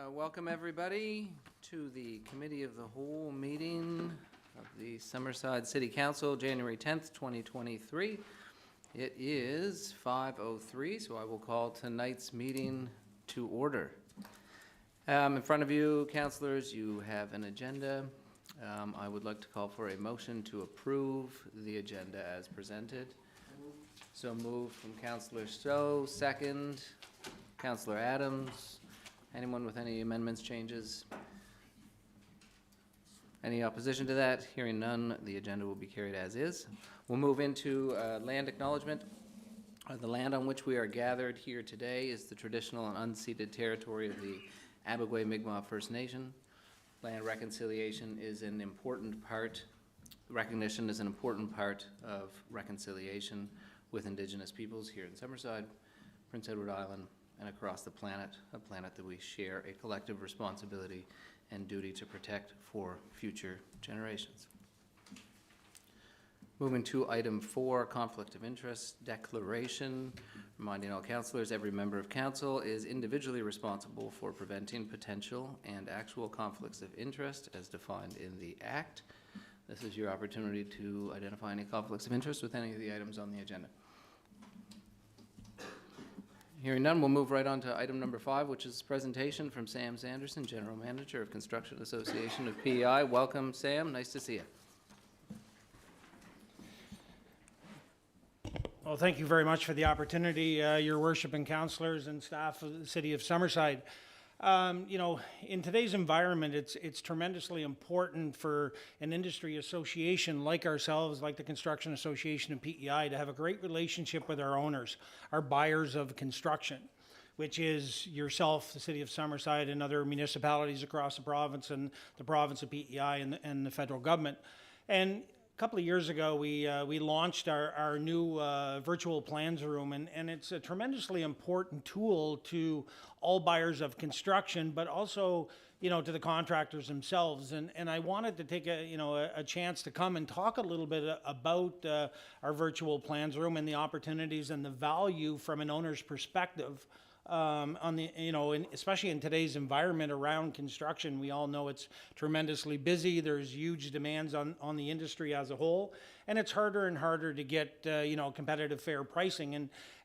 Welcome everybody to the Committee of the Whole meeting of the Summerside City Council, January 10th, 2023. It is 5:03, so I will call tonight's meeting to order. In front of you, councillors, you have an agenda. I would like to call for a motion to approve the agenda as presented. So moved from Councillor Stowe, second, Councillor Adams. Anyone with any amendments, changes? Any opposition to that? Hearing none, the agenda will be carried as is. We'll move into land acknowledgement. The land on which we are gathered here today is the traditional and unceded territory of the Abagway Mi'kmaq First Nation. Land reconciliation is an important part, recognition is an important part of reconciliation with Indigenous peoples here in Summerside, Prince Edward Island, and across the planet, a planet that we share a collective responsibility and duty to protect for future generations. Moving to item 4, conflict of interest declaration. Reminding all councillors, every member of council is individually responsible for preventing potential and actual conflicts of interest as defined in the Act. This is your opportunity to identify any conflicts of interest with any of the items on the agenda. Hearing none, we'll move right on to item number 5, which is a presentation from Sam Sanderson, General Manager of Construction Association of PEI. Welcome, Sam. Nice to see you. Well, thank you very much for the opportunity, Your Worship and councillors and staff of the City of Summerside. You know, in today's environment, it's tremendously important for an industry association like ourselves, like the Construction Association of PEI, to have a great relationship with our owners, our buyers of construction, which is yourself, the City of Summerside, and other municipalities across the province, and the province of PEI and the federal government. And a couple of years ago, we launched our new virtual plans room, and it's a tremendously important tool to all buyers of construction, but also, you know, to the contractors themselves. And I wanted to take a chance to come and talk a little bit about our virtual plans room and the opportunities and the value from an owner's perspective. On the, especially in today's environment around construction, we all know it's tremendously busy. There's huge demands on the industry as a whole, and it's harder and harder to get, competitive, fair pricing.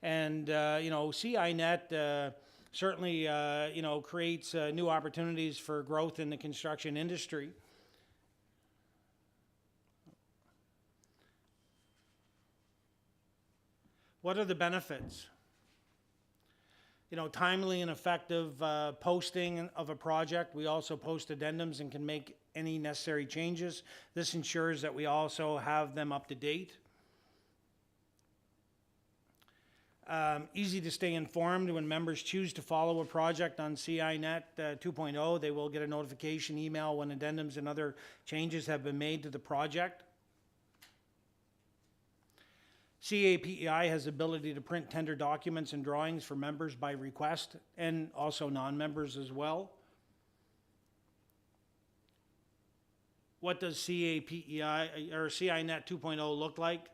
And CINet certainly, creates new opportunities for growth in the construction industry. What are the benefits? Timely and effective posting of a project. We also post addendums and can make any necessary changes. This ensures that we also have them up to date. Easy to stay informed when members choose to follow a project on CINet 2.0. They will get a notification email when addendums and other changes have been made to the project. CAPEI has the ability to print tender documents and drawings for members by request, and also non-members as well. What does CAPEI or CINet 2.0 look like?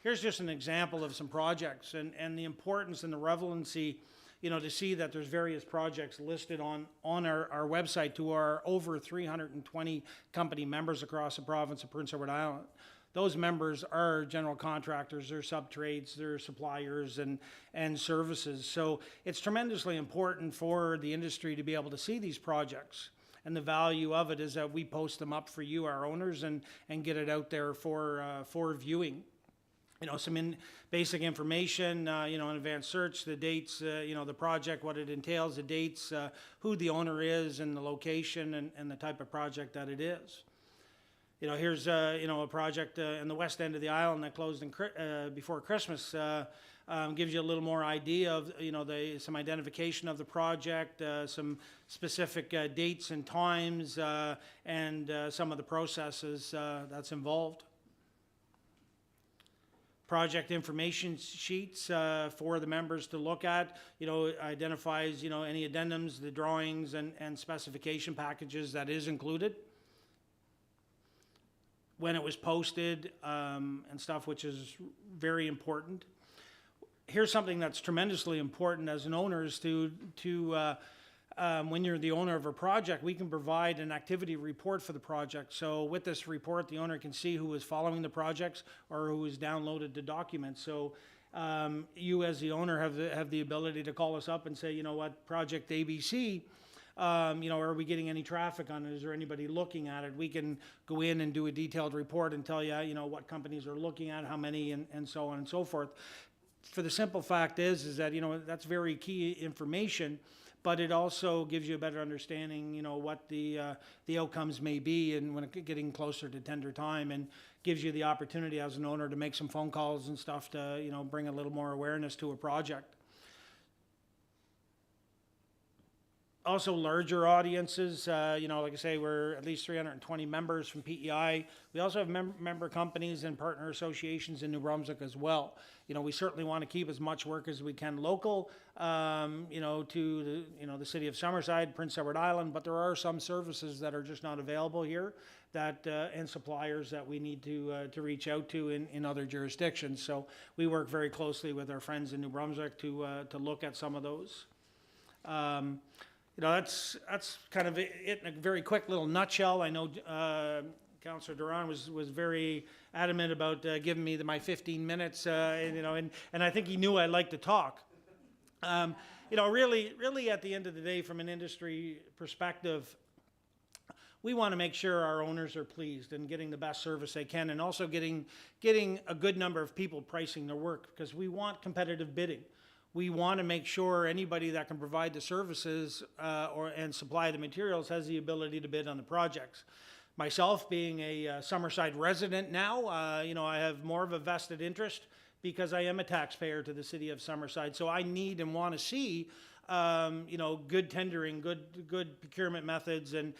Here's just an example of some projects and the importance and the relevancy, to see that there's various projects listed on our website to our over 320 company members across the province of Prince Edward Island. Those members are general contractors, they're sub-trades, they're suppliers and services. So it's tremendously important for the industry to be able to see these projects. And the value of it is that we post them up for you, our owners, and get it out there for viewing. Some basic information, an advanced search, the dates, the project, what it entails, the dates, who the owner is, and the location, and the type of project that it is. Here's a project in the west end of the island that closed before Christmas. Gives you a little more idea of some identification of the project, some specific dates and times, and some of the processes that's involved. Project information sheets for the members to look at. Identifies any addendums, the drawings, and specification packages that is included. When it was posted and stuff, which is very important. Here's something that's tremendously important as an owner is to when you're the owner of a project, we can provide an activity report for the project. So with this report, the owner can see who is following the projects or who has downloaded the documents. So you as the owner have the ability to call us up and say, you know what, project ABC, you know, are we getting any traffic on it? Is there anybody looking at it? We can go in and do a detailed report and tell you, you know, what companies are looking at, how many, and so on and so forth. For the simple fact is that, you know, that's very key information, but it also gives you a better understanding, you know, what the outcomes may be, and when it getting closer to tender time, and gives you the opportunity as an owner to make some phone calls and stuff to, you know, bring a little more awareness to a project. Also, larger audiences, you know, like I say, we're at least 320 members from PEI. We also have member companies and partner associations in New Brunswick as well. You know, we certainly want to keep as much work as we can local, you know, to the, you know, the city of Summerside, Prince Edward Island, but there are some services that are just not available here, that and suppliers that we need to reach out to in other jurisdictions. So we work very closely with our friends in New Brunswick to look at some of those. You know, that's kind of it in a very quick little nutshell. I know Councillor Duran was very adamant about giving me my 15 minutes, and, you know, and I think he knew I liked to talk. You know, really at the end of the day, from an industry perspective, we want to make sure our owners are pleased and getting the best service they can, and also getting a good number of people pricing their work, because we want competitive bidding. We want to make sure anybody that can provide the services and supply the materials has the ability to bid on the projects. Myself, being a Summerside resident now, you know, I have more of a vested interest because I am a taxpayer to the city of Summerside. So I need and want to see, you know, good tendering, good procurement methods, and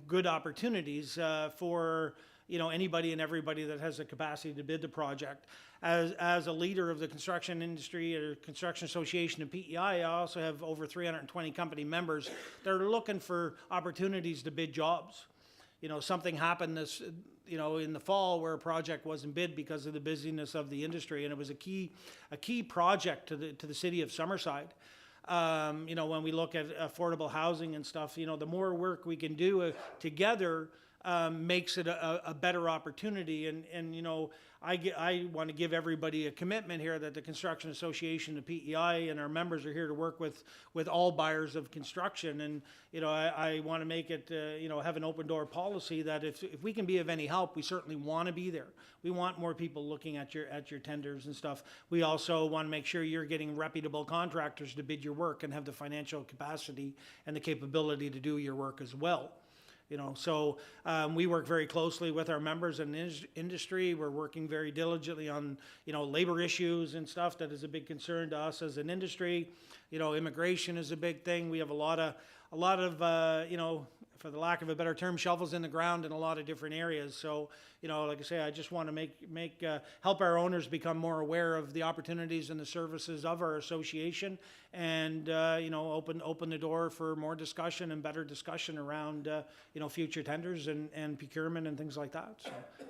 good opportunities for, you know, anybody and everybody that has the capacity to bid the project. As a leader of the construction industry or construction association of PEI, I also have over 320 company members that are looking for opportunities to bid jobs. You know, something happened this, you know, in the fall where a project wasn't bid because of the busyness of the industry, and it was a key project to the city of Summerside. You know, when we look at affordable housing and stuff, you know, the more work we can do together makes it a better opportunity. And you know, I want to give everybody a commitment here that the Construction Association, the PEI, and our members are here to work with all buyers of construction. And you know, I want to make it, you know, have an open door policy that if we can be of any help, we certainly want to be there. We want more people looking at your tenders and stuff. We also want to make sure you're getting reputable contractors to bid your work and have the financial capacity and the capability to do your work as well. You know, so we work very closely with our members in the industry. We're working very diligently on, you know, labor issues and stuff that is a big concern to us as an industry. You know, immigration is a big thing. We have a lot of you know, for the lack of a better term, shovels in the ground in a lot of different areas. So, you know, like I say, I just want to help our owners become more aware of the opportunities and the services of our association, and you know, open the door for more discussion and better discussion around you know, future tenders and procurement and things like that. So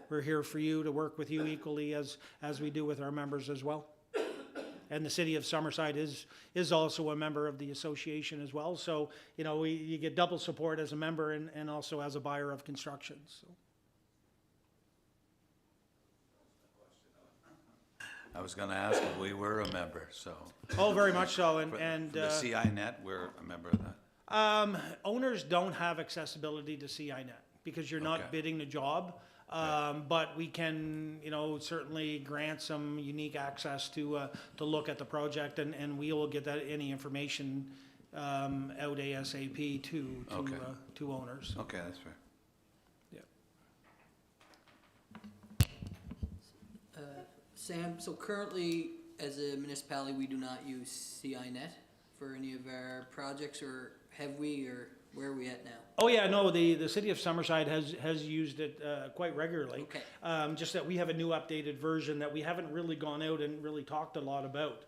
we're here for you, to work with you equally as we do with our members as well. And the city of Summerside is also a member of the association as well. So, you know, you get double support as a member and also as a buyer of construction. So. I was going to ask if we were a member, so. Oh, very much so. And the CINet, we're a member of that. Owners don't have accessibility to CINet because you're not bidding the job. But we can, you know, certainly grant some unique access to look at the project, and we will get that any information out ASAP to owners. Okay, that's fair. Yeah. Sam, so currently as a municipality we do not use CINet for any of our projects, or have we, or where are we at now? Oh yeah, no, the city of Summerside has used it quite regularly. Okay. Just that we have a new updated version that we haven't really gone out and really talked a lot about.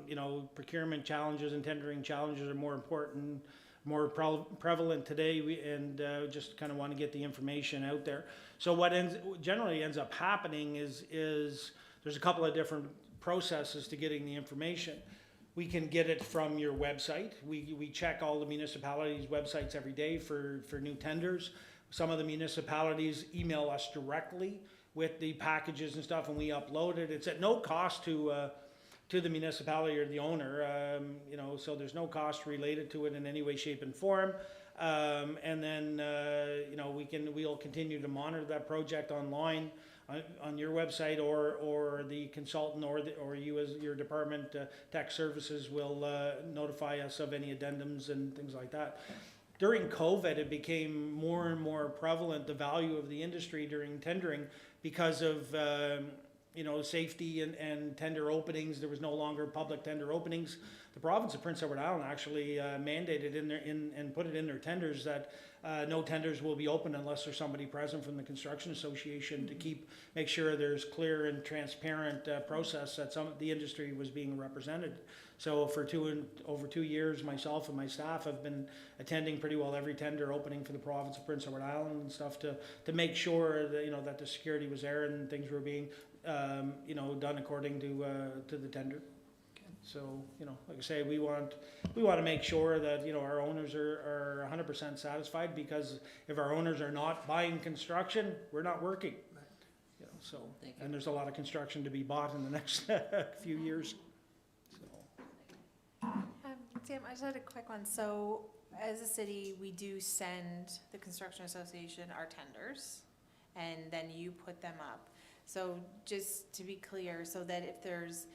You know, procurement challenges and tendering challenges are more important, more prevalent today, and just kind of want to get the information out there. So what generally ends up happening is there's a couple of different processes to getting the information. we can get it from your website. We check all the municipalities' websites every day for new tenders. Some of the municipalities email us directly with the packages and stuff, and we upload it. It's at no cost to the municipality or the owner, you know, so there's no cost related to it in any way, shape, and form. And then, you know, we'll continue to monitor that project online on your website, or the consultant, or you as your department, tech services will notify us of any addendums and things like that. During COVID, it became more and more prevalent, the value of the industry during tendering, because of you know, safety and tender openings. There was no longer public tender openings. The province of Prince Edward Island actually mandated and put it in their tenders that no tenders will be open unless there's somebody present from the construction association to make sure there's clear and transparent process that the industry was being represented. So for over 2 years, myself and my staff have been attending pretty well every tender opening for the province of Prince Edward Island and stuff to make sure that, you know, that the security was there and things were being you know, done according to the tender. So, you know, like I say, we want to make sure that, you know, our owners are 100% satisfied, because if our owners are not buying construction, we're not working. Right. You know, so, Thank you. and there's a lot of construction to be bought in the next few years. So. Sam, I just had a quick one. So as a city, we do send the construction association our tenders, and then you put them up. So just to be clear, so that if there's,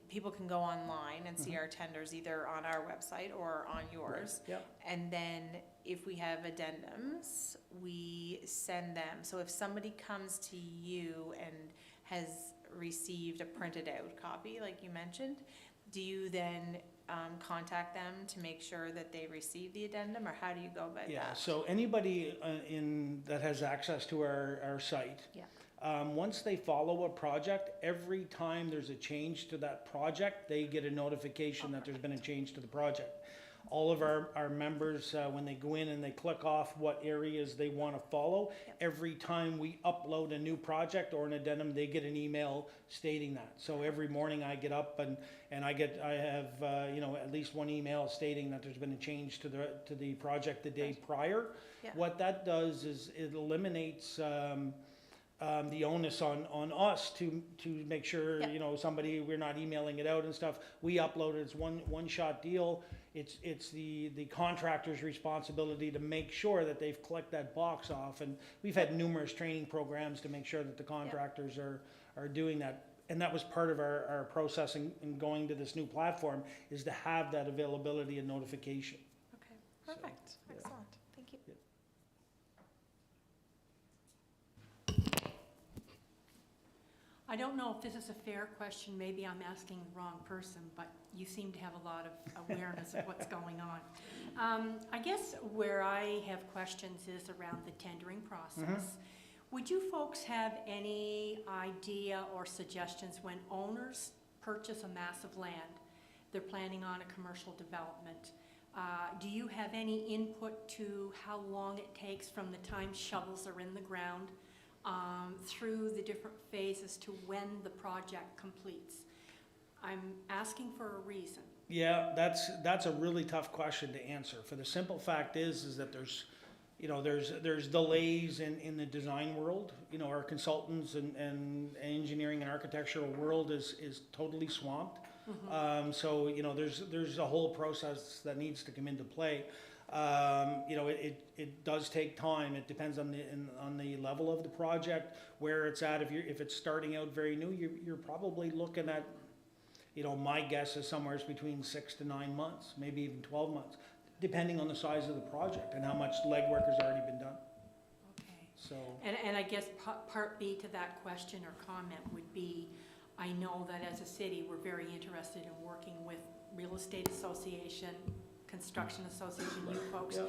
people can go online and see our tenders either on our website or on yours. Yep. And then if we have addendums, we send them. So if somebody comes to you and has received a printed out copy, like you mentioned, do you then contact them to make sure that they receive the addendum, or how do you go about that? Yeah, so anybody that has access to our site, Yeah. Once they follow a project, every time there's a change to that project, they get a notification that there's been a change to the project. All of our members, when they go in and they click off what areas they want to follow, every time we upload a new project or an addendum, they get an email stating that. So every morning I get up and I have you know, at least one email stating that there's been a change to the project the day prior. Yeah. What that does is it eliminates the onus on us to make sure, Yeah. you know, we're not emailing it out and stuff. We upload it. It's one shot deal. It's the contractor's responsibility to make sure that they've clicked that box off. And we've had numerous training programs to make sure that the contractors are doing that. And that was part of our process in going to this new platform, is to have that availability and notification. Okay, perfect. Excellent. Thank you. I don't know if this is a fair question, maybe I'm asking the wrong person, but you seem to have a lot of awareness of what's going on. I guess where I have questions is around the tendering process. Would you folks have any idea or suggestions when owners purchase a mass of land, they're planning on a commercial development? Do you have any input to how long it takes from the time shovels are in the ground through the different phases to when the project completes? I'm asking for a reason. Yeah, that's a really tough question to answer. For the simple fact is that there's delays in the design world. You know, our consultants and engineering and architectural world is totally swamped. So, you know, there's a whole process that needs to come into play. You know, it does take time. It depends on the level of the project, where it's at. If it's starting out very new, you're probably looking at, you know, my guess is somewhere between 6 to 9 months, maybe even 12 months, depending on the size of the project and how much legwork has already been done. Okay. So. And I guess part B to that question or comment would be, I know that as a city, we're very interested in working with real estate association, construction association, you folks. Yeah.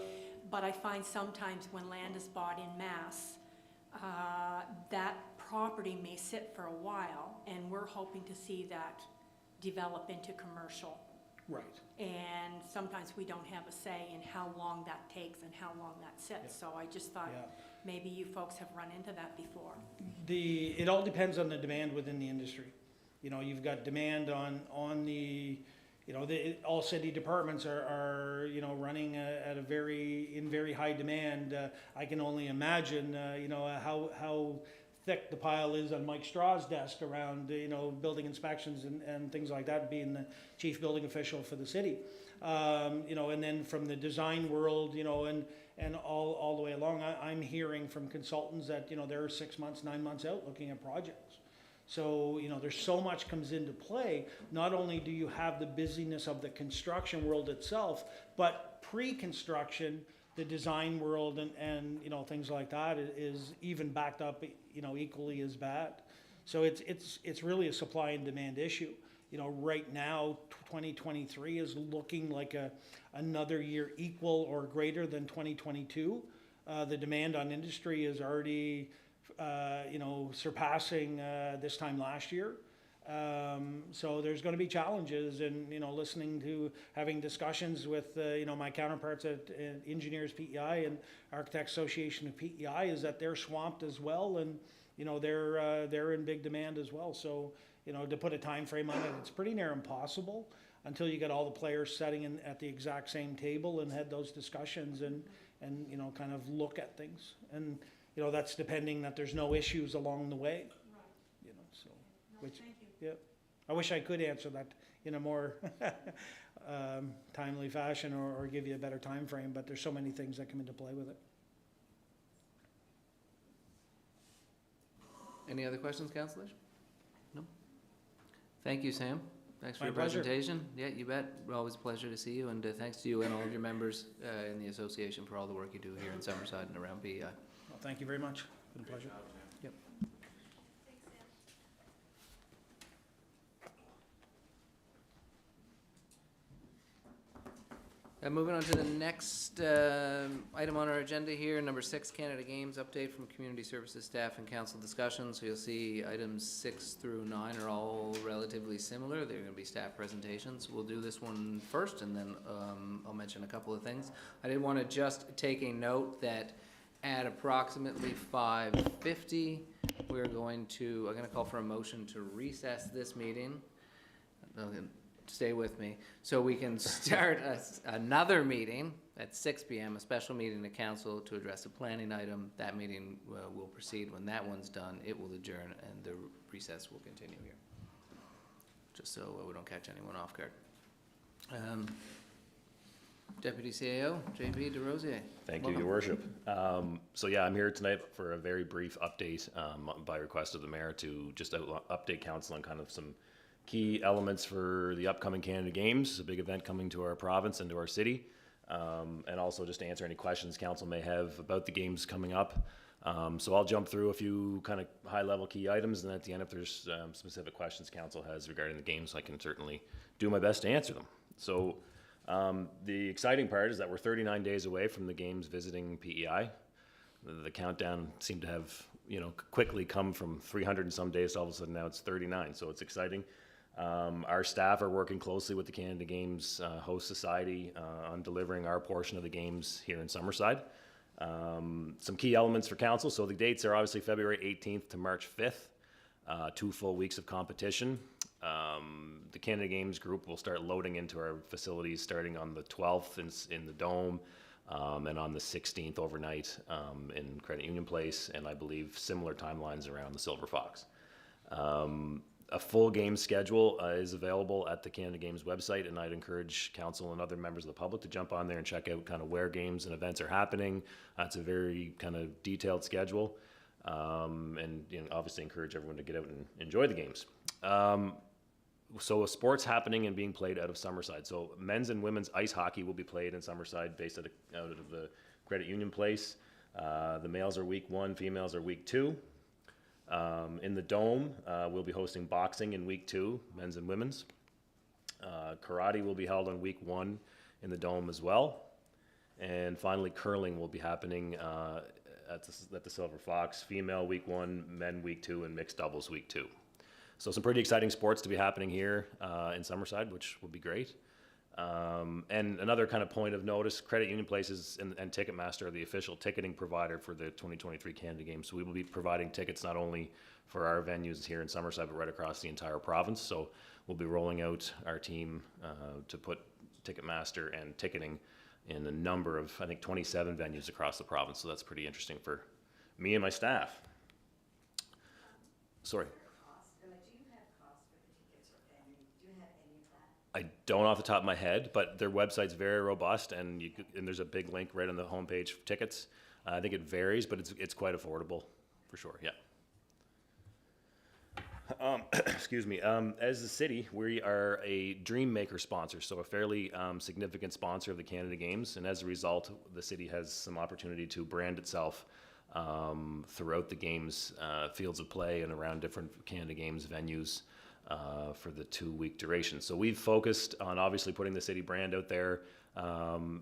But I find sometimes when land is bought in mass, that property may sit for a while, and we're hoping to see that develop into commercial. Right. And sometimes we don't have a say in how long that takes and how long that sits. So I just thought maybe you folks have run into that before. It all depends on the demand within the industry. You know, you've got demand on the, you know, all city departments are you know, running at in very high demand. I can only imagine, you know, how thick the pile is on Mike Straw's desk around, you know, building inspections and things like that, being the chief building official for the city. You know, and then from the design world, you know, and all the way along, I'm hearing from consultants that, you know, they're 6 months, 9 months out looking at projects. So, you know, there's so much comes into play. Not only do you have the busyness of the construction world itself, but pre-construction, the design world and you know, things like that is even backed up, you know, equally as bad. So it's really a supply and demand issue. You know, right now, 2023 is looking like another year equal or greater than 2022. The demand on industry is already you know, surpassing this time last year. So there's going to be challenges, and you know, having discussions with you know, my counterparts at Engineers PEI and Architects Association of PEI is that they're swamped as well, and you know, they're in big demand as well. So you know, to put a time frame on it, it's pretty near impossible until you get all the players sitting at the exact same table and had those discussions and you know, kind of look at things. And you know, that's depending that there's no issues along the way. Right. You know, so No, which thank you. yeah, I wish I could answer that in a more timely fashion or give you a better time frame, but there's so many things that come into play with it. Any other questions, councillors? No? Thank you, Sam. Thanks for My your pleasure. presentation. Yeah, you bet. Always a pleasure to see you, and thanks to you and all of your members in the association for all the work you do here in Summerside and around PEI. Well, thank you very much. Been a pleasure. Yep. Moving on to the next item on our agenda here, number 6, Canada Games update from community services staff and council discussion. So you'll see items 6 through 9 are all relatively similar. They're going to be staff presentations. We'll do this one first, and then I'll mention a couple of things. I did want to just take a note that at approximately 5:50, I'm going to call for a motion to recess this meeting. Stay with me, so we can start another meeting at 6 p.m., a special meeting of council to address a planning item. That meeting will proceed. When that one's done, it will adjourn, and the recess will continue here, just so we don't catch anyone off guard. Deputy CAO, JP DeRosier. Thank you, Your Worship. So yeah, I'm here tonight for a very brief update by request of the mayor to just update council on kind of some key elements for the upcoming Canada Games, a big event coming to our province and to our city, and also just to answer any questions council may have about the games coming up. So I'll jump through a few kind of high-level key items, and at the end, if there's specific questions council has regarding the games, I can certainly do my best to answer them. So the exciting part is that we're 39 days away from the games visiting PEI. The countdown seemed to have, you know, quickly come from 300 and some days to all of a sudden now it's 39, so it's exciting. Our staff are working closely with the Canada Games Host Society on delivering our portion of the games here in Summerside. Some key elements for council. So the dates are obviously February 18th to March 5th, 2 full weeks of competition. The Canada Games group will start loading into our facilities starting on the 12th in the Dome, and on the 16th overnight in Credit Union Place, and I believe similar timelines around the Silver Fox. A full game schedule is available at the Canada Games website, and I'd encourage council and other members of the public to jump on there and check out kind of where games and events are happening. It's a very kind of detailed schedule, and you know, obviously encourage everyone to get out and enjoy the games. So sports happening and being played out of Summerside. So men's and women's ice hockey will be played in Summerside based out of the Credit Union Place. The males are week 1, females are week 2. In the Dome, we'll be hosting boxing in week 2, men's and women's. Karate will be held on week 1 in the Dome as well. And finally, curling will be happening at the Silver Fox, female week 1, men week 2, and mixed doubles week 2. So some pretty exciting sports to be happening here in Summerside, which will be great. And another kind of point of notice, Credit Union Places and Ticketmaster are the official ticketing provider for the 2023 Canada Games. So we will be providing tickets not only for our venues here in Summerside, but right across the entire province. So we'll be rolling out our team to put Ticketmaster and ticketing in a number of, I think, 27 venues across the province. So that's pretty interesting for me and my staff. Sorry. I don't off the top of my head, but their website's very robust, and there's a big link right on the homepage for tickets. I think it varies, but it's quite affordable for sure. Yeah. Excuse me. As a city, we are a Dream Maker sponsor, so a fairly significant sponsor of the Canada Games, and as a result, the city has some opportunity to brand itself throughout the games, fields of play, and around different Canada Games venues. For the 2-week duration. So we've focused on obviously putting the city brand out there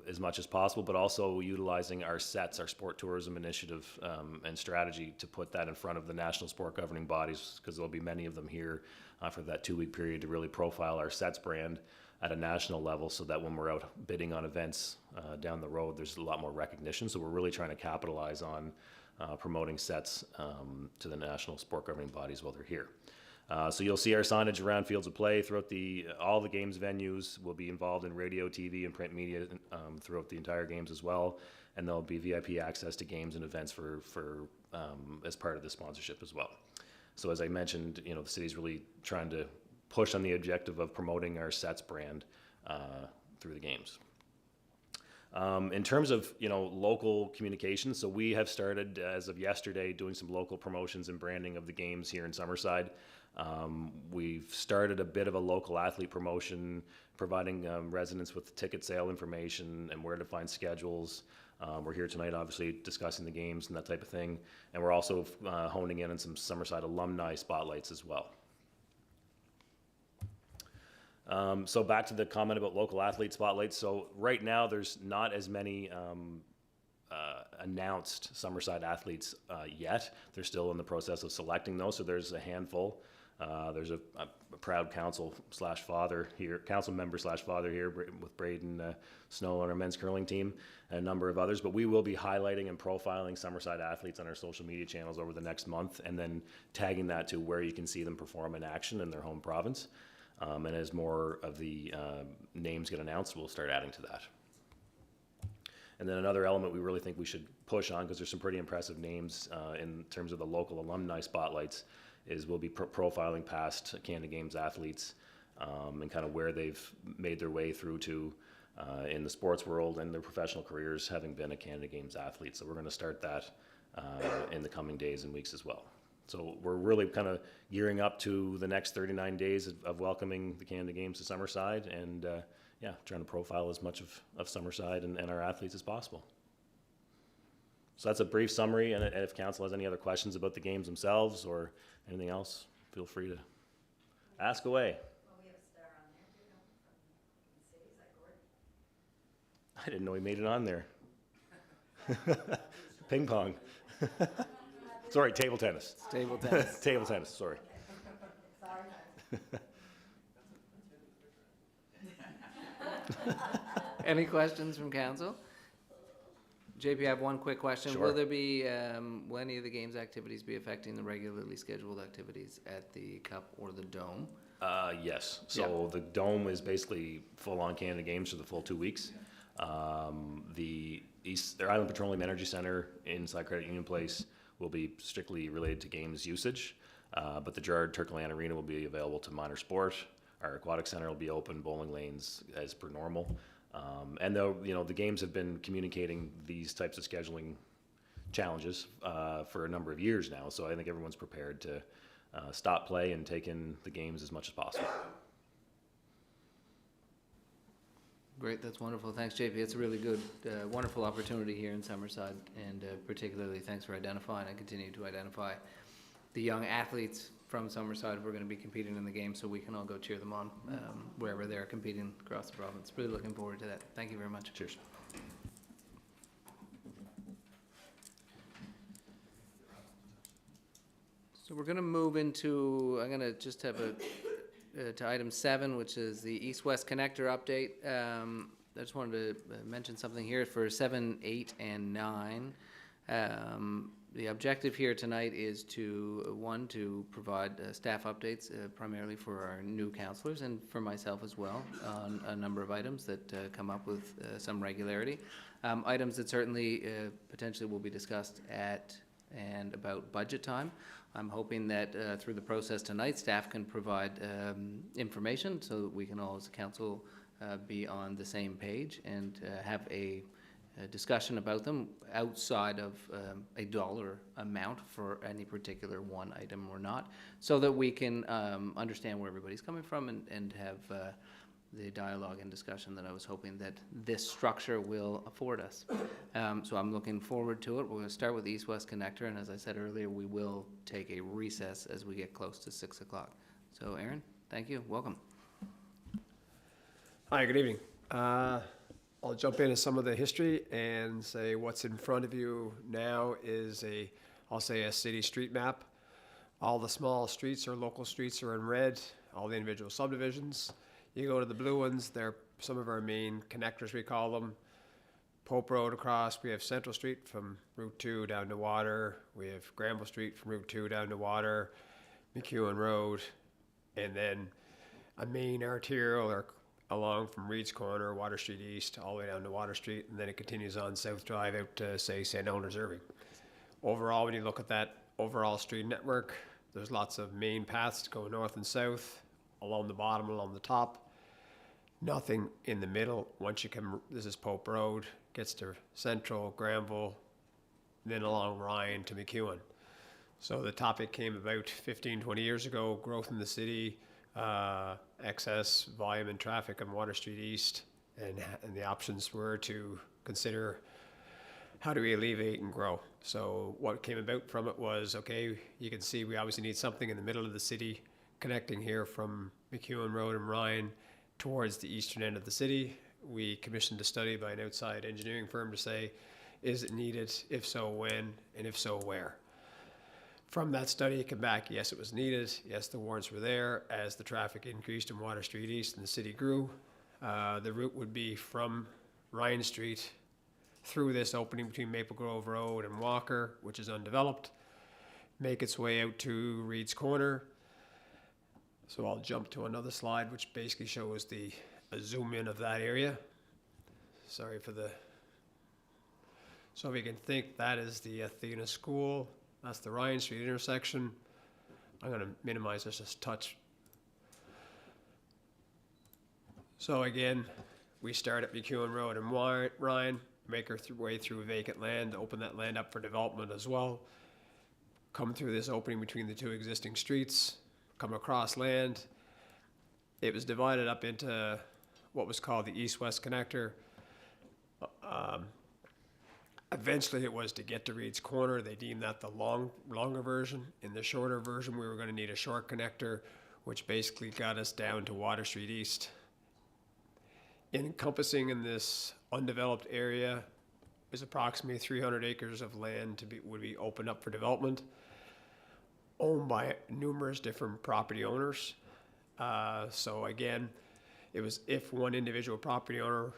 as much as possible, but also utilizing our SETS, our sport tourism initiative and strategy to put that in front of the national sport governing bodies, because there'll be many of them here for that 2-week period to really profile our SETS brand at a national level, so that when we're out bidding on events down the road, there's a lot more recognition. So we're really trying to capitalize on promoting SETS to the national sport governing bodies while they're here. So you'll see our signage around fields of play throughout all the games venues. We'll be involved in radio, TV, and print media throughout the entire games as well. And there'll be VIP access to games and events for as part of the sponsorship as well. So as I mentioned, the city's really trying to push on the objective of promoting our SETS brand through the games. In terms of local communications, so we have started as of yesterday doing some local promotions and branding of the games here in Summerside. We've started a bit of a local athlete promotion, providing residents with ticket sale information and where to find schedules. We're here tonight, obviously, discussing the games and that type of thing. And we're also honing in on some Summerside alumni spotlights as well. So back to the comment about local athlete spotlights. So right now, there's not as many announced Summerside athletes yet. They're still in the process of selecting those. So there's a handful. There's a proud council member / father here with Braden Snow on our men's curling team, and a number of others. But we will be highlighting and profiling Summerside athletes on our social media channels over the next month, and then tagging that to where you can see them perform in action in their home province. And as more of the names get announced, we'll start adding to that. And then another element we really think we should push on, because there's some pretty impressive names in terms of the local alumni spotlights, is we'll be profiling past Canada Games athletes and kind of where they've made their way through to in the sports world and their professional careers, having been a Canada Games athlete. So we're going to start that in the coming days and weeks as well. So we're really kind of gearing up to the next 39 days of welcoming the Canada Games to Summerside, and trying to profile as much of Summerside and our athletes as possible. So that's a brief summary, and if council has any other questions about the games themselves or anything else, feel free to ask away. Well, we have a star on there, too, from cities like Gordon. I didn't know he made it on there. Ping pong. Sorry, table tennis. Table tennis. Table tennis, sorry. Any questions from council? JP, I have one quick question. Sure. Will there be, will any of the games activities be affecting the regularly scheduled activities at the Cup or the Dome? Yes. So the Dome is basically full-on Canada Games for the full 2 weeks. The Island Petroleum Energy Center inside Credit Union Place will be strictly related to games usage, but the Gerard Turkland Arena will be available to minor sport. Our aquatic center will be open, bowling lanes as per normal. And though, the games have been communicating these types of scheduling challenges for a number of years now, so I think everyone's prepared to stop play and take in the games as much as possible. Great, that's wonderful. Thanks, JP. It's a really good, wonderful opportunity here in Summerside, and particularly thanks for identifying and continue to identify the young athletes from Summerside who are going to be competing in the game, so we can all go cheer them on wherever they're competing across the province. Really looking forward to that. Thank you very much. Cheers. So we're going to move into, I'm going to just have to item 7, which is the east-west connector update. I just wanted to mention something here for 7, 8, and 9. The objective here tonight is to provide staff updates primarily for our new counselors and for myself as well on a number of items that come up with some regularity. Items that certainly potentially will be discussed at and about budget time. I'm hoping that through the process tonight, staff can provide information so that we can all as a council be on the same page and have a discussion about them outside of a dollar amount for any particular one item or not, so that we can understand where everybody's coming from and have the dialogue and discussion that I was hoping that this structure will afford us. So I'm looking forward to it. We're going to start with the east-west connector, and as I said earlier, we will take a recess as we get close to 6 o'clock. So Aaron, thank you. Welcome. Hi, good evening. I'll jump into some of the history and say what's in front of you now is I'll say a city street map. All the small streets or local streets are in red, all the individual subdivisions. You go to the blue ones, they're some of our main connectors, we call them. Pope Road across, we have Central Street from Route 2 down to Water. We have Granville Street from Route 2 down to Water, McEwen Road, and then a main arterial or along from Reed's Corner, Water Street East, all the way down to Water Street, and then it continues on South Drive out to, say, St. Eleanor's Irving. Overall, when you look at that overall street network, there's lots of main paths to go north and south, along the bottom, along the top. Nothing in the middle. Once you come, this is Pope Road, gets to Central, Granville, then along Ryan to McEwen. So the topic came about 15, 20 years ago, growth in the city, excess volume and traffic on Water Street East, and the options were to consider how do we alleviate and grow. So what came about from it was, okay, you can see we obviously need something in the middle of the city connecting here from McEwen Road and Ryan towards the eastern end of the city. We commissioned a study by an outside engineering firm to say, is it needed? If so, when? And if so, where? From that study, it came back, yes, it was needed. Yes, the warrants were there. As the traffic increased in Water Street East and the city grew, the route would be from Ryan Street through this opening between Maple Grove Road and Walker, which is undeveloped, make its way out to Reed's Corner. So I'll jump to another slide, which basically shows a zoom in of that area. Sorry for the... So we can think that is the Athena School. That's the Ryan Street intersection. I'm going to minimize this just a touch. So again, we start at McEwen Road and Ryan, make our way through vacant land, open that land up for development as well. Come through this opening between the two existing streets, come across land. It was divided up into what was called the east-west connector. Eventually it was to get to Reed's Corner. They deemed that the longer version. In the shorter version, we were going to need a short connector, which basically got us down to Water Street East. Encompassing in this undeveloped area is approximately 300 acres of land would be opened up for development, owned by numerous different property owners. So again, it was if one individual property owner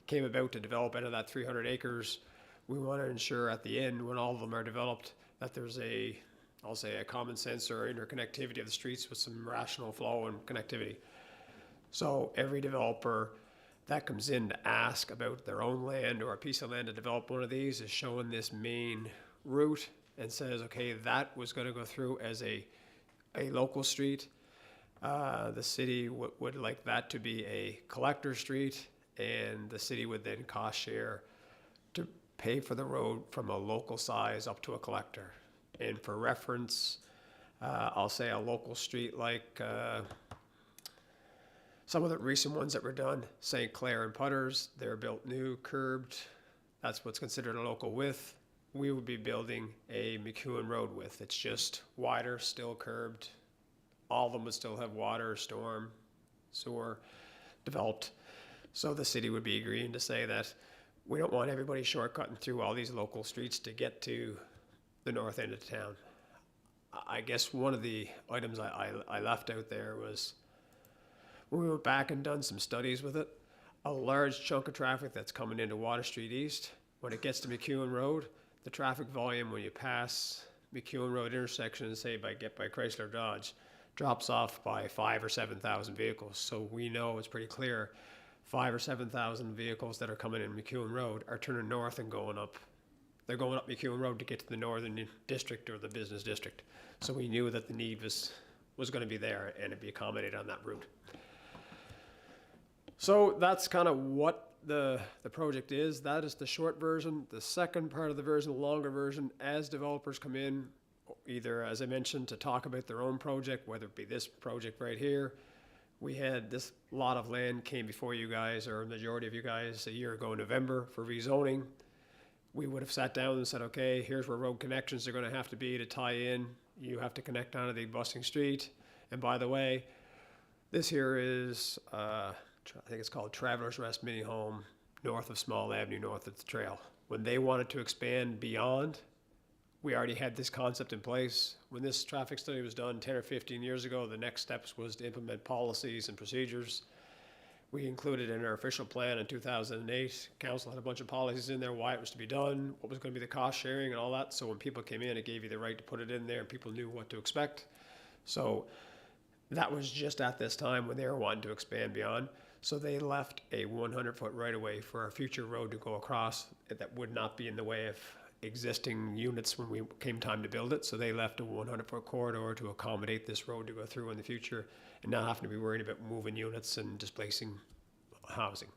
came about to develop out of that 300 acres, we want to ensure at the end, when all of them are developed, that there's I'll say a common sense or interconnectivity of the streets with some rational flow and connectivity. So every developer that comes in to ask about their own land or a piece of land to develop one of these is showing this main route and says, okay, that was going to go through as a local street. The city would like that to be a collector street, and the city would then cost share to pay for the road from a local size up to a collector. And for reference, I'll say a local street like some of the recent ones that were done, St. Clair and Putters, they're built new, curbed. That's what's considered a local width. We would be building a McEwen Road width. It's just wider, still curbed. All of them would still have water, storm, sewer developed. So the city would be agreeing to say that we don't want everybody shortcutting through all these local streets to get to the north end of town. I guess one of the items I left out there was when we went back and done some studies with it, a large chunk of traffic that's coming into Water Street East, when it gets to McEwen Road, the traffic volume when you pass McEwen Road intersection and say get by Chrysler Dodge, drops off by 5,000 or 7,000 vehicles. So we know it's pretty clear 5,000 or 7,000 vehicles that are coming in McEwen Road are turning north and going up. They're going up McEwen Road to get to the northern district or the business district. So we knew that the need was going to be there and it'd be accommodated on that route. So that's kind of what the project is. That is the short version. The second part of the version, the longer version, as developers come in, either, as I mentioned, to talk about their own project, whether it be this project right here. We had this lot of land came before you guys, or a majority of you guys, a year ago in November for rezoning. We would have sat down and said, okay, here's where road connections are going to have to be to tie in. You have to connect onto the busting street. And by the way, this here is, I think it's called Travelers Rest Mini Home, north of Small Avenue, north of the trail. When they wanted to expand beyond, we already had this concept in place. When this traffic study was done 10 or 15 years ago, the next steps was to implement policies and procedures. We included in our official plan in 2008, council had a bunch of policies in there, why it was to be done, what was going to be the cost sharing and all that. So when people came in, it gave you the right to put it in there and people knew what to expect. So that was just at this time when they were wanting to expand beyond. So they left a 100-foot right-of-way for a future road to go across that would not be in the way of existing units when we came time to build it. So they left a 100-foot corridor to accommodate this road to go through in the future and not having to be worried about moving units and displacing housing.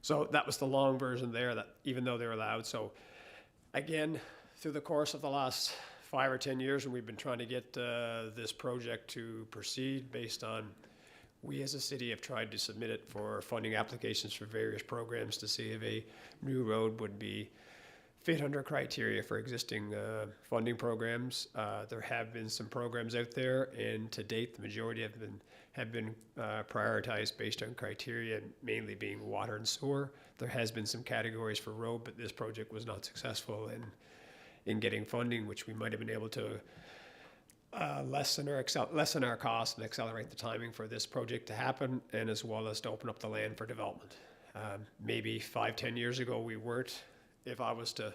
So that was the long version there, that even though they're allowed. So again, through the course of the last 5 or 10 years, and we've been trying to get this project to proceed based on, we as a city have tried to submit it for funding applications for various programs to see if a new road would be fit under criteria for existing funding programs. There have been some programs out there, and to date, the majority have been prioritized based on criteria, mainly being water and sewer. There has been some categories for road, but this project was not successful in getting funding, which we might have been able to lessen our costs and accelerate the timing for this project to happen, and as well as to open up the land for development. Maybe 5-10 years ago we weren't. If I was to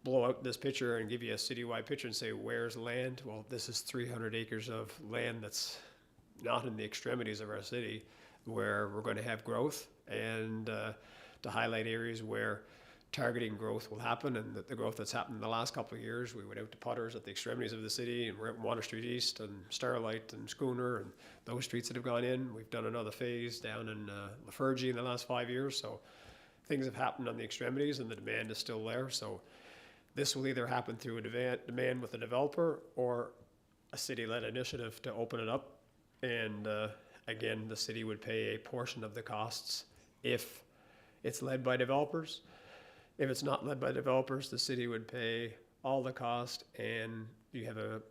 blow out this picture and give you a citywide picture and say, where's land? Well, this is 300 acres of land that's not in the extremities of our city, where we're going to have growth, and to highlight areas where targeting growth will happen, and the growth that's happened in the last couple of years. We went out to Putters at the extremities of the city, and we're at Water Street East and Starlight and Schooner and those streets that have gone in. We've done another phase down in Lafergie in the last 5 years. So things have happened on the extremities, and the demand is still there. So this will either happen through a demand with the developer or a city-led initiative to open it up. And again, the city would pay a portion of the costs if it's led by developers. If it's not led by developers, the city would pay all the cost, and you have a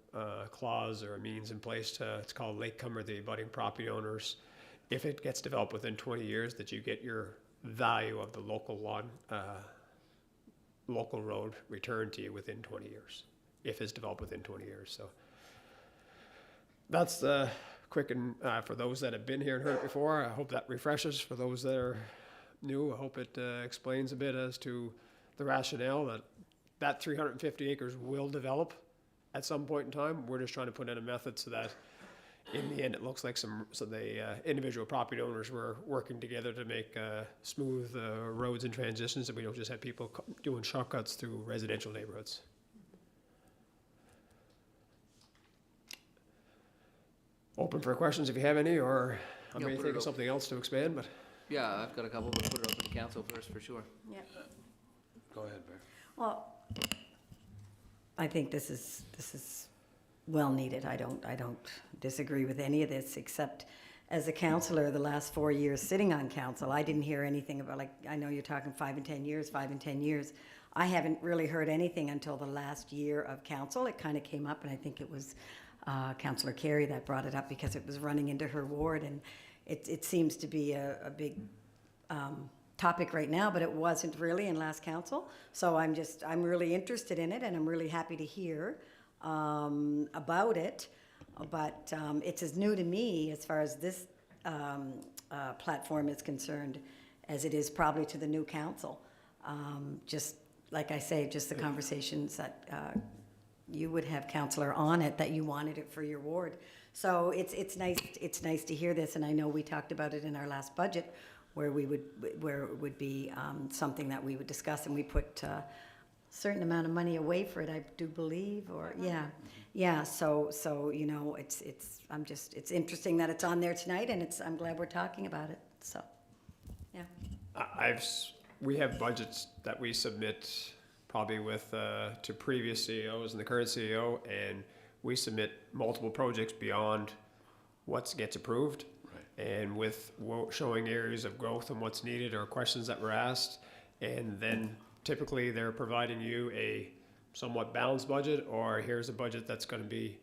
clause or a means in place to, it's called latecomer, the abutting property owners. If it gets developed within 20 years, that you get your value of the local road returned to you within 20 years, if it's developed within 20 years. So that's the quick, and for those that have been here and heard it before, I hope that refreshes. For those that are new, I hope it explains a bit as to the rationale that 350 acres will develop at some point in time. We're just trying to put in a method so that in the end it looks like the individual property owners were working together to make smooth roads and transitions, and we don't just have people doing shortcuts through residential neighborhoods. Open for questions if you have any, or I Yeah, may put think it of something else to expand, but. Yeah, I've got a couple, but put it open to council first for sure. Yeah. Go ahead, Bear. Well, I think this is well needed. I don't disagree with any of this, except as a councillor the last 4 years sitting on council, I didn't hear anything about, like, I know you're talking 5 and 10 years. I haven't really heard anything until the last year of council. It kind of came up, and I think it was Councillor Carey that brought it up because it was running into her ward, and it seems to be a big topic right now, but it wasn't really in last council. So I'm really interested in it, and I'm really happy to hear about it. But it's as new to me as far as this platform is concerned, as it is probably to the new council. Just, like I say, just the conversations that you would have, Councillor, on it, that you wanted it for your ward. So it's nice to hear this, and I know we talked about it in our last budget, where it would be something that we would discuss, and we put a certain amount of money away for it, I do believe, or, yeah. So, you know, it's interesting that it's on there tonight, and I'm glad we're talking about it, so, yeah. We have budgets that we submit probably with, to previous CEOs and the current CEO, and we submit multiple projects beyond what gets approved. Right. And with showing areas of growth and what's needed or questions that were asked, and then typically they're providing you a somewhat balanced budget, or here's a budget that's gonna be,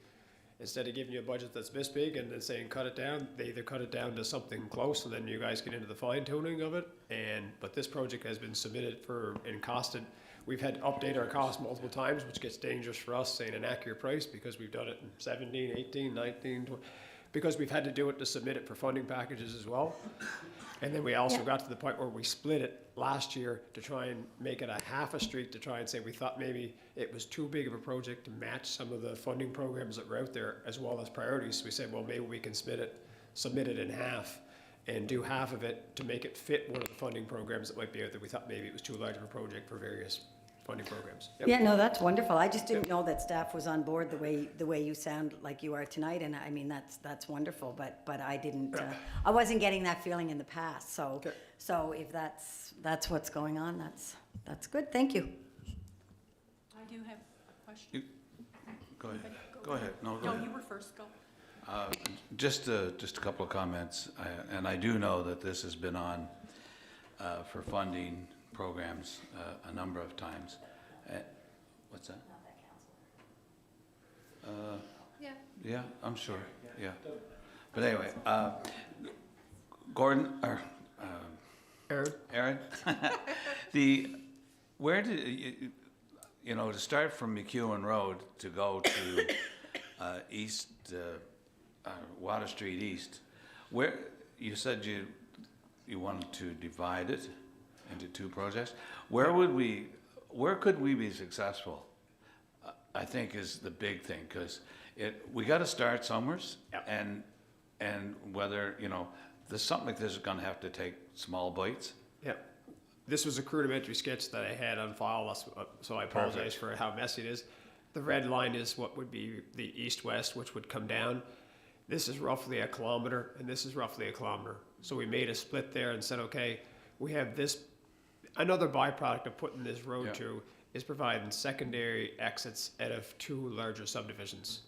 instead of giving you a budget that's this big and then saying cut it down, they either cut it down to something close, and then you guys get into the fine tuning of it. But this project has been submitted and costed. We've had to update our cost multiple times, which gets dangerous for us saying an accurate price, because we've done it in 17, 18, 19, 20, because we've had to do it to submit it for funding packages as well. And then we also got to the point where we split it last year to try and make it a half a street, to try and say we thought maybe it was too big of a project to match some of the funding programs that were out there, as well as priorities. So we said, well, maybe we can submit it in half and do half of it to make it fit one of the funding programs that might be out there. We thought maybe it was too large of a project for various funding programs. Yep. Yeah, no, that's wonderful. I just didn't know that staff was on board the way you sound like you are tonight, and I mean, that's wonderful, but I didn't, I wasn't getting that feeling in the past, so, Okay. so if that's what's going on, that's good, thank you. I do have a question. Go ahead. Go ahead. No, go No, ahead. you were first, go. Just a couple of comments, and I do know that this has been on for funding programs a number of times. What's that? Yeah. Yeah, I'm sure, yeah. But anyway, Gordon, or Aaron, where did, you know, to start from McEwen Road to go to East, Water Street East, where, you said you wanted to divide it into two projects. Where could we be successful? I think is the big thing, because we got to start somewhere, and whether, you know, there's something like this is going to have to take small bites. Yeah. This was a rudimentary sketch that I had on file, so I apologize for how messy it is. The red line is what would be the east-west, which would come down. This is roughly 1 kilometer, and this is roughly 1 kilometer. So we made a split there and said, okay, we have this. Another byproduct of putting this road to is providing secondary exits out of two larger subdivisions.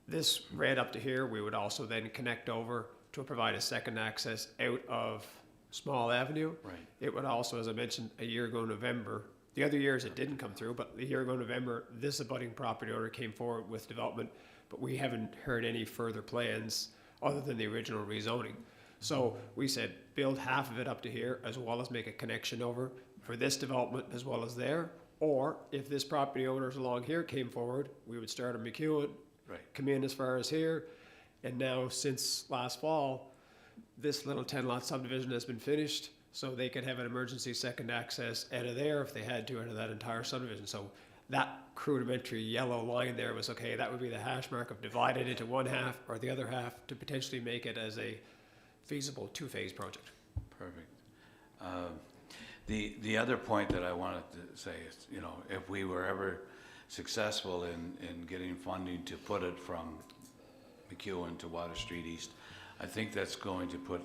This red up to here, we would also then connect over to provide a second access out of Small Avenue. Right. It would also, as I mentioned, a year ago November, the other years it didn't come through, but a year ago November, this abutting property owner came forward with development, but we haven't heard any further plans other than the original rezoning. So we said, build half of it up to here, as well as make a connection over for this development as well as there. Or if this property owners along here came forward, we would start at McEwen, come in as far as here. And now, since last fall, this little 10-lot subdivision has been finished, so they could have an emergency second access out of there if they had to, out of that entire subdivision. So that rudimentary yellow line there was, okay, that would be the hash mark of divided into one half or the other half to potentially make it as a feasible two-phase project. Perfect. The other point that I wanted to say is, you know, if we were ever successful in getting funding to put it from McEwen to Water Street East, I think that's going to put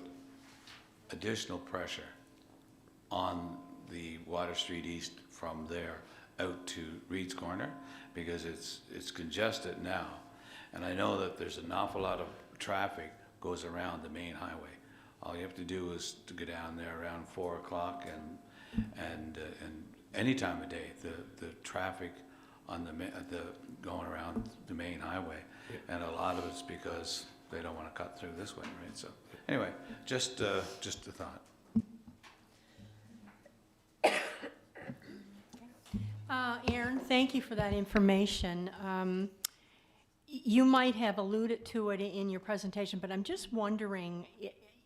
additional pressure on the Water Street East from there out to Reed's Corner, because it's congested now. And I know that there's an awful lot of traffic goes around the main highway. All you have to do is to go down there around 4 o'clock and any time of day, the traffic on the going around the main highway, and a lot of it's because they don't want to cut through this way, right? So anyway, just a thought. Aaron, thank you for that information. You might have alluded to it in your presentation, but I'm just wondering,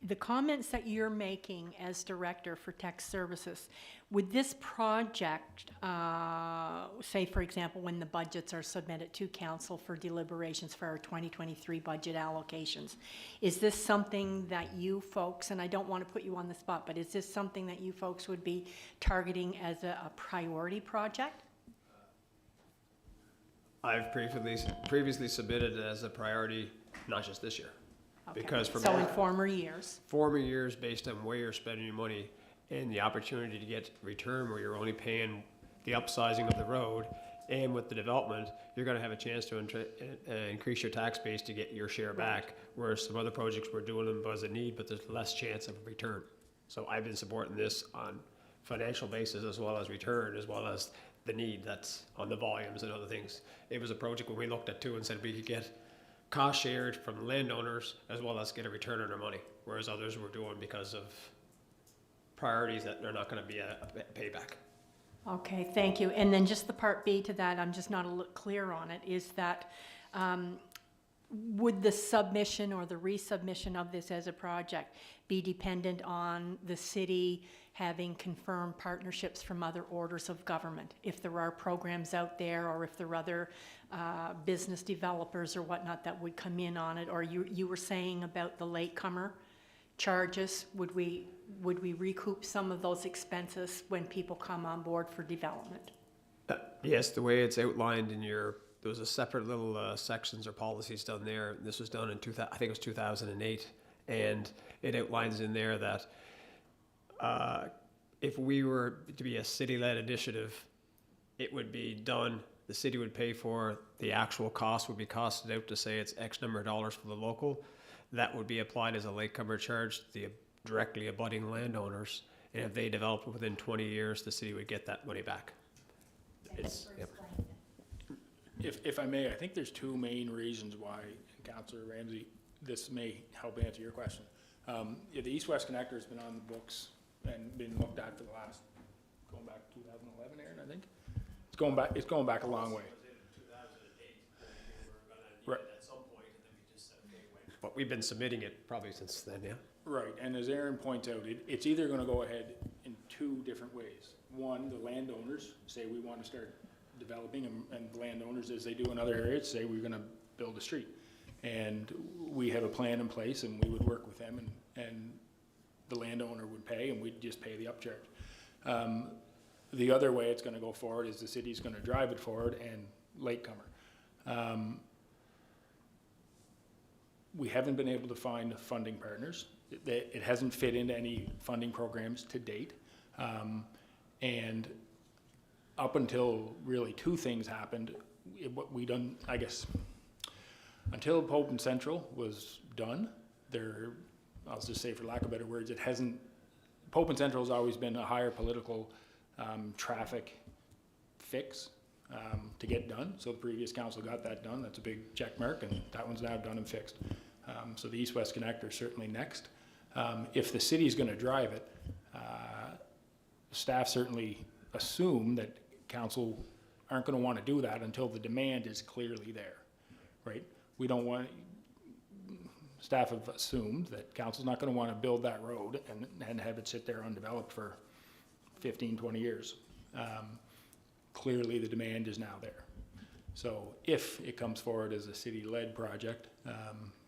the comments that you're making as Director for Tech Services, would this project, say for example, when the budgets are submitted to Council for deliberations for our 2023 budget allocations, is this something that you folks, and I don't want to put you on the spot, but is this something that you folks would be targeting as a priority project? I've previously submitted it as a priority, not just this year. Okay. Because from So in former years? former years, based on where you're spending your money and the opportunity to get return where you're only paying the upsizing of the road, and with the development, you're gonna have a chance to increase your tax base to get your share back, whereas some other projects we're doing them as a need, but there's less chance of a return. So I've been supporting this on financial basis as well as return, as well as the need that's on the volumes and other things. It was a project where we looked at too and said we could get cost shared from landowners as well as get a return on our money, whereas others were doing because of priorities that are not gonna be a payback. Okay, thank you. And then just the part B to that, I'm just not clear on it, is that would the submission or the resubmission of this as a project be dependent on the city having confirmed partnerships from other orders of government? If there are programs out there, or if there are other business developers or whatnot that would come in on it, or you were saying about the latecomer charges, would we recoup some of those expenses when people come on board for development? Yes, the way it's outlined in there was a separate little sections or policies done there. This was done in I think it was 2008, and it outlines in there that if we were to be a city-led initiative, it would be done, the city would pay for, the actual cost would be costed out to say it's X number of dollars for the local. That would be applied as a latecomer charge to the directly abutting landowners, and if they develop within 20 years, the city would get that money back. Yep. If I may, I think there's two main reasons why, Councillor Ramsey, this may help answer your question. The East-West Connector has been on the books and been looked at for the last, going back to 2011, Aaron, I think? It's going back a long way. Right. But we've been submitting it probably since then, yeah? Right, and as Aaron points out, it's either gonna go ahead in two different ways. One, the landowners say we want to start developing, and the landowners, as they do in other areas, say we're gonna build a street. And we have a plan in place, and we would work with them, and the landowner would pay, and we'd just pay the upcharge. The other way it's gonna go forward is the city's gonna drive it forward and latecomer. We haven't been able to find funding partners. It hasn't fit into any funding programs to date. And up until really two things happened, what we done, I guess, until Pope and Central was done, I'll just say for lack of better words, it hasn't, Pope and Central has always been a higher political traffic fix to get done. So the previous council got that done. That's a big check mark, and that one's now done and fixed. So the East-West Connector is certainly next. If the city's gonna drive it, staff certainly assume that council aren't gonna wanna do that until the demand is clearly there, right? We don't want, staff have assumed that council's not gonna wanna build that road and have it sit there undeveloped for 15, 20 years. Clearly the demand is now there. So if it comes forward as a city-led project,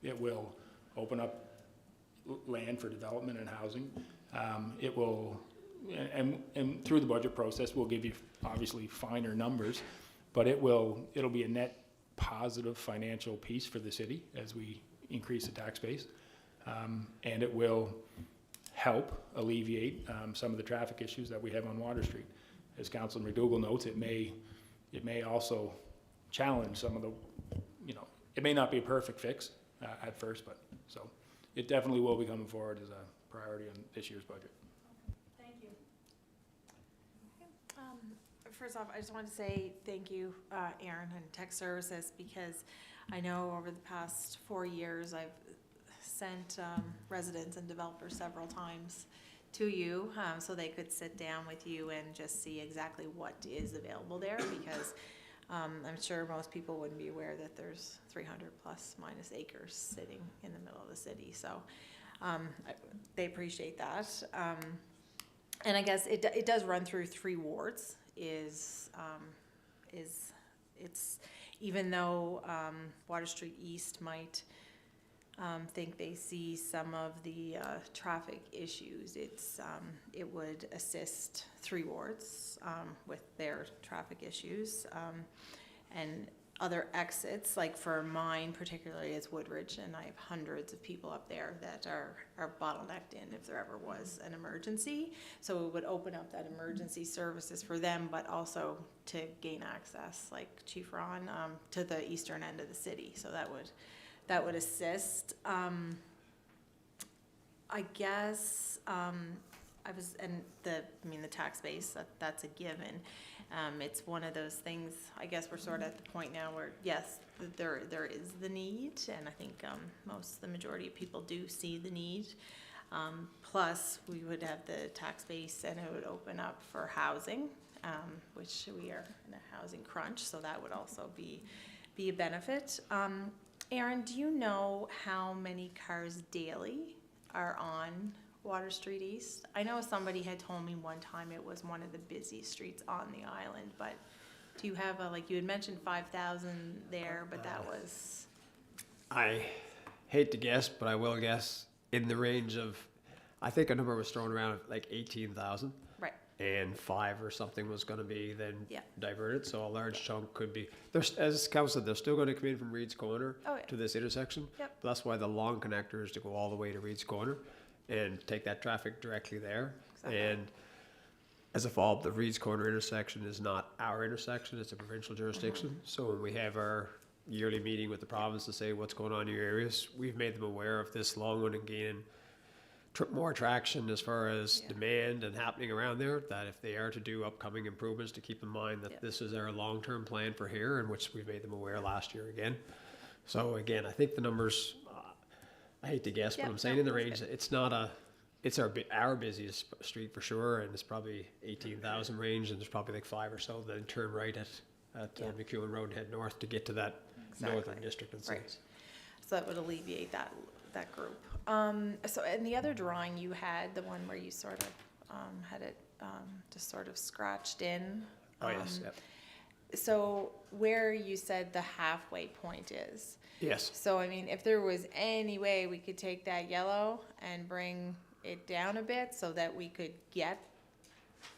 it will open up land for development and housing. It will, and through the budget process, we'll give you obviously finer numbers, but it'll be a net positive financial piece for the city as we increase the tax base. And it will help alleviate some of the traffic issues that we have on Water Street. As Councilor McDougall notes, it may also challenge some of the, it may not be a perfect fix at first, but so it definitely will be coming forward as a priority on this year's budget. Thank you. First off, I just want to say thank you, Aaron and Tech Services, because I know over the past 4 years, I've sent residents and developers several times to you so they could sit down with you and just see exactly what is available there, because I'm sure most people wouldn't be aware that there's 300 plus minus acres sitting in the middle of the city, so they appreciate that. And I guess it does run through 3 wards. It's even though Water Street East might think they see some of the traffic issues, it would assist 3 wards with their traffic issues, and other exits, like for mine particularly is Woodridge, and I have hundreds of people up there that are bottlenecked in if there ever was an emergency. So it would open up that emergency services for them, but also to gain access, like Chief Ron, to the eastern end of the city. So that would assist. I guess the tax base, that's a given. It's one of those things, I guess we're sort of at the point now where, yes, there is the need, and I think the majority of people do see the need. Plus, we would have the tax base, and it would open up for housing, which we are in a housing crunch, so that would also be a benefit. Aaron, do you know how many cars daily are on Water Street East? I know somebody had told me one time it was one of the busiest streets on the island, but do you have you had mentioned 5,000 there, but that was... I hate to guess, but I will guess in the range of, I think a number was thrown around like 18,000. Right. And 5 or something was going to be then Yeah. diverted. So a large chunk could be, there's, as Council said, they're still going to come in from Reed's Corner Oh, yeah. to this intersection. Yep. But that's why the long connector is to go all the way to Reed's Corner and take that traffic directly there. Exactly. And as a follow-up, the Reed's Corner intersection is not our intersection, it's a provincial jurisdiction. Mm-hmm. So when we have our yearly meeting with the province to say what's going on in your areas, we've made them aware of this long one and gaining more traction as far as Yeah. demand and happening around there, that if they are to do upcoming improvements, to keep in mind that Yep. this is our long-term plan for here, and which we've made them aware last year again. So again, I think the numbers, I hate to guess, but Yep, I'm saying no, in the that's range, good. it's not it's our busiest street for sure, and it's probably 18,000 range, and there's probably like 5 or so that turn right at Yeah. McEwen Road and head north to get to that northern district and Right. cities. So that would alleviate that group. So in the other drawing you had, the one where you sort of had it just sort of scratched in. Oh, yes, yep. So where you said the halfway point is. Yes. So I mean, if there was any way we could take that yellow and bring it down a bit so that we could get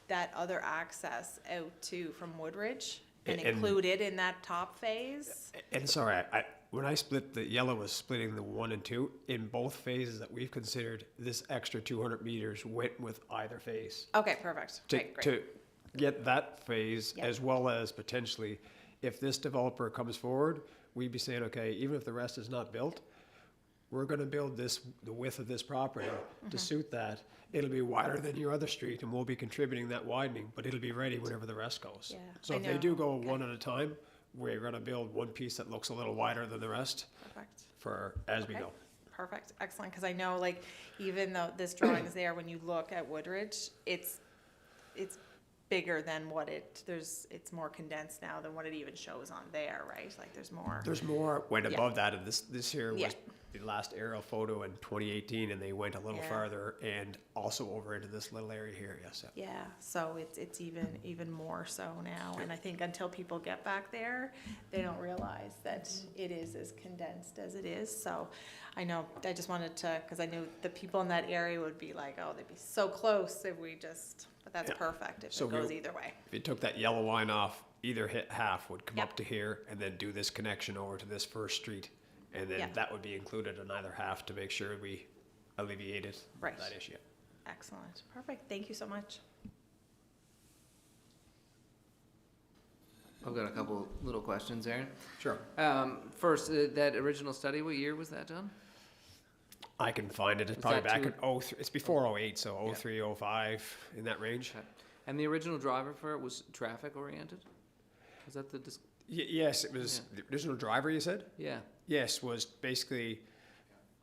that other access out too from Woodridge and And- include it in that top phase. And sorry, when I split, the yellow was splitting the 1 and 2. In both phases that we've considered, this extra 200 meters went with either phase. Okay, perfect. To, Great, great. to get that phase, Yep. as well as potentially, if this developer comes forward, we'd be saying, okay, even if the rest is not built, we're gonna build the width of this property Mm-hmm. to suit that. It'll be wider than your other street, and we'll be contributing that widening, but it'll be ready whenever the rest goes. Yeah, So I if they know. do go Okay. one at a time, we're gonna build one piece that looks a little wider than the rest Perfect. as we Okay. go. Perfect, excellent, because I know, like, even though this drawing is there, when you look at Woodridge, it's bigger than what it's more condensed now than what it even shows on there, right? Like, there's more. There's more, went Yeah. above that, and this here Yeah. was the last aerial photo in 2018, and they went a little Yeah. farther and also over into this little area here, yes. Yeah. Yeah, so it's even more so now, and I think until people get back there, they don't realize that it is as condensed as it is, so I know, I just wanted to, because I knew the people in that area would be like, oh, they'd be so close if we just, but that's Yeah. perfect if So it goes we- either way. If you took that yellow line off, either half would come Yep. up to here and then do this connection over to this first street. And then Yep. that would be included in either half to make sure we alleviated Right. that issue. Excellent, perfect, thank you so much. I've got a couple little questions, Aaron. Sure. First, that original study, what year was that done? I can find it. It's Was probably that back too- in 03. It's before 08, so 03, 05, in that range. Okay. And the original driver for it was traffic oriented? Was that the, Yes, it was the original driver, you said? yeah, Yes, was basically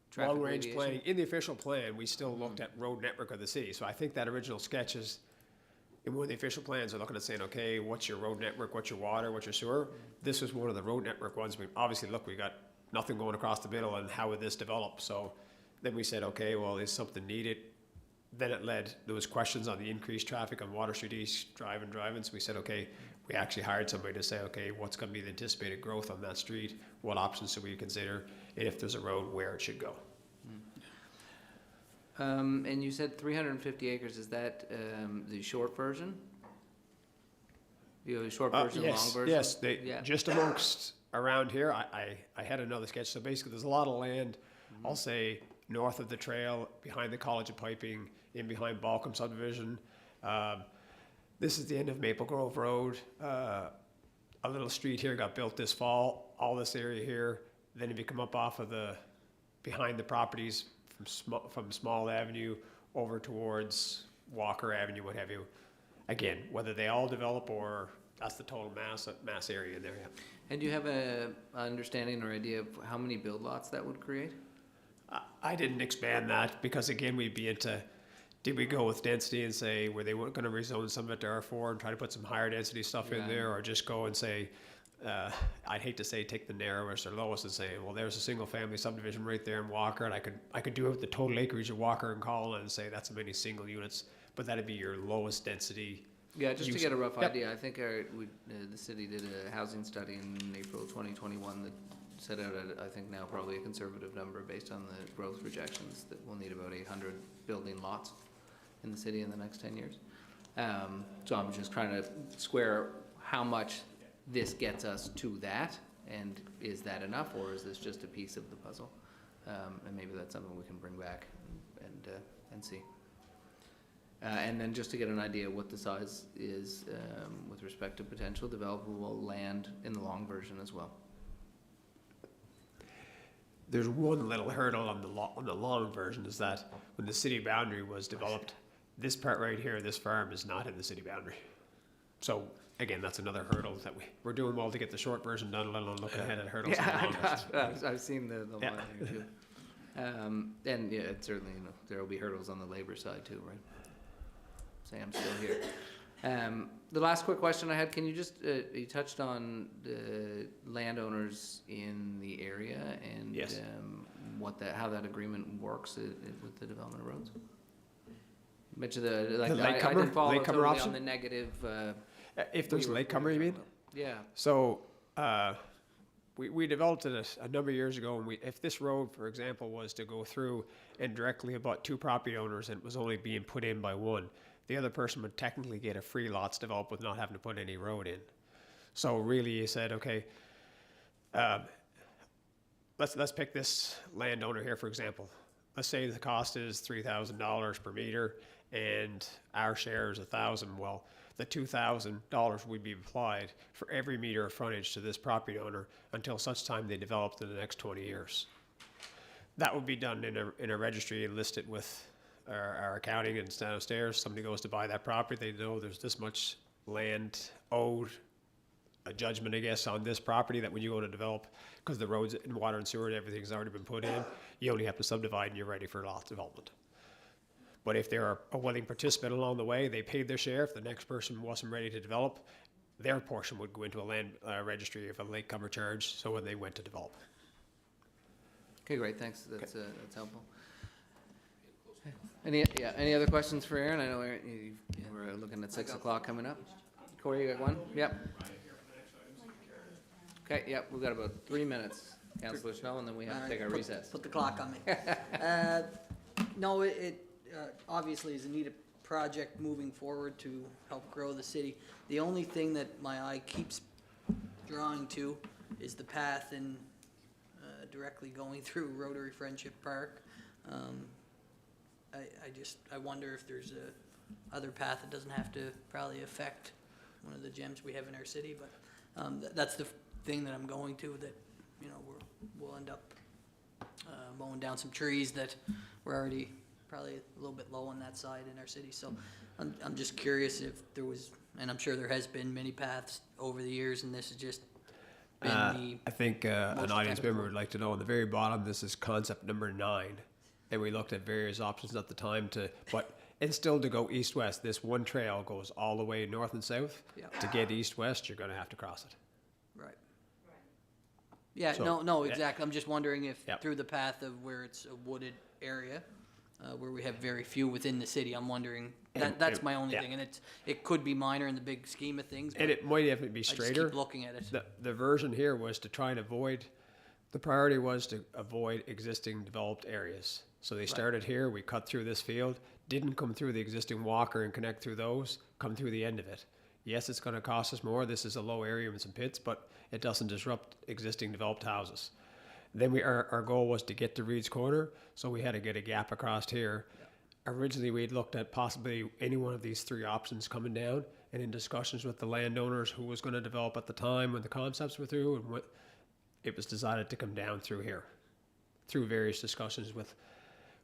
traffic long-range radiation? planning. In the official plan, we still looked at road network of the city. So I think that original sketch is And when the official plans are looking at saying, okay, what's your road network, what's your water, what's your sewer? This was one of the road network ones. We obviously, look, we got nothing going across the middle, and how would this develop? So then we said, okay, well, is something needed? Then it led, there was questions on the increased traffic on Water Street East driving. So we said, okay, we actually hired somebody to say, okay, what's gonna be the anticipated growth on that street? What options should we consider? And if there's a road, where it should go. And you said 350 acres, is that the short version? You have a short version, long Yes, version? yes, Yeah. just amongst around here, I had another sketch. So basically, there's a lot of land, I'll say, north of the trail, behind the College of Piping, in behind Balcom subdivision. This is the end of Maple Grove Road. A little street here got built this fall, all this area here. Then if you come up off of behind the properties from Small Avenue over towards Walker Avenue, what have you. Again, whether they all develop or that's the total mass area in there, yeah. And do you have a understanding or idea of how many build lots that would create? I didn't expand that because, again, we'd be into, did we go with density and say, were they gonna rezone some of it to R4 and try to put some higher density stuff in there, or just go and say, I'd hate to say take the narrowest or lowest and say, well, there's a single family subdivision right there in Walker, and I could do it with the total acreage of Walker and Collin and say that's many single units, but that'd be your lowest density. Yeah, just to use. get a rough Yep. idea, I think the city did a housing study in April 2021 that set out, I think now probably a conservative number based on the growth projections, that we'll need about 800 building lots in the city in the next 10 years. So I'm just trying to square how much this gets us to that, and is that enough, or is this just a piece of the puzzle? And maybe that's something we can bring back and see. And then just to get an idea what the size is with respect to potential developable land in the long version as well. There's one little hurdle on the long version, is that when the city boundary was developed, this part right here, this farm is not in the city boundary. So again, that's another hurdle that we're doing well to get the short version done, let alone looking ahead at hurdles. on the long version. I've seen the Yeah. line here too. And yeah, it certainly, there will be hurdles on the labor side too, right? Say I'm still here. The last quick question I had, can you just, you touched on the landowners in the area and Yes. how that agreement works with the development of roads? Mentioned I latecomer- didn't follow latecomer totally option? on the negative. If there's we were latecomer, you mean? Yeah. So, we developed it a number of years ago, and if this road, for example, was to go through and directly abut two property owners and it was only being put in by one, the other person would technically get a free lots developed with not having to put any road in. So really you said, okay, let's pick this landowner here, for example. Let's say the cost is $3,000 per meter and our share is $1,000. Well, the $2,000 would be applied for every meter of frontage to this property owner until such time they developed in the next 20 years. That would be done in a registry and listed with our accounting and downstairs. Somebody goes to buy that property, they know there's this much land owed, a judgment, I guess, on this property that when you go to develop, because the roads and water and sewer and everything's already been put in, you only have to subdivide and you're ready for lot development. But if they're a willing participant along the way, they paid their share. If the next person wasn't ready to develop, their portion would go into a land registry of a latecomer charge, so when they went to develop. Okay, great, thanks, that's helpful. Any other questions for Aaron? I know Aaron, we're looking at 6 o'clock coming up. Corey, you got one? Yep. Okay, yep, we've got about 3 minutes, Councillor Snow, and then we have to take our recess. Put the clock on me. No, it obviously is a needed project moving forward to help grow the city. The only thing that my eye keeps drawing to is the path in directly going through Rotary Friendship Park. I wonder if there's a other path that doesn't have to probably affect one of the gems we have in our city, but that's the thing that I'm going to, that, we'll end up mowing down some trees that we're already probably a little bit low on that side in our city. So I'm just curious if there was, and I'm sure there has been many paths over the years, and this has just been I think an most audience technical. member would like to know, on the very bottom, this is concept number 9. And we looked at various options at the time but And still to go east-west, this one trail goes all the way north and south. Yeah. To get east-west, you're gonna have to cross it. Right. Yeah, So- no, exactly. I'm just wondering if Yep. through the path of where it's a wooded area, where we have very few within the city, I'm wondering, that's my only yeah. thing. And it could be minor in the big scheme of things, but And it might even be I just straighter. keep looking at it. The version here was to try and avoid, the priority was to avoid existing developed areas. So they started here, we cut through this field, didn't come through the existing walker and connect through those, come through the end of it. Yes, it's gonna cost us more, this is a low area with some pits, but it doesn't disrupt existing developed houses. Then our goal was to get to Reed's Corner, so we had to get a gap across here. Originally, we'd looked at possibly any one of these three options coming down, and in discussions with the landowners who was gonna develop at the time when the concepts were through, and what, it was decided to come down through here, through various discussions with,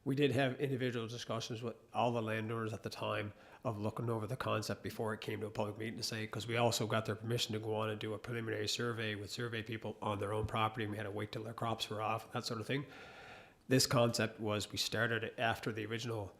we did have individual discussions with all the landowners at the time of looking over the concept before it came to a public meeting to say, because we also got their permission to go on and do a preliminary survey with survey people on their own property, and we had to wait till their crops were off, that sort of thing. This concept was, we started it after the original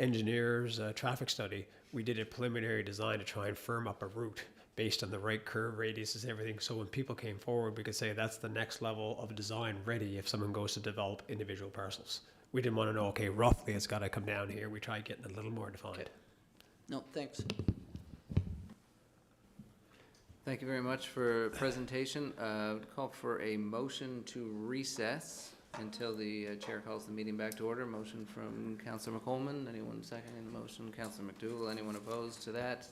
engineers' traffic study. We did a preliminary design to try and firm up a route based on the right curve radiuses, everything. So when people came forward, we could say that's the next level of design ready if someone goes to develop individual parcels. We didn't want to know, okay, roughly it's got to come down here. We tried getting a little more defined. Okay. No, thanks. Thank you very much for presentation. Call for a motion to recess until the chair calls the meeting back to order. Motion from Councillor McColman. Anyone seconding the motion? Councillor McDougall. Anyone opposed to that?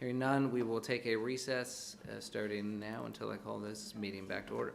Hearing none, we will take a recess starting now until I call this meeting back to order.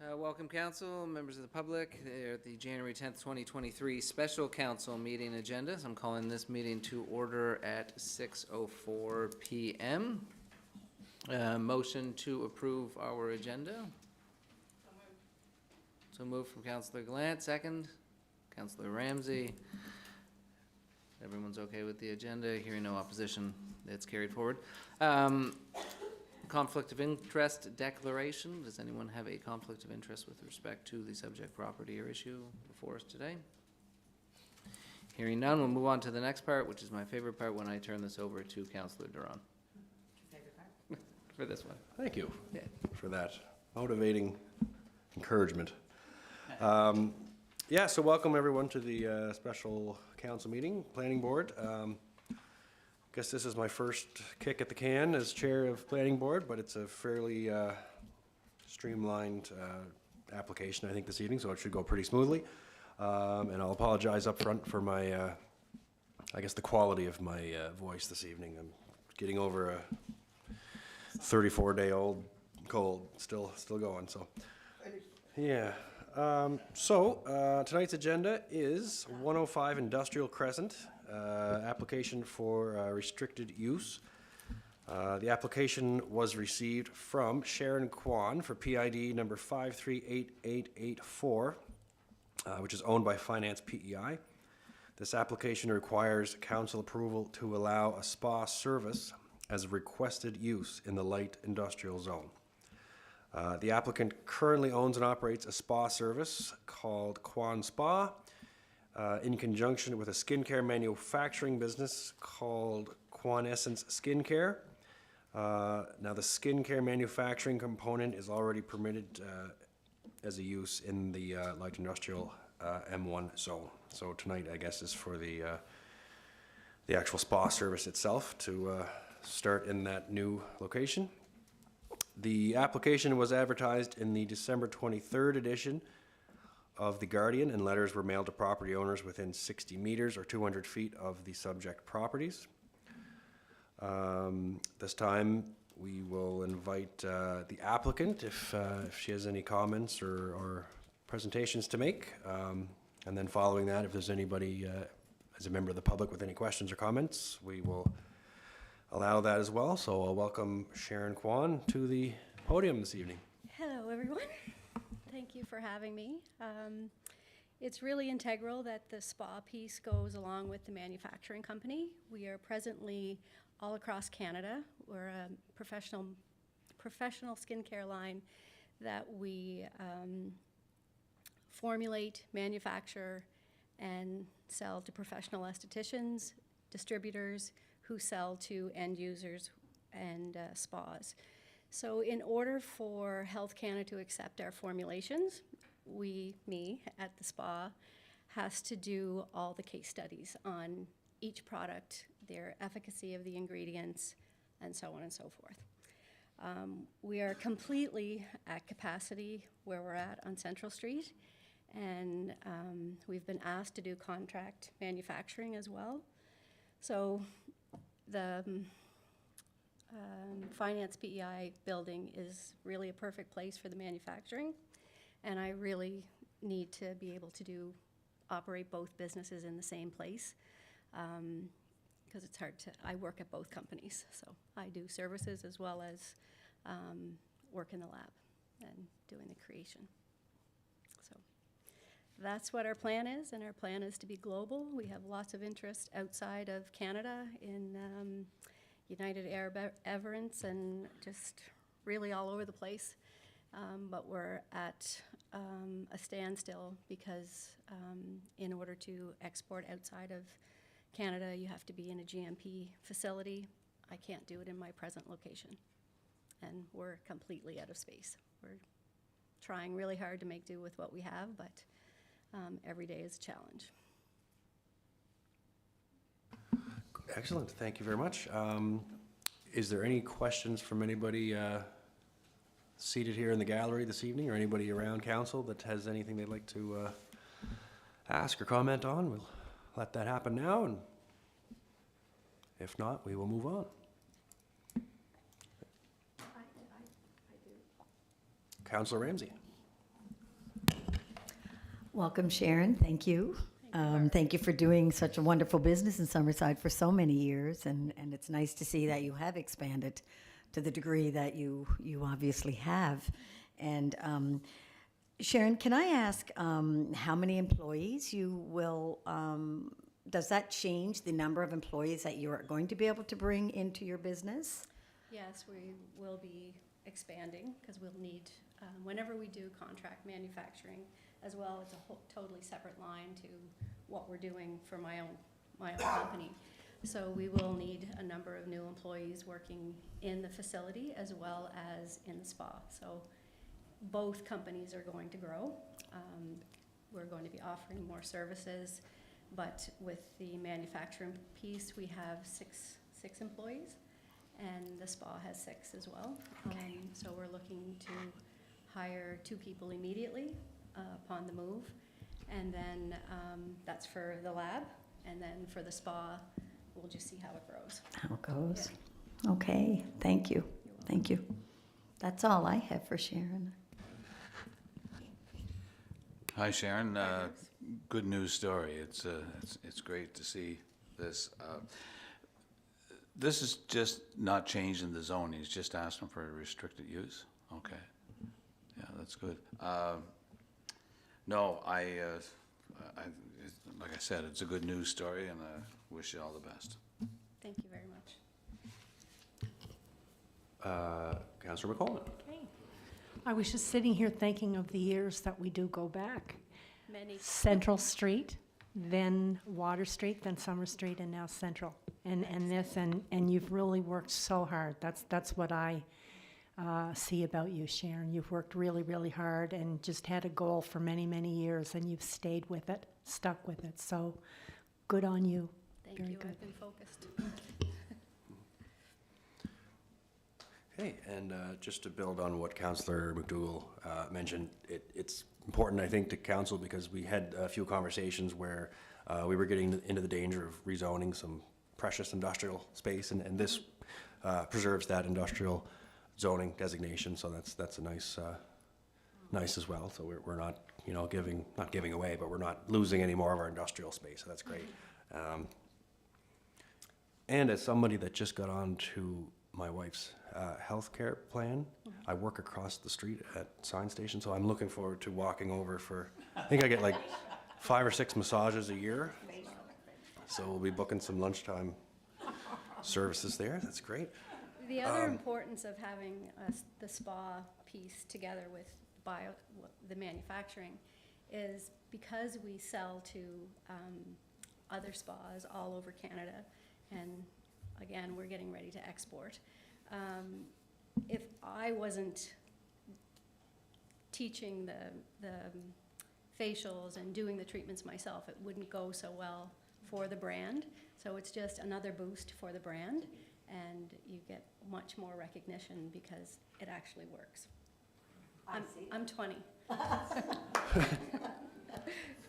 Welcome, council, members of the public. They're at the January 10th, 2023 special council meeting agenda. So I'm calling this meeting to order at 6:04 p.m. Motion to approve our agenda. So moved from Councilor Glant, second. Councilor Ramsey. Everyone's okay with the agenda? Hearing no opposition, it's carried forward. Conflict of interest declaration. Does anyone have a conflict of interest with respect to the subject property or issue before us today? Hearing none, we'll move on to the next part, which is my favorite part when I turn this over to Councilor Duran. Favorite part? For this one. Thank you Yeah. for that motivating encouragement. Yeah, so welcome everyone to the special council meeting, planning board. Guess this is my first kick at the can as chair of planning board, but it's a fairly streamlined application, I think, this evening, so it should go pretty smoothly. And I'll apologize up front for my, I guess, the quality of my voice this evening. I'm getting over a 34-day-old cold, still going, so. Yeah. Tonight's agenda is 105 Industrial Crescent, application for restricted use. The application was received from Sharon Kwan for PID number 538884, which is owned by Finance PEI. This application requires council approval to allow a spa service as a requested use in the light industrial zone. The applicant currently owns and operates a spa service called Kwan Spa in conjunction with a skincare manufacturing business called Kwan Essence Skincare. Now, the skincare manufacturing component is already permitted as a use in the light industrial M1 zone. So tonight, I guess, is for the actual spa service itself to start in that new location. The application was advertised in the December 23rd edition of The Guardian, and letters were mailed to property owners within 60 meters or 200 feet of the subject properties. This time, we will invite the applicant if she has any comments or presentations to make. And then following that, if there's anybody as a member of the public with any questions or comments, we will allow that as well. So I'll welcome Sharon Kwan to the podium this evening. Hello, everyone. Thank you for having me. It's really integral that the spa piece goes along with the manufacturing company. We are presently all across Canada. We're a professional skincare line that we formulate, manufacture, and sell to professional estheticians, distributors, who sell to end users and spas. So in order for Health Canada to accept our formulations, me at the spa, has to do all the case studies on each product, their efficacy of the ingredients, and so on and so forth. We are completely at capacity where we're at on Central Street, and we've been asked to do contract manufacturing as well. So the Finance PEI building is really a perfect place for the manufacturing, and I really need to be able to operate both businesses in the same place, because it's hard to, I work at both companies, so I do services as well as work in the lab and doing the creation. So that's what our plan is, and our plan is to be global. We have lots of interest outside of Canada in United Arab Emirates and just really all over the place. But we're at a standstill because in order to export outside of Canada, you have to be in a GMP facility. I can't do it in my present location, and we're completely out of space. We're trying really hard to make do with what we have, but every day is a challenge. Excellent, thank you very much. Is there any questions from anybody seated here in the gallery this evening, or anybody around council that has anything they'd like to ask or comment on? We'll let that happen now, and if not, we will move on. I do. Councillor Ramsey. Welcome, Sharon. Thank you. Thank you for doing such a wonderful business in Summerside for so many years, and it's nice to see that you have expanded to the degree that you obviously have. And Sharon, can I ask how many employees you will, does that change the number of employees that you are going to be able to bring into your business? Yes, we will be expanding because we'll need, whenever we do contract manufacturing as well, it's a whole totally separate line to what we're doing for my own company. So we will need a number of new employees working in the facility as well as in the spa. So both companies are going to grow. We're going to be offering more services, but with the manufacturing piece, we have six employees, and the spa has 6 as well. So we're looking to hire 2 people immediately upon the move, and then that's for the lab, and then for the spa, we'll just see how it grows. How it goes? Okay, thank you. Thank you. That's all I have for Sharon. Hi, Sharon. Good news story. It's great to see this. This is just not changing the zoning. He's just asking for a restricted use. Okay. Yeah, that's good. No, like I said, it's a good news story, and I wish you all the best. Thank you very much. Councillor McCollum. Okay. I was just sitting here thinking of the years that we do go back. Many. Central Street, then Water Street, then Summer Street, and now Central. And you've really worked so hard. That's what I see about you, Sharon. You've worked really, really hard and just had a goal for many, many years, and you've stayed with it, stuck with it. So good on you. Thank Very you. good. I've been focused. Okay, and just to build on what Councillor McDougall mentioned, it's important, I think, to council because we had a few conversations where we were getting into the danger of rezoning some precious industrial space, and this preserves that industrial zoning designation, so that's a nice as well. So we're not, not giving away, but we're not losing any more of our industrial space, so that's great. And as somebody that just got on to my wife's healthcare plan, I work across the street at Sign Station, so I'm looking forward to walking over for, I think I get like 5 or 6 massages a year. So we'll be booking some lunchtime services there. That's great. The other importance of having the spa piece together with the manufacturing is because we sell to other spas all over Canada, and again, we're getting ready to export. If I wasn't teaching the facials and doing the treatments myself, it wouldn't go so well for the brand. So it's just another boost for the brand, and you get much more recognition because it actually works. I'm 20.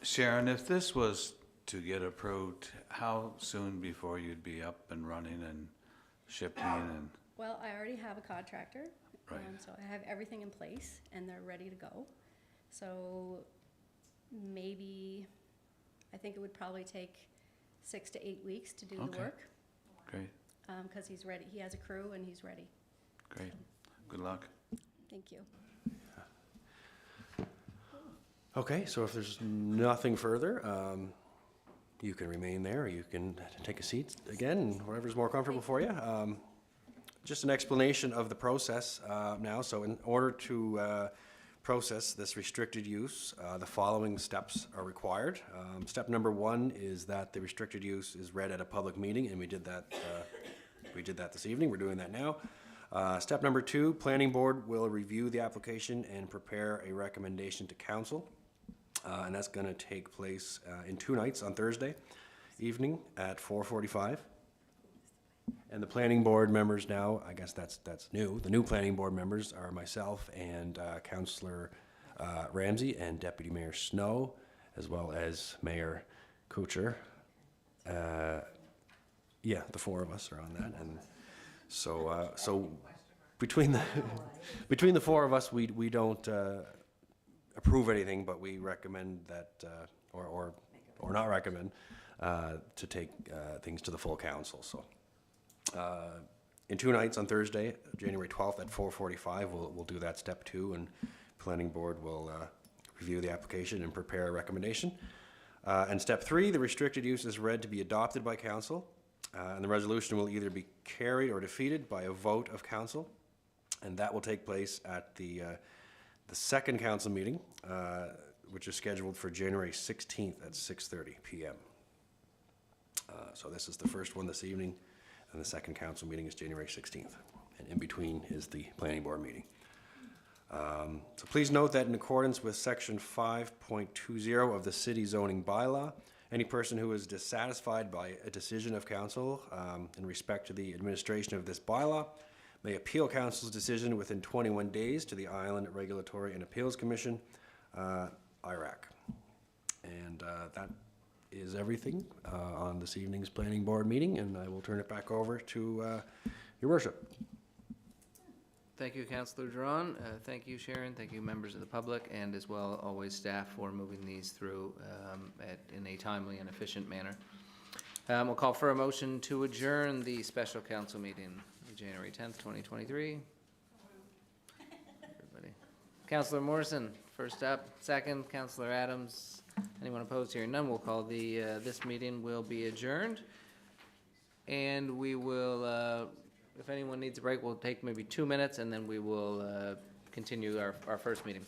Sharon, if this was to get approved, how soon before you'd be up and running and shipping and? Well, I already have a contractor, Right. So I have everything in place and they're ready to go. So maybe, I think it would probably take 6 to 8 weeks to do the Okay. work. Great, Because he's ready, he has a crew and he's ready. great. Good luck. Thank you. Okay, so if there's nothing further, you can remain there, or you can take a seat again, whatever's more comfortable for you. Just an explanation of the process now. So in order to process this restricted use, the following steps are required. Step number 1 is that the restricted use is read at a public meeting, and we did that this evening. We're doing that now. Step number 2, Planning Board will review the application and prepare a recommendation to Council. And that's going to take place in 2 nights on Thursday evening at 4:45. And the planning board members now, I guess that's new. The new planning board members are myself and Councillor Ramsey and Deputy Mayor Snow, as well as Mayor Kuchar. Yeah, the 4 of us are on that, and so between the 4 of us, we don't approve anything, but we recommend that, or not recommend, to take things to the full council, so. In 2 nights on Thursday, January 12th at 4:45, we'll do that step 2, and planning board will review the application and prepare a recommendation. And step 3, the restricted use is read to be adopted by council, and the resolution will either be carried or defeated by a vote of council, and that will take place at the second council meeting, which is scheduled for January 16th at 6:30 p.m. So this is the first one this evening, and the second council meeting is January 16th, and in between is the planning board meeting. So please note that in accordance with section 5.20 of the city zoning bylaw, any person who is dissatisfied by a decision of council in respect to the administration of this bylaw may appeal council's decision within 21 days to the Island Regulatory and Appeals Commission, IRAC. And that is everything on this evening's planning board meeting, and I will turn it back over to your worship. Thank you, Councillor Duran. Thank you, Sharon. Thank you, members of the public, and as well, always staff for moving these through in a timely and efficient manner. We'll call for a motion to adjourn the special council meeting, January 10th, 2023. Everybody. Councillor Morrison, first up. Second, Councillor Adams. Anyone opposed? Hearing none, we'll call this meeting will be adjourned. And we will, if anyone needs a break, we'll take maybe 2 minutes, and then we will continue our first meeting.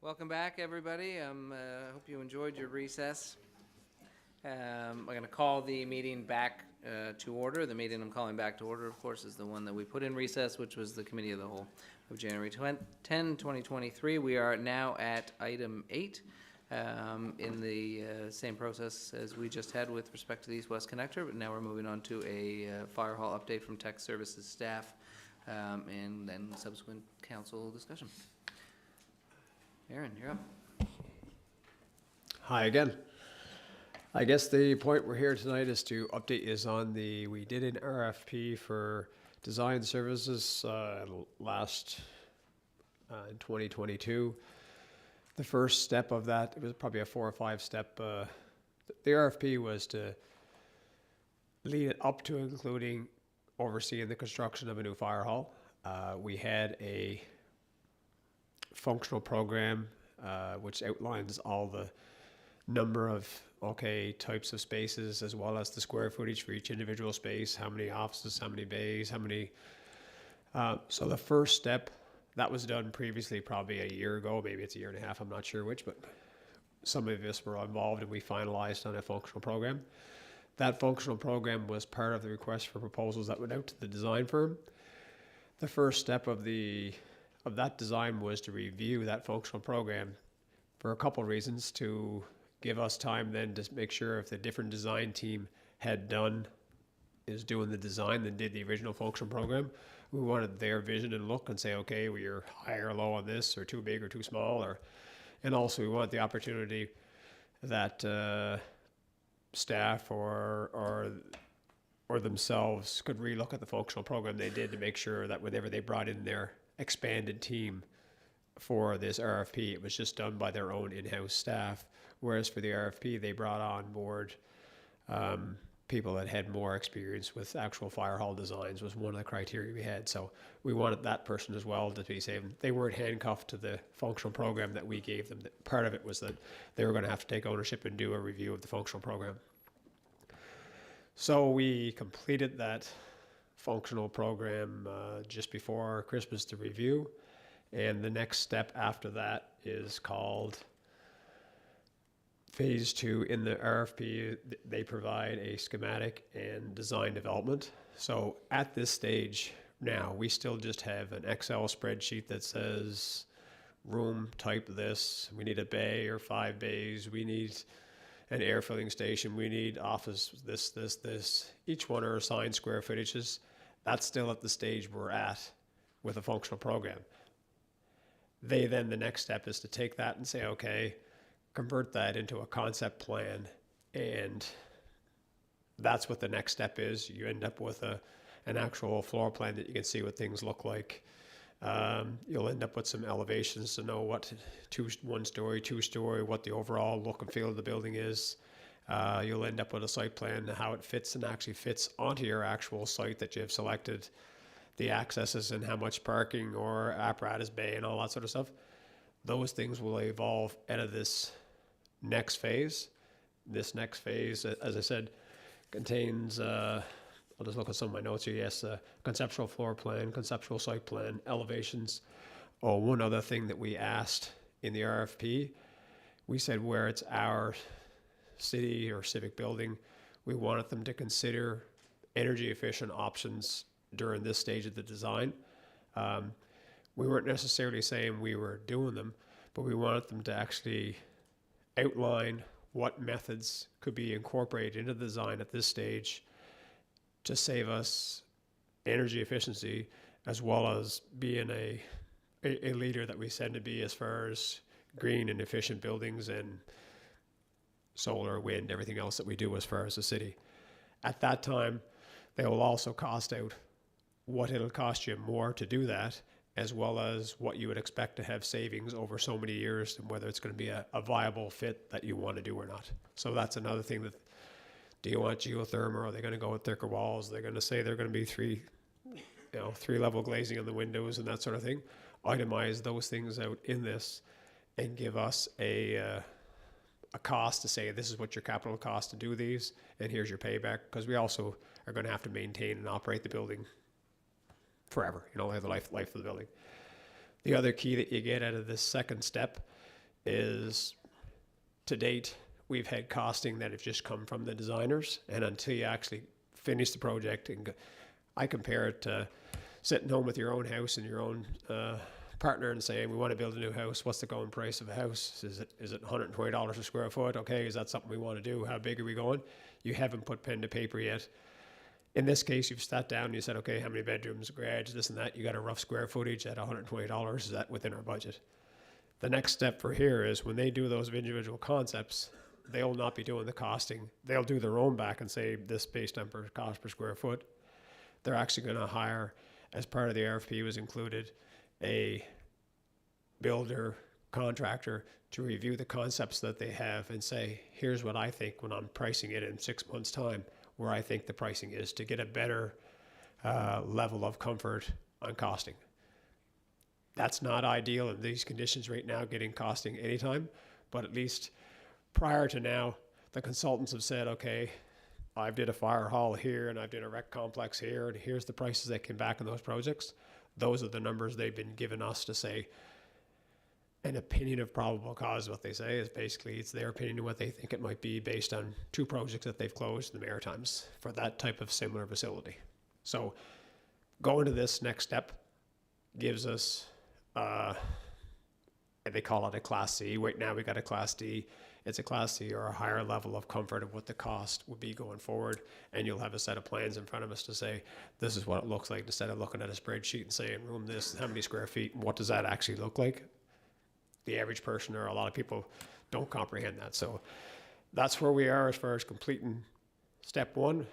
Welcome back, everybody. Hope you enjoyed your recess. I'm going to call the meeting back to order. The meeting I'm calling back to order, of course, is the one that we put in recess, which was the Committee of the Whole of January 10, 2023. We are now at item 8 in the same process as we just had with respect to the East-West Connector, but now we're moving on to a Firehall update from Tech Services staff and then subsequent council discussion. Aaron, you're up. Hi again. I guess the point we're here tonight is to update is on we did an RFP for design services last in 2022. The first step of that, it was probably a 4 or 5 step. The RFP was to lead it up to including overseeing the construction of a new fire hall. We had a functional program which outlines all the number of types of spaces as well as the square footage for each individual space, how many offices, how many bays, how many. So the first step, that was done previously probably a year ago, maybe it's a year and a half, I'm not sure which, but some of us were involved and we finalized on a functional program. That functional program was part of the request for proposals that went out to the design firm. The first step of that design was to review that functional program for a couple reasons, to give us time then to make sure if the different design team is doing the design than did the original functional program. We wanted their vision and look and say, okay, we're high or low on this, or too big or too small, and also we want the opportunity that staff or themselves could relook at the functional program they did to make sure that whenever they brought in their expanded team for this RFP, it was just done by their own in-house staff. Whereas for the RFP, they brought on board people that had more experience with actual fire hall designs was one of the criteria we had. So we wanted that person as well to be saved. They weren't handcuffed to the functional program that we gave them. Part of it was that they were going to have to take ownership and do a review of the functional program. So we completed that functional program just before Christmas to review. And the next step after that is called Phase 2. In the RFP, they provide a schematic and design development. So at this stage now, we still just have an Excel spreadsheet that says room type this, we need a bay or 5 bays, we need an air filling station, we need office this. Each one are assigned square footages. That's still at the stage we're at with a functional program. The next step is to take that and say, okay, convert that into a concept plan, and that's what the next step is. You end up with an actual floor plan that you can see what things look like. You'll end up with some elevations to know what 1 story, 2 story, what the overall look and feel of the building is. You'll end up with a site plan, how it fits and actually fits onto your actual site that you've selected, the accesses and how much parking or apparatus bay and all that sort of stuff. Those things will evolve out of this next phase. This next phase, as I said, contains, I'll just look at some of my notes here. Yes, conceptual floor plan, conceptual site plan, elevations. Oh, one other thing that we asked in the RFP, we said where it's our city or civic building, we wanted them to consider energy efficient options during this stage of the design. We weren't necessarily saying we were doing them, but we wanted them to actually outline what methods could be incorporated into the design at this stage to save us energy efficiency, as well as being a leader that we said to be as far as green and efficient buildings and solar, wind, everything else that we do as far as the city. At that time, they will also cost out what it'll cost you more to do that, as well as what you would expect to have savings over so many years, and whether it's going to be a viable fit that you want to do or not. So that's another thing. That do you want geothermal? Are they going to go with thicker walls? They're going to say they're going to be 3-level glazing on the windows and that sort of thing. Itemize those things out in this and give us a cost to say this is what your capital cost to do these, and here's your payback, because we also are going to have to maintain and operate the building forever, the life of the building. The other key that you get out of this second step is, to date, we've had costing that have just come from the designers, and until you actually finish the project, and I compare it to sitting home with your own house and your own partner and saying, we want to build a new house. What's the going price of a house? Is it $120 a square foot? Okay, is that something we want to do? How big are we going? You haven't put pen to paper yet. In this case, you've sat down and you said, okay, how many bedrooms, garage, this and that. You got a rough square footage at $120. Is that within our budget? The next step for here is when they do those individual concepts, they'll not be doing the costing. They'll do their own back and say this based on cost per square foot. They're actually going to hire, as part of the RFP was included, a builder, contractor to review the concepts that they have and say, here's what I think when I'm pricing it in 6 months' time, where I think the pricing is, to get a better level of comfort on costing. That's not ideal in these conditions right now, getting costing anytime, but at least prior to now, the consultants have said, okay, I've did a Firehall here and I've did a rec complex here, and here's the prices that came back in those projects. Those are the numbers they've been giving us to say an opinion of probable cause. What they say is basically it's their opinion of what they think it might be based on 2 projects that they've closed in the Maritimes for that type of similar facility. So going to this next step gives us, they call it a Class C. Right now we got a Class D. It's a Class C or a higher level of comfort of what the cost would be going forward. And you'll have a set of plans in front of us to say, this is what it looks like, instead of looking at a spreadsheet and saying, room this, how many square feet, and what does that actually look like? The average person or a lot of people don't comprehend that. So that's where we are as far as completing step 1.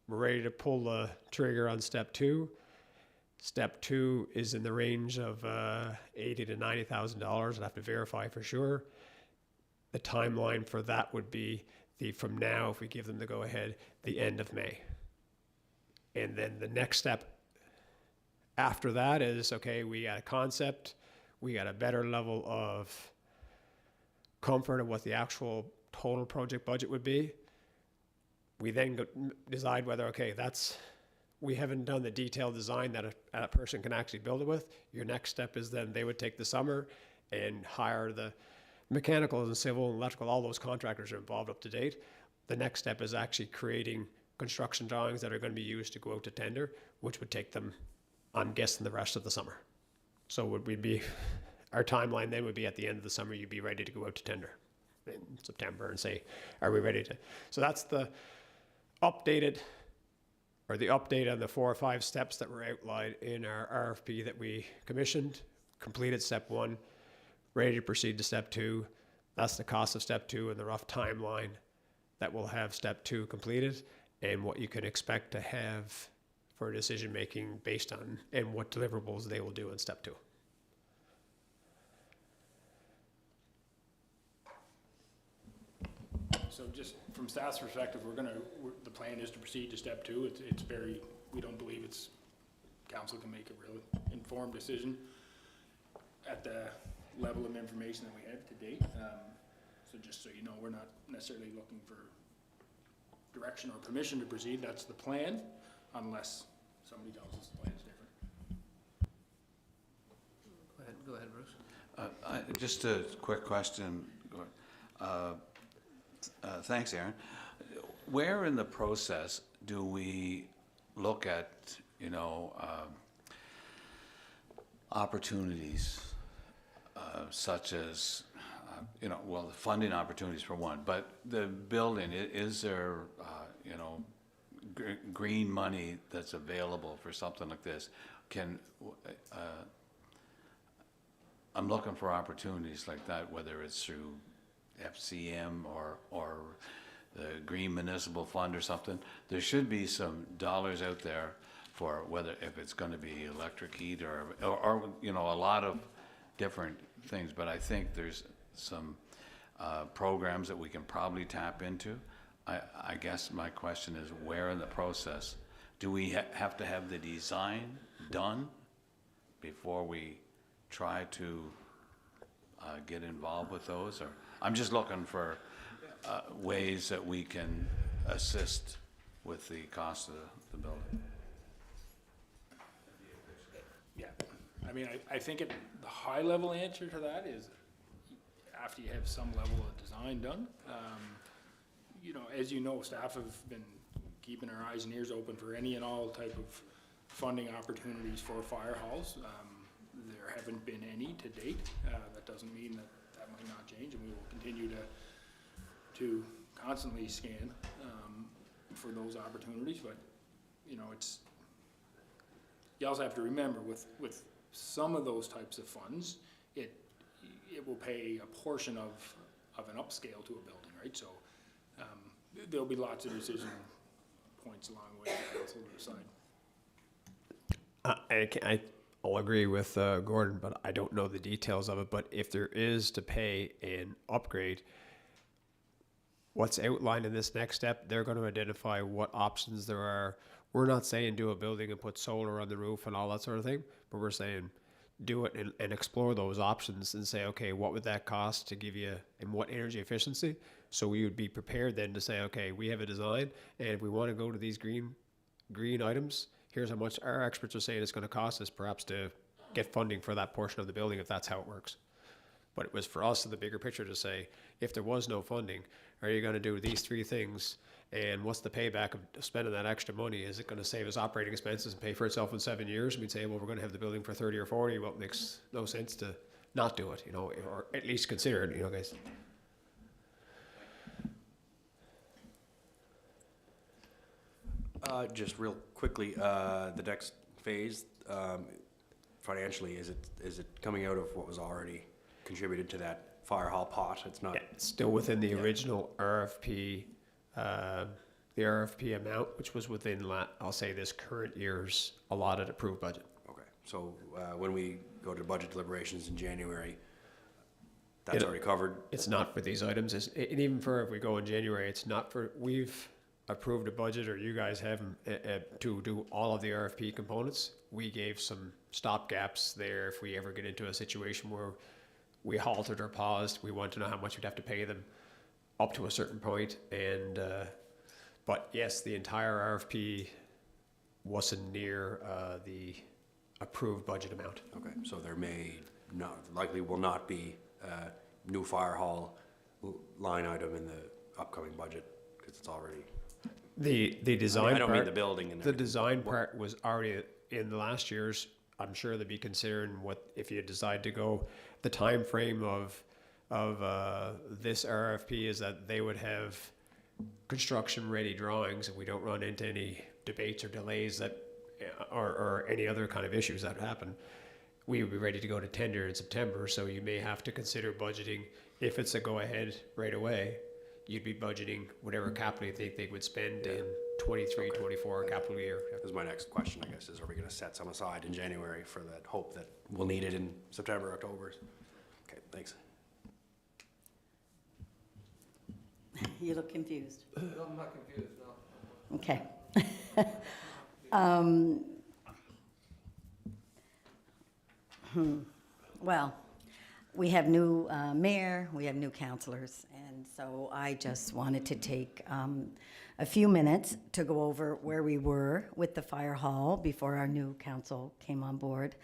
We're ready to pull the trigger on step 2. Step 2 is in the range of $80,000 to $90,000. I'd have to verify for sure. The timeline for that would be from now, if we give them the go ahead, the end of May. And then the next step after that is, okay, we got a concept, we got a better level of comfort of what the actual total project budget would be. We then decide whether, okay, we haven't done the detailed design that a person can actually build it with. Your next step is then they would take the summer and hire the mechanical and civil and electrical, all those contractors are involved up to date. The next step is actually creating construction drawings that are going to be used to go out to tender, which would take them, I'm guessing, the rest of the summer. So our timeline then would be at the end of the summer, you'd be ready to go out to tender in September and say, are we ready to? So that's the update on the 4 or 5 steps that were outlined in our RFP that we commissioned, completed step 1, ready to proceed to step 2. That's the cost of step 2 and the rough timeline that will have step 2 completed, and what you can expect to have for decision making based on and what deliverables they will do in step 2. So just from staff's perspective, the plan is to proceed to step 2. We don't believe council can make a really informed decision at the level of information that we have to date. So just so you know, we're not necessarily looking for direction or permission to proceed. That's the plan, unless somebody tells us the plan is different. Go ahead, Bruce. Just a quick question. Thanks, Aaron. Where in the process do we look at, opportunities such as, the funding opportunities for one, but the building, is there, green money that's available for something like this? I'm looking for opportunities like that, whether it's through FCM or the Green Municipal Fund or something. There should be some dollars out there for if it's going to be electric heat or a lot of different things. But I think there's some programs that we can probably tap into. I guess my question is, where in the process do we have to have the design done before we try to get involved with those? Or I'm just looking for ways that we can assist with the cost of the building. Yeah, I mean, I think the high level answer to that is after you have some level of design done. You know, as you know, staff have been keeping our eyes and ears open for any and all type of funding opportunities for fire halls. There haven't been any to date. That doesn't mean that that might not change, and we will continue to constantly scan for those opportunities. But you know, you also have to remember with some of those types of funds, it will pay a portion of an upscale to a building, right? So there'll be lots of decision points along the way for council to decide. I'll agree with Gordon, but I don't know the details of it. But if there is to pay an upgrade, what's outlined in this next step, they're going to identify what options there are. We're not saying do a building and put solar on the roof and all that sort of thing, but we're saying do it and explore those options and say, okay, what would that cost to give you, and what energy efficiency? So we would be prepared then to say, okay, we have a design, and if we want to go to these green items, here's how much our experts are saying it's going to cost us perhaps to get funding for that portion of the building, if that's how it works. But it was for us in the bigger picture to say, if there was no funding, are you going to do these 3 things? And what's the payback of spending that extra money? Is it going to save us operating expenses and pay for itself in 7 years? We'd say, well, we're going to have the building for 30 or 40. Well, it makes no sense to not do it, you know, or at least consider it, you know, guys. Just real quickly, the next phase, financially, is it coming out of what was already contributed to that fire hall pot? It's not. Yeah, it's still within the original RFP, the RFP amount, which was within, I'll say, this current year's allotted approved budget. Okay, so when we go to budget deliberations in January, that's already covered? It's not for these items. And even for if we go in January, it's not for, we've approved a budget, or you guys have, to do all of the RFP components. We gave some stop gaps there if we ever get into a situation where we halted or paused. We want to know how much we'd have to pay them up to a certain point. And but yes, the entire RFP wasn't near the approved budget amount. Okay, so there may not, likely will not be a new fire hall line item in the upcoming budget, because it's already. The design I don't part, mean the building and the design part was already in the last year's. I'm sure they'd be considering what if you decide to go. The time frame of this RFP is that they would have construction ready drawings, and we don't run into any debates or delays that or any other kind of issues that happen. We would be ready to go to tender in September, so you may have to consider budgeting. If it's a go ahead right away, you'd be budgeting whatever capital you think they would spend in 23, 24 capital year. That was my next question, I guess, is are we going to set some aside in January for that hope that we'll need it in September, October? Okay, thanks. You look confused. No, I'm not confused, no. Okay. Well, we have new mayor, we have new councilors, and so I just wanted to take a few minutes to go over where we were with the fire hall before our new council came on board,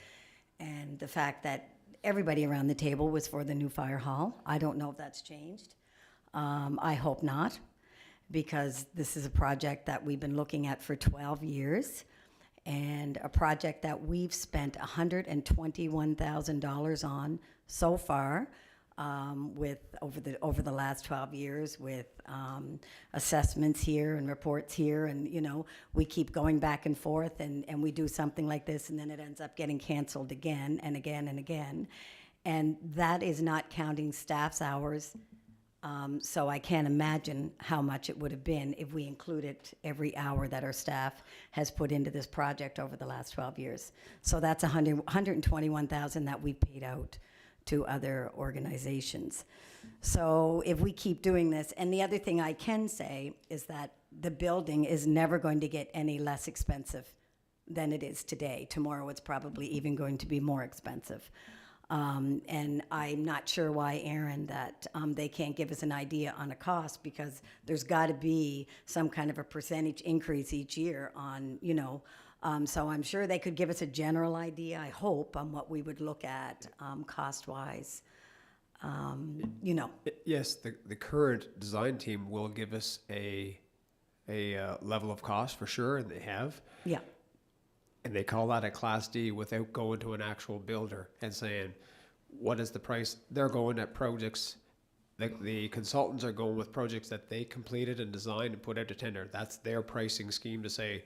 and the fact that everybody around the table was for the new fire hall. I don't know if that's changed. I hope not, because this is a project that we've been looking at for 12 years, and a project that we've spent $121,000 on so far, with over the last 12 years, with assessments here and reports here, and you know, we keep going back and forth, and we do something like this, and then it ends up getting canceled again and again and again, and that is not counting staff's hours. So I can't imagine how much it would have been if we included every hour that our staff has put into this project over the last 12 years. So that's $121,000 that we paid out to other organizations. So if we keep doing this, and the other thing I can say is that the building is never going to get any less expensive than it is today. Tomorrow it's probably even going to be more expensive. And I'm not sure why, Aaron, that they can't give us an idea on a cost, because there's got to be some kind of a percentage increase each year on, you know, so I'm sure they could give us a general idea, I hope, on what we would look at cost-wise. you know. Yes, the current design team will give us a level of cost for sure, and they have. Yeah, And they call that a Class D without going to an actual builder and saying, what is the price? They're going at projects, the consultants are going with projects that they completed and designed and put out to tender. That's their pricing scheme to say,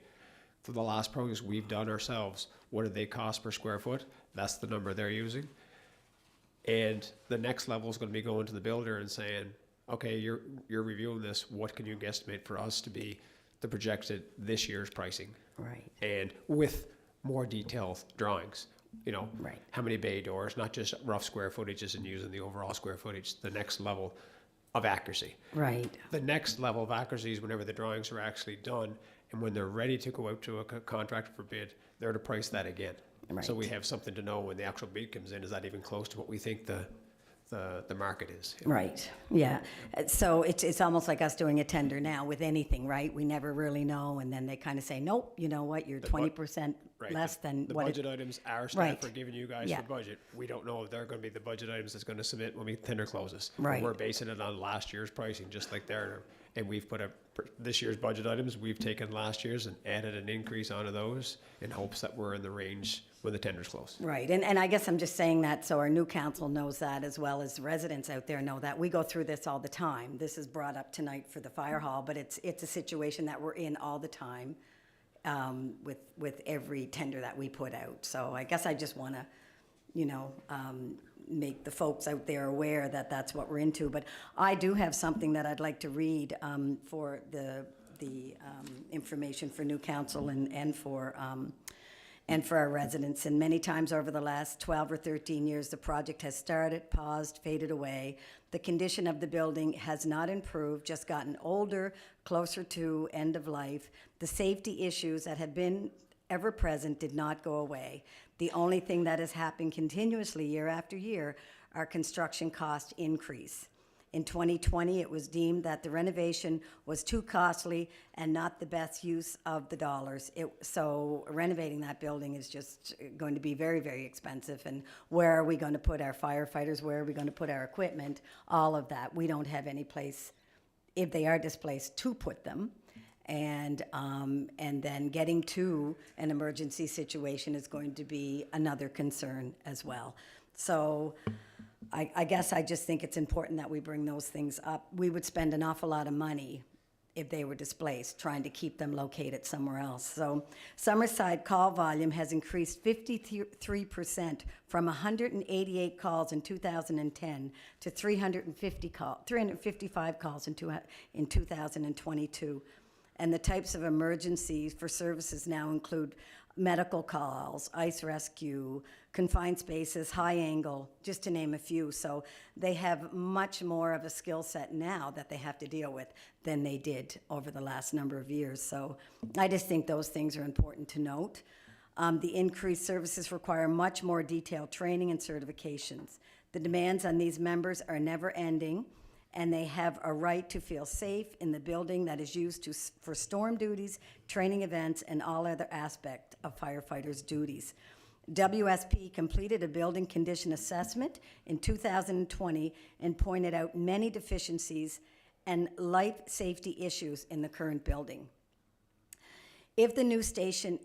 for the last projects we've done ourselves, what do they cost per square foot? That's the number they're using. And the next level is going to be going to the builder and saying, okay, you're reviewing this, what can you guesstimate for us to be the projected this year's pricing? right, And with more detailed drawings, you know, Right. how many bay doors, not just rough square footages and using the overall square footage, the next level of accuracy. right. The next level of accuracy is whenever the drawings are actually done and when they're ready to go out to a contractor for bid, they're to price that again. So we Right. have something to know when the actual bid comes in, is that even close to what we think the market is? Right, yeah. So it's almost like us doing a tender now with anything, right? We never really know, and then they kind of say, nope, you know what, you're bu- 20% Right, less than the what budget it. items our staff Right. are giving you guys Yeah. for budget. We don't know if they're gonna be the budget items that's gonna submit when we tender closes. Right. We're basing it on last year's pricing, just like they're, and we've put up this year's budget items, we've taken last year's and added an increase onto those in hopes that we're in the range when the tender's close. Right, and I guess I'm just saying that so our new council knows that, as well as residents out there know that. We go through this all the time. This is brought up tonight for the fire hall, but it's a situation that we're in all the time with every tender that we put out. So I guess I just want to, you know, make the folks out there aware that that's what we're into. But I do have something that I'd like to read for the information for new council and for our residents. And many times over the last 12 or 13 years, the project has started, paused, faded away. The condition of the building has not improved, just gotten older, closer to end of life. The safety issues that have been ever present did not go away. The only thing that has happened continuously year after year are construction cost increase. In 2020, it was deemed that the renovation was too costly and not the best use of the dollars. So renovating that building is just going to be very, very expensive. And where are we going to put our firefighters? Where are we going to put our equipment? All of that. We don't have any place, if they are displaced, to put them. And then getting to an emergency situation is going to be another concern as well. So I guess I just think it's important that we bring those things up. We would spend an awful lot of money if they were displaced, trying to keep them located somewhere else. So Summerside call volume has increased 53% from 188 calls in 2010 to 355 calls in 2022. And the types of emergencies for services now include medical calls, ice rescue, confined spaces, high angle, just to name a few. So they have much more of a skill set now that they have to deal with than they did over the last number of years. So I just think those things are important to note. The increased services require much more detailed training and certifications. The demands on these members are never ending, and they have a right to feel safe in the building that is used for storm duties, training events, and all other aspects of firefighters' duties. WSP completed a building condition assessment in 2020 and pointed out many deficiencies and life safety issues in the current building. If new station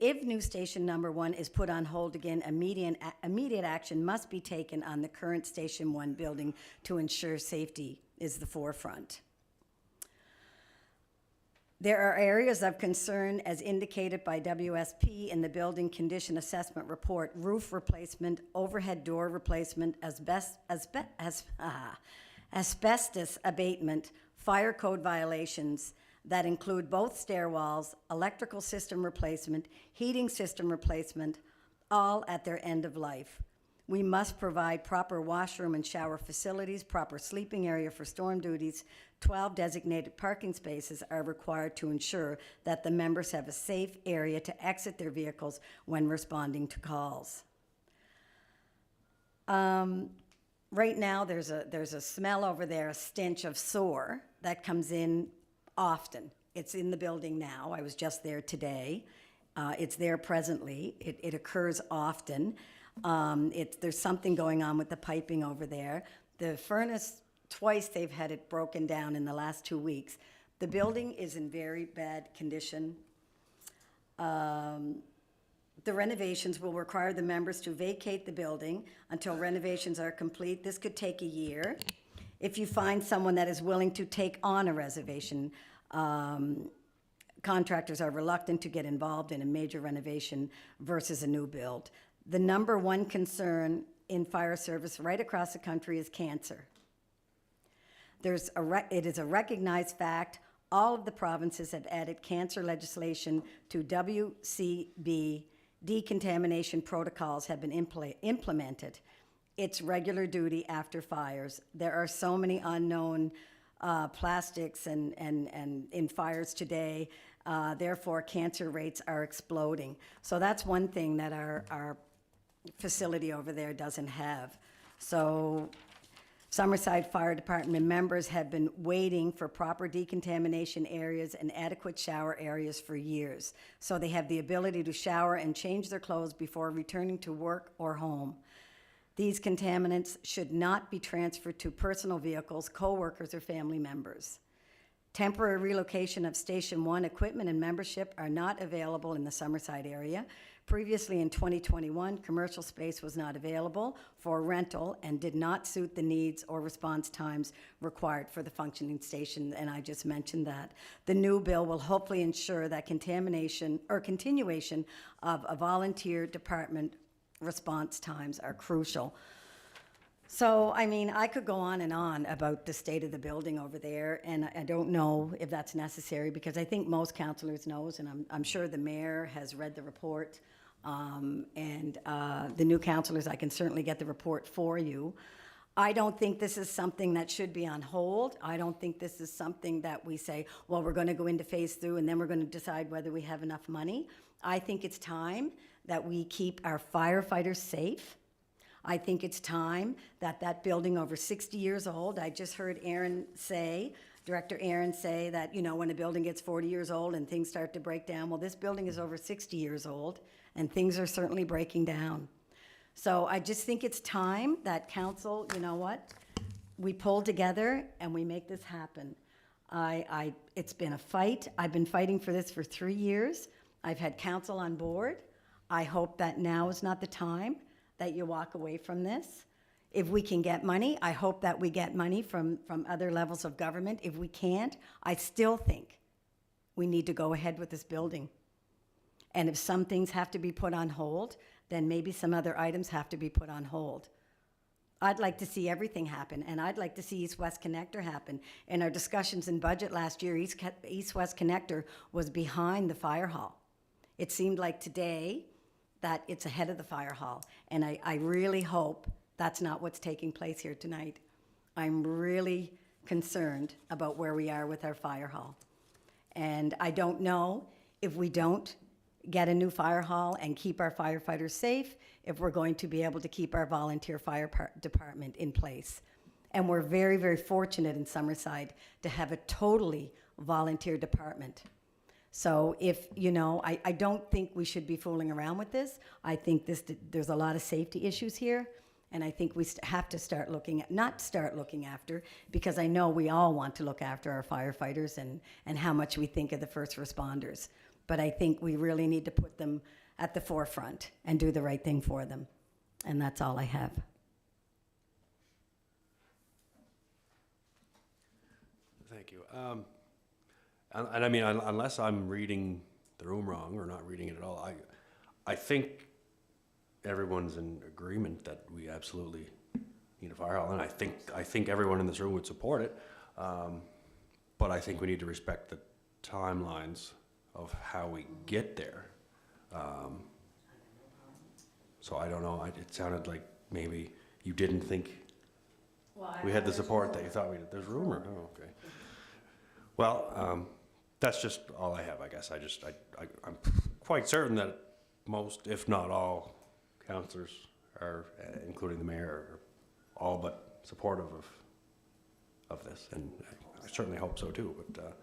number 1 is put on hold again, immediate action must be taken on the current Station 1 building to ensure safety is the forefront. There are areas of concern as indicated by WSP in the building condition assessment report: roof replacement, overhead door replacement, asbestos abatement, fire code violations that include both stairwalls, electrical system replacement, heating system replacement, all at their end of life. We must provide proper washroom and shower facilities, proper sleeping area for storm duties. 12 designated parking spaces are required to ensure that the members have a safe area to exit their vehicles when responding to calls. Right now, there's a smell over there, a stench of soar that comes in often. It's in the building now. I was just there today. It's there presently. It occurs often. There's something going on with the piping over there. The furnace, twice they've had it broken down in the last 2 weeks. The building is in very bad condition. The renovations will require the members to vacate the building until renovations are complete. This could take a year. If you find someone that is willing to take on a reservation, contractors are reluctant to get involved in a major renovation versus a new build. The number one concern in fire service right across the country is cancer. It is a recognized fact. All of the provinces have added cancer legislation to WCB. Decontamination protocols have been implemented. It's regular duty after fires. There are so many unknown plastics and in fires today. Therefore, cancer rates are exploding. So that's one thing that our facility over there doesn't have. So Summerside Fire Department members have been waiting for proper decontamination areas and adequate shower areas for years. So they have the ability to shower and change their clothes before returning to work or home. These contaminants should not be transferred to personal vehicles, co-workers, or family members. Temporary relocation of Station 1 equipment and membership are not available in the Summerside area. Previously in 2021, commercial space was not available for rental and did not suit the needs or response times required for the functioning station, and I just mentioned that. The new bill will hopefully ensure that continuation of a volunteer department response times are crucial. So, I mean, I could go on and on about the state of the building over there, and I don't know if that's necessary, because I think most councillors knows, and I'm sure the mayor has read the report, and the new councillors, I can certainly get the report for you. I don't think this is something that should be on hold. I don't think this is something that we say, well, we're going to go into phase 2 and then we're going to decide whether we have enough money. I think it's time that we keep our firefighters safe. I think it's time that that building over 60 years old, I just heard Director Aaron say that, you know, when a building gets 40 years old and things start to break down, well, this building is over 60 years old and things are certainly breaking down. So I just think it's time that council, you know what, we pull together and we make this happen. It's been a fight. I've been fighting for this for 3 years. I've had council on board. I hope that now is not the time that you walk away from this. If we can get money, I hope that we get money from other levels of government. If we can't, I still think we need to go ahead with this building. And if some things have to be put on hold, then maybe some other items have to be put on hold. I'd like to see everything happen, and I'd like to see East-West Connector happen. In our discussions in budget last year, East-West Connector was behind the fire hall. It seemed like today that it's ahead of the fire hall, and I really hope that's not what's taking place here tonight. I'm really concerned about where we are with our fire hall. And I don't know if we don't get a new fire hall and keep our firefighters safe, if we're going to be able to keep our volunteer fire department in place. And we're very, very fortunate in Summerside to have a totally volunteer department. So if, you know, I don't think we should be fooling around with this. I think there's a lot of safety issues here, and I think we have to start looking after, because I know we all want to look after our firefighters and how much we think of the first responders. But I think we really need to put them at the forefront and do the right thing for them. And that's all I have. Thank you. And I mean, unless I'm reading the room wrong or not reading it at all, I think everyone's in agreement that we absolutely need a fire hall, and I think everyone in this room would support it. But I think we need to respect the timelines of how we get there. So I don't know. It sounded like maybe you didn't think we had the support that you thought we did. There's rumor. Oh, okay. Well, that's just all I have, I guess. I'm quite certain that most, if not all, councillors are, including the mayor, are all but supportive of this, and I certainly hope so too. But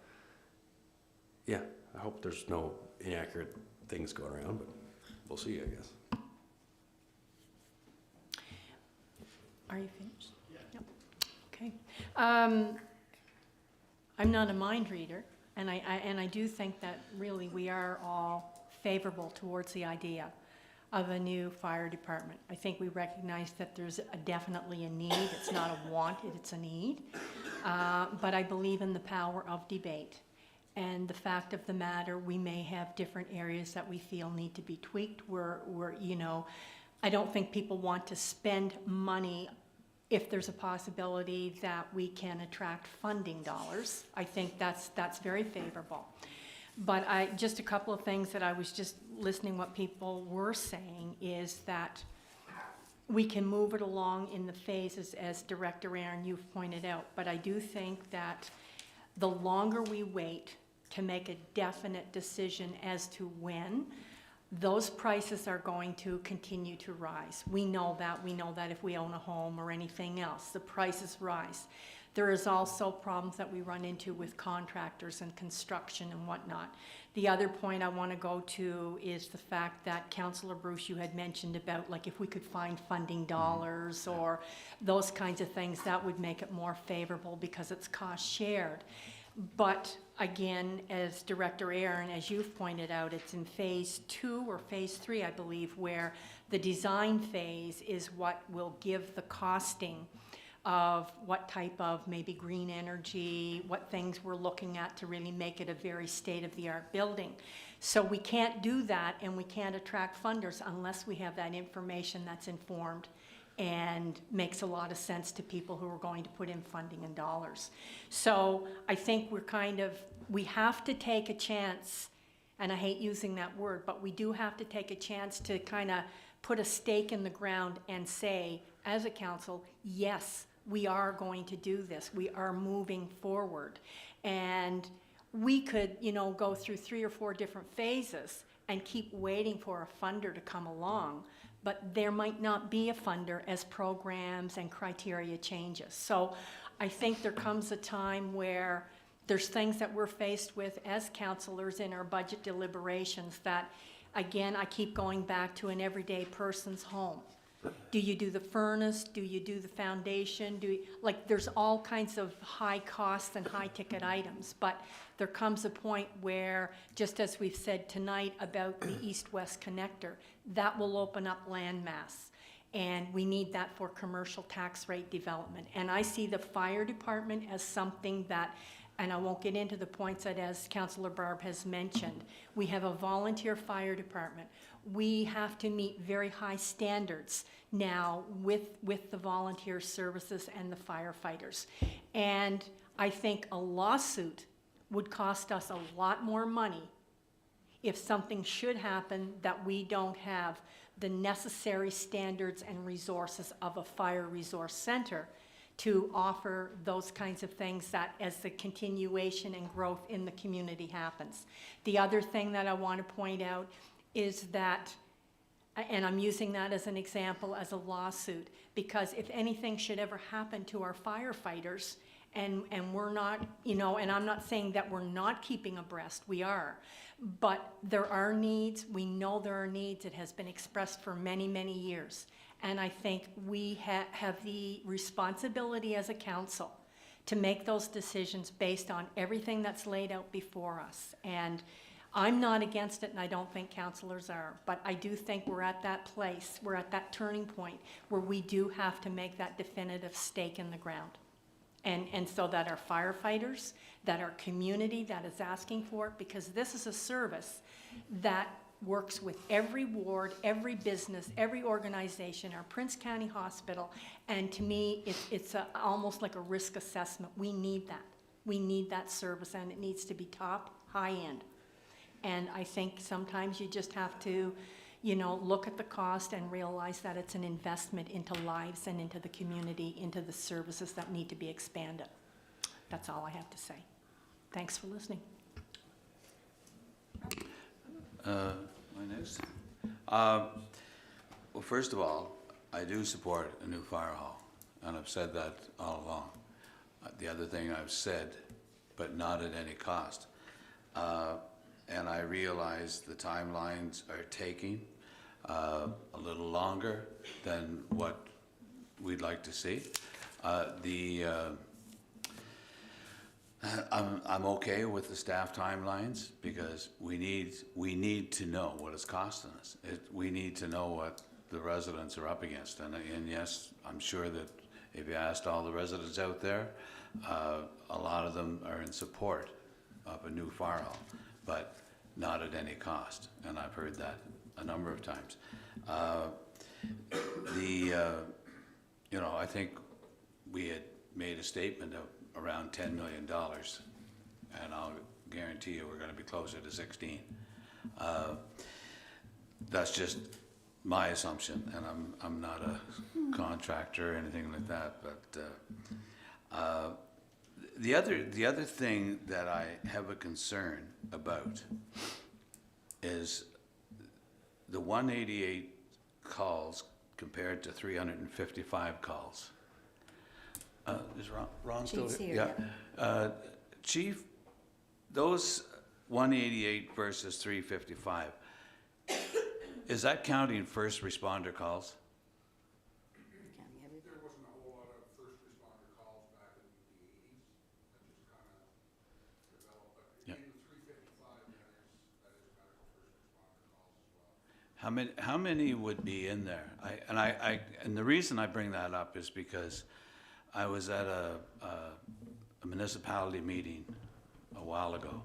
yeah, I hope there's no inaccurate things going around, but we'll see, I guess. Are you finished? Yeah. Yep. Okay. I'm not a mind reader, and I do think that really we are all favorable towards the idea of a new fire department. I think we recognize that there's definitely a need. It's not a want, it's a need. But I believe in the power of debate. And the fact of the matter, we may have different areas that we feel need to be tweaked. You know, I don't think people want to spend money if there's a possibility that we can attract funding dollars. I think that's very favorable. But just a couple of things that I was just listening what people were saying is that we can move it along in the phases, as Director Aaron, you've pointed out. But I do think that the longer we wait to make a definite decision as to when, those prices are going to continue to rise. We know that. We know that if we own a home or anything else, the prices rise. There is also problems that we run into with contractors and construction and whatnot. The other point I want to go to is the fact that Councillor Bruce, you had mentioned about like if we could find funding dollars or those kinds of things, that would make it more favorable because it's cost shared. But again, as Director Aaron, as you've pointed out, it's in phase 2 or phase 3, I believe, where the design phase is what will give the costing of what type of maybe green energy, what things we're looking at to really make it a very state-of-the-art building. So we can't do that and we can't attract funders unless we have that information that's informed and makes a lot of sense to people who are going to put in funding and dollars. So I think we have to take a chance, and I hate using that word, but we do have to take a chance to kind of put a stake in the ground and say, as a council, yes, we are going to do this. We are moving forward. And we could, you know, go through 3 or 4 different phases and keep waiting for a funder to come along, but there might not be a funder as programs and criteria changes. So I think there comes a time where there's things that we're faced with as councillors in our budget deliberations that, again, I keep going back to an everyday person's home. Do you do the furnace? Do you do the foundation? There's all kinds of high costs and high ticket items, but there comes a point where, just as we've said tonight about the east-west connector, that will open up land mass. And we need that for commercial tax rate development. And I see the fire department as something that, and I won't get into the points that, as Councillor Barb has mentioned, we have a volunteer fire department. We have to meet very high standards now with the volunteer services and the firefighters. And I think a lawsuit would cost us a lot more money if something should happen that we don't have the necessary standards and resources of a fire resource center to offer those kinds of things that as the continuation and growth in the community happens. The other thing that I want to point out is that, and I'm using that as an example as a lawsuit, because if anything should ever happen to our firefighters and we're not, you know, and I'm not saying that we're not keeping abreast, we are, but there are needs, we know there are needs, it has been expressed for many, many years. And I think we have the responsibility as a council to make those decisions based on everything that's laid out before us. And I'm not against it, and I don't think councillors are, but I do think we're at that place, we're at that turning point where we do have to make that definitive stake in the ground. And so that our firefighters, that our community that is asking for it, because this is a service that works with every ward, every business, every organization, our Prince County Hospital, and to me, it's almost like a risk assessment. We need that. We need that service, and it needs to be top, high end. And I think sometimes you just have to, you know, look at the cost and realize that it's an investment into lives and into the community, into the services that need to be expanded. That's all I have to say. Thanks for listening. My next? Well, first of all, I do support a new fire hall, and I've said that all along. The other thing I've said, but not at any cost. And I realize the timelines are taking a little longer than what we'd like to see. I'm okay with the staff timelines because we need to know what it's costing us. We need to know what the residents are up against. And yes, I'm sure that if you asked all the residents out there, a lot of them are in support of a new Firehall, but not at any cost. And I've heard that a number of times. You know, I think we had made a statement of around $10 million, and I'll guarantee you we're going to be closer to 16. That's just my assumption, and I'm not a contractor or anything like that. But the other thing that I have a concern about is the 188 calls compared to 355 calls. Is Ron still Chief's here? here, Yeah. Chief, those 188 versus 355, is that counting first responder calls? There wasn't a whole lot of first responder calls back in the 80s. That just kind of developed. But Yeah. in the 355, that is medical first responder calls as well. How many would be in there? And the reason I bring that up is because I was at a municipality meeting a while ago,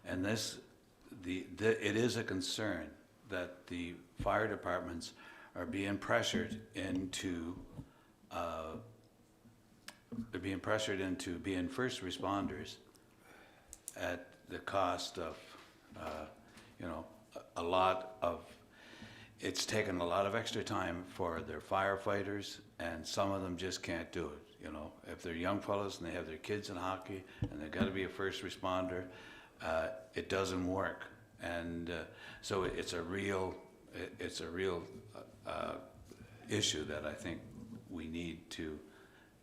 and it is a concern that the fire departments are being pressured into being first responders at the cost of a lot of. It's taken a lot of extra time for their firefighters, and some of them just can't do it. You know, if they're young fellows and they have their kids in hockey and they've got to be a first responder, it doesn't work. And so it's a real issue that I think we need to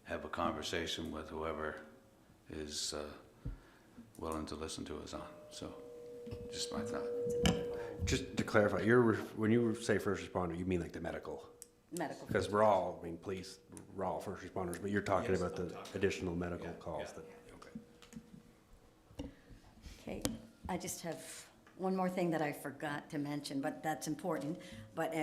have a conversation with whoever is willing to listen to us on. So, just my thought. Just to clarify, when you say first responder, you mean like the medical? Medical. Because we're all, I mean, police, we're all first responders, but you're talking about the additional medical calls that, okay. Okay, I just have one more thing that I forgot to mention, but that's important. But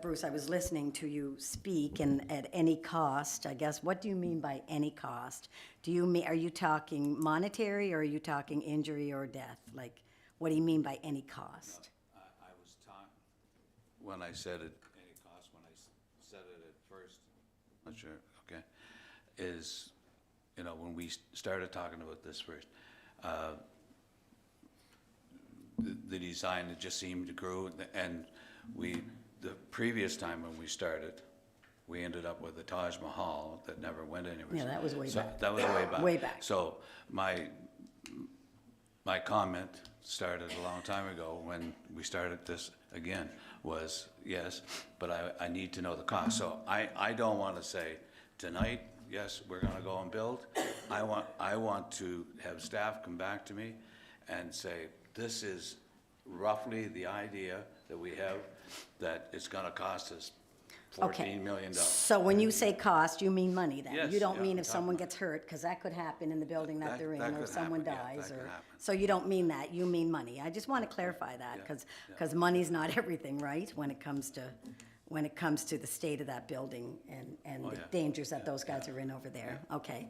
Bruce, I was listening to you speak, and at any cost, I guess, what do you mean by any cost? Are you talking monetary, or are you talking injury or death? Like, what do you mean by any cost? I was talking, when I said it, any cost, when I said it at first, not sure, okay, is, when we started talking about this first, the design, it just seemed to grow, and the previous time when we started, we ended up with a Taj Mahal that never went anywhere. Yeah, that was way back. That was way back. Way back. So my comment started a long time ago when we started this again was, yes, but I need to know the cost. So I don't want to say tonight, yes, we're going to go and build. I want to have staff come back to me and say, this is roughly the idea that we have, that it's going to cost us $14 million. So when you say cost, you mean money then? Yes, You don't yeah, mean I'm if someone talking gets hurt, because that could happen in the building that they're in, That or could someone happen, yeah, dies, that could or, happen. so you don't mean that, you mean money. I just want to clarify that, because money's not everything, right? When it comes to the state of that building and Oh, the yeah. dangers that those guys are in over there. Okay,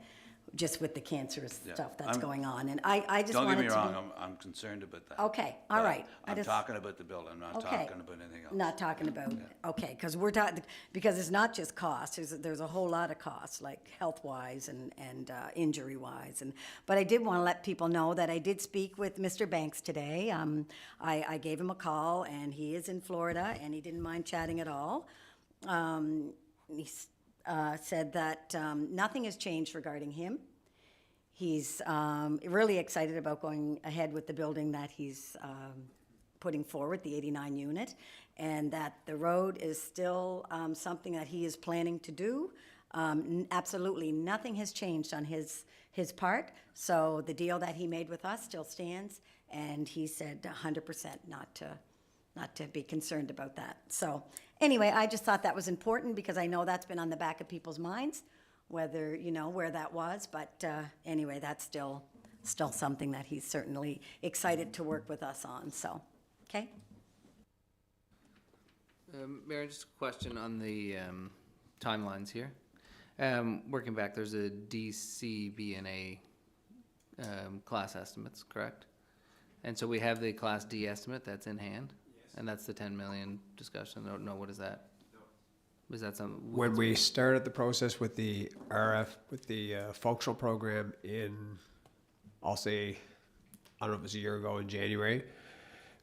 just with the cancerous Yeah. stuff that's I'm- going on, and I just Don't wanted get to me be. wrong, I'm concerned about that. Okay, all But right. I'm talking about the building, I'm not Okay. talking about anything else. Not talking about, okay, because we're talking, because it's not just cost, there's a whole lot of costs, like health-wise and injury-wise, but I did want to let people know that I did speak with Mr. Banks today. I gave him a call, and he is in Florida, and he didn't mind chatting at all. He said that nothing has changed regarding him. He's really excited about going ahead with the building that he's putting forward, the 89 unit, and that the road is still something that he is planning to do. Absolutely nothing has changed on his part, so the deal that he made with us still stands, and he said 100% not to be concerned about that. So anyway, I just thought that was important, because I know that's been on the back of people's minds whether, you know, where that was, but anyway, that's still something that he's certainly excited to work with us on, so, okay? Mayor, just a question on the timelines here. Working back, there's a DCBNA class estimates, correct? And so we have the Class D estimate that's in hand? Yes. And that's the 10 million discussion? No, what is that? No. Was that something? When we started the process with the functional program in, I'll say, I don't know if it was a year ago in January,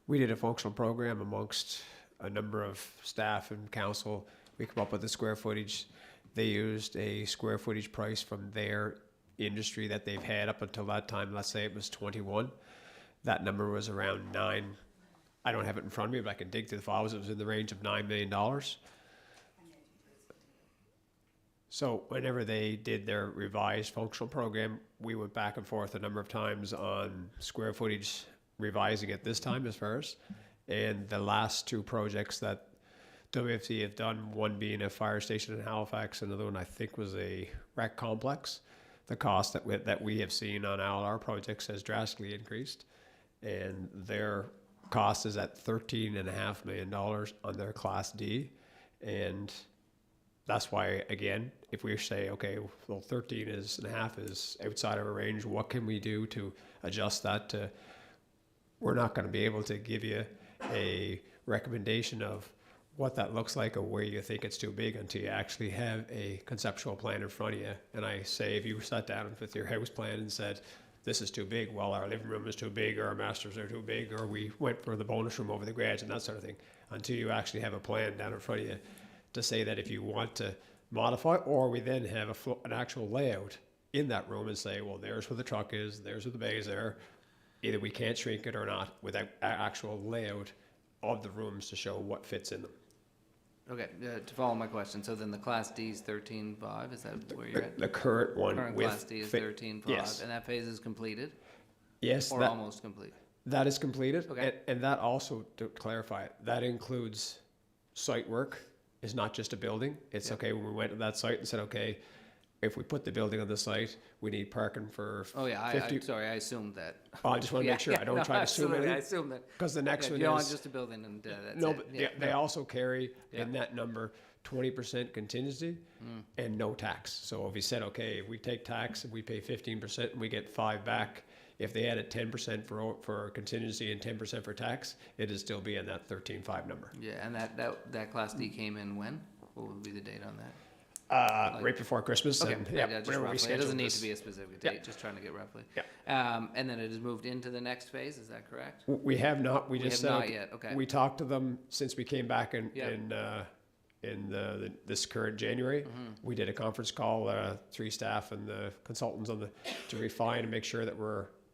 we did a functional program amongst a number of staff and council. We come up with the square footage. They used a square footage price from their industry that they've had up until that time. Let's say it was 21. That number was around 9. I don't have it in front of me, but I can dig through the files. It was in the range of $9 million. So whenever they did their revised functional program, we went back and forth a number of times on square footage, revising it this time as far as. And the last two projects that WFC have done, one being a fire station in Halifax, another one I think was a rec complex. The cost that we have seen on all our projects has drastically increased, and their cost is at $13.5 million on their Class D, and that's why, again, if we say, okay, well, 13.5 is outside of our range, what can we do to adjust that to? We're not going to be able to give you a recommendation of what that looks like or where you think it's too big until you actually have a conceptual plan in front of you. And I say, if you sat down with your house plan and said, this is too big, well, our living room is too big, or our masters are too big, or we went for the bonus room over the garage and that sort of thing, until you actually have a plan down in front of you to say that if you want to modify, or we then have an actual layout in that room and say, well, there's where the truck is, there's where the bays are. Either we can't shrink it or not without actual layout of the rooms to show what fits in them. Okay, to follow my question, so then the Class D is 13.5, is that where you're at? The current one Current with Class D is 13.5, yes. and that phase is completed? Yes, Or almost complete? that is completed. Okay. And that also, to clarify, that includes site work. It's not just a building. It's Yep. okay, when we went to that site and said, okay, if we put the building on the site, we need parking for Oh, yeah, 50. sorry, I assumed that. I just want to make sure I don't try to assume absolutely, I anything. assume that. Because the next one You don't is. want just a building and that's No, it. but Yeah, they no. also carry in Yeah. that number 20% contingency and no tax. So if you said, okay, if we take tax and we pay 15% and we get 5 back, if they added 10% for contingency and 10% for tax, it'd still be in that 13.5 number. Yeah, and that Class D came in when? What would be the date on that? Right before Christmas. Okay, And, yeah, yeah, just whenever we roughly. It schedule doesn't need this. to be a specific Yeah. date, just trying to get roughly. Yeah. And then it has moved into the next phase, is that correct? We have not. We We just have said, not yet, okay. We talked to them since we came back Yeah. in this current January. Mm-hmm. We did a conference call, 3 staff and the consultants to refine and make sure that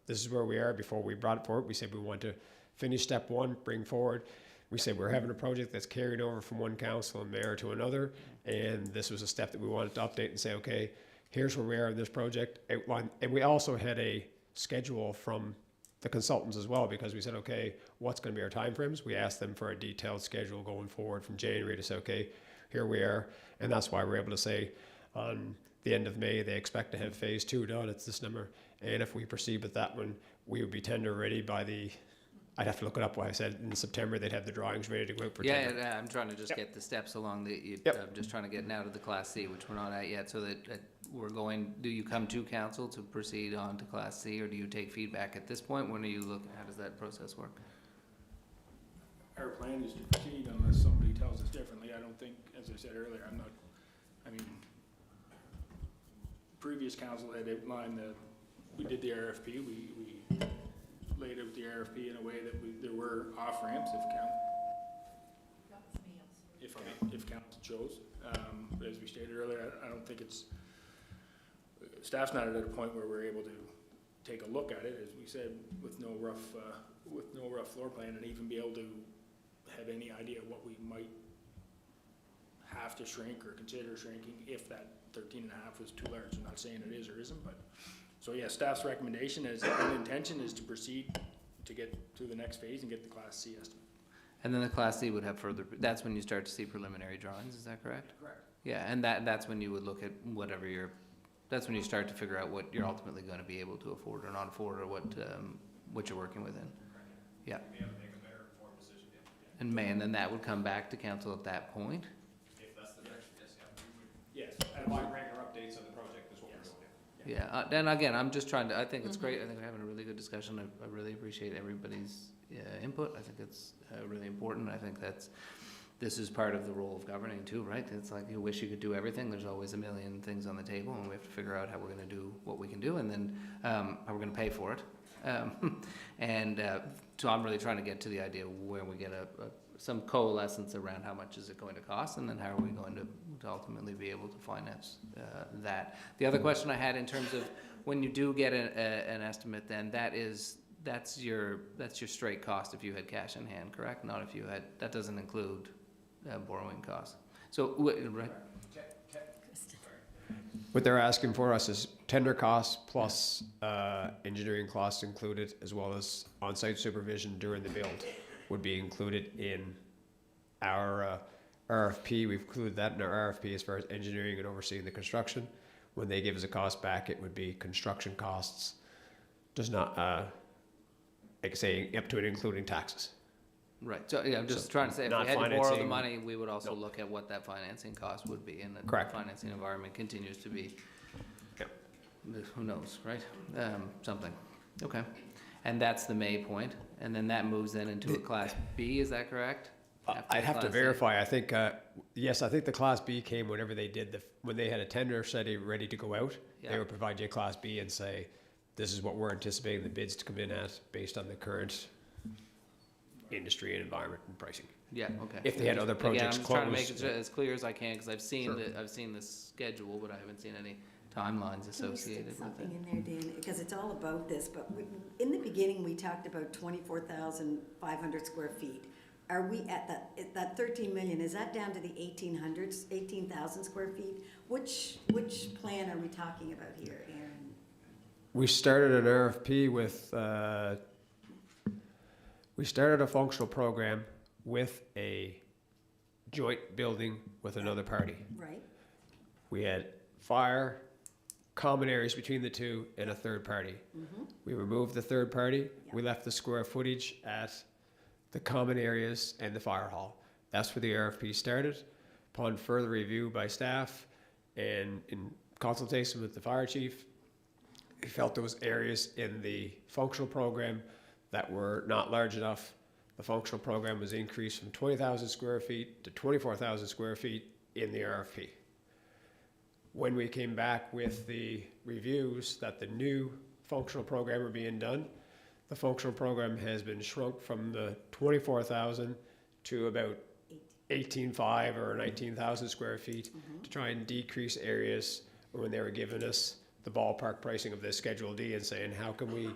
this is where we are before we brought it forward. We said we want to finish step 1, bring forward. We said we're having a project that's carried over from one council and mayor to another, and this was a step that we wanted to update and say, okay, here's where we are in this project outline. And we also had a schedule from the consultants as well, because we said, okay, what's going to be our timeframes? We asked them for a detailed schedule going forward from January to say, okay, here we are. And that's why we're able to say on the end of May, they expect to have phase 2 done. It's this number. And if we proceed with that one, we would be tender ready by I'd have to look it up. What I said in September, they'd have the drawings ready to go out for tender. Yeah, I'm trying to just get the steps along Yep. I'm just trying to get now to the Class C, which we're not at yet, so that we're going, do you come to council to proceed on to Class C, or do you take feedback at this point? When are you looking, how does that process work? Our plan is to proceed unless somebody tells us differently. I don't think, as I said earlier, previous council had outlined we did the RFP, we laid out the RFP in a way that there were off-ramps if council chose. But as we stated earlier, I don't think staff's not at a point where we're able to take a look at it, as we said, with no rough floor plan, and even be able to have any idea what we might have to shrink or consider shrinking if that 13.5 was too large. I'm not saying it is or isn't, but so yeah, staff's recommendation and intention is to proceed to get to the next phase and get the Class C estimate. And then the Class C would have that's when you start to see preliminary drawings, is that correct? Correct. Yeah, and that's when you would look at whatever that's when you start to figure out what you're ultimately gonna be able to afford or not afford, or what you're working within. Yeah. In May, and then that would come back to council at that point? If that's the direction, yes, and by regular updates of the project is what we're doing. Yeah, and again, I'm just trying to, I think it's great, I think we're having a really good discussion, I really appreciate everybody's input, I think it's really important, I think this is part of the role of governing too, right? It's like you wish you could do everything, there's always a million things on the table, and we have to figure out how we're gonna do what we can do, and then how we're gonna pay for it. So I'm really trying to get to the idea where we get some coalescence around how much is it going to cost, and then how are we going to ultimately be able to finance that. The other question I had in terms of when you do get an estimate, then that's your straight cost if you had cash in hand, correct? Not if you had, that doesn't include borrowing costs. So, right? What they're asking for us is tender costs plus engineering costs included, as well as on-site supervision during the build would be included in our RFP. We've included that in our RFP as far as engineering and overseeing the construction. When they give us a cost back, it would be construction costs, does not, like say, up to and including taxes. Right, so yeah, I'm just trying to say, if we not had to borrow the financing- money, we would also look at what that financing cost would be, and the Correct. financing environment continues to be, Yep. who knows, right? Something, okay. And that's the May point, and then that moves then into a Class B, is that correct? After I'd have to Class A? verify. I think, yes, I think the Class B came whenever they did when they had a tender ready to go out. Yeah. They would provide you a Class B and say, this is what we're anticipating the bids to come in at based on the current industry and environment and pricing. Yeah, okay. If they had other Again, projects I'm just trying to make closed, it as clear as I can, because I've seen Sure. I've seen the schedule, but I haven't seen any timelines associated with Something it. in there, Dan, because it's all about this, but in the beginning, we talked about 24,500 square feet. Are we at that 13 million, is that down to the 18,000 square feet? Which plan are we talking about here, Aaron? we started an RFP with, we started a functional program with a joint building with another party. Right? We had fire, common areas between the two, and a third party. We removed the third party. We left the square footage at the common areas and the fire hall. That's where the RFP started. Upon further review by staff and in consultation with the fire chief, we felt there was areas in the functional program that were not large enough. The functional program was increased from 20,000 square feet to 24,000 square feet in the RFP. When we came back with the reviews that the new functional program were being done, the functional program has been shrunk from the 24,000 to about 18,500 or 19,000 square feet to try and decrease areas when they were giving us the ballpark pricing of this Schedule D and saying, how can we,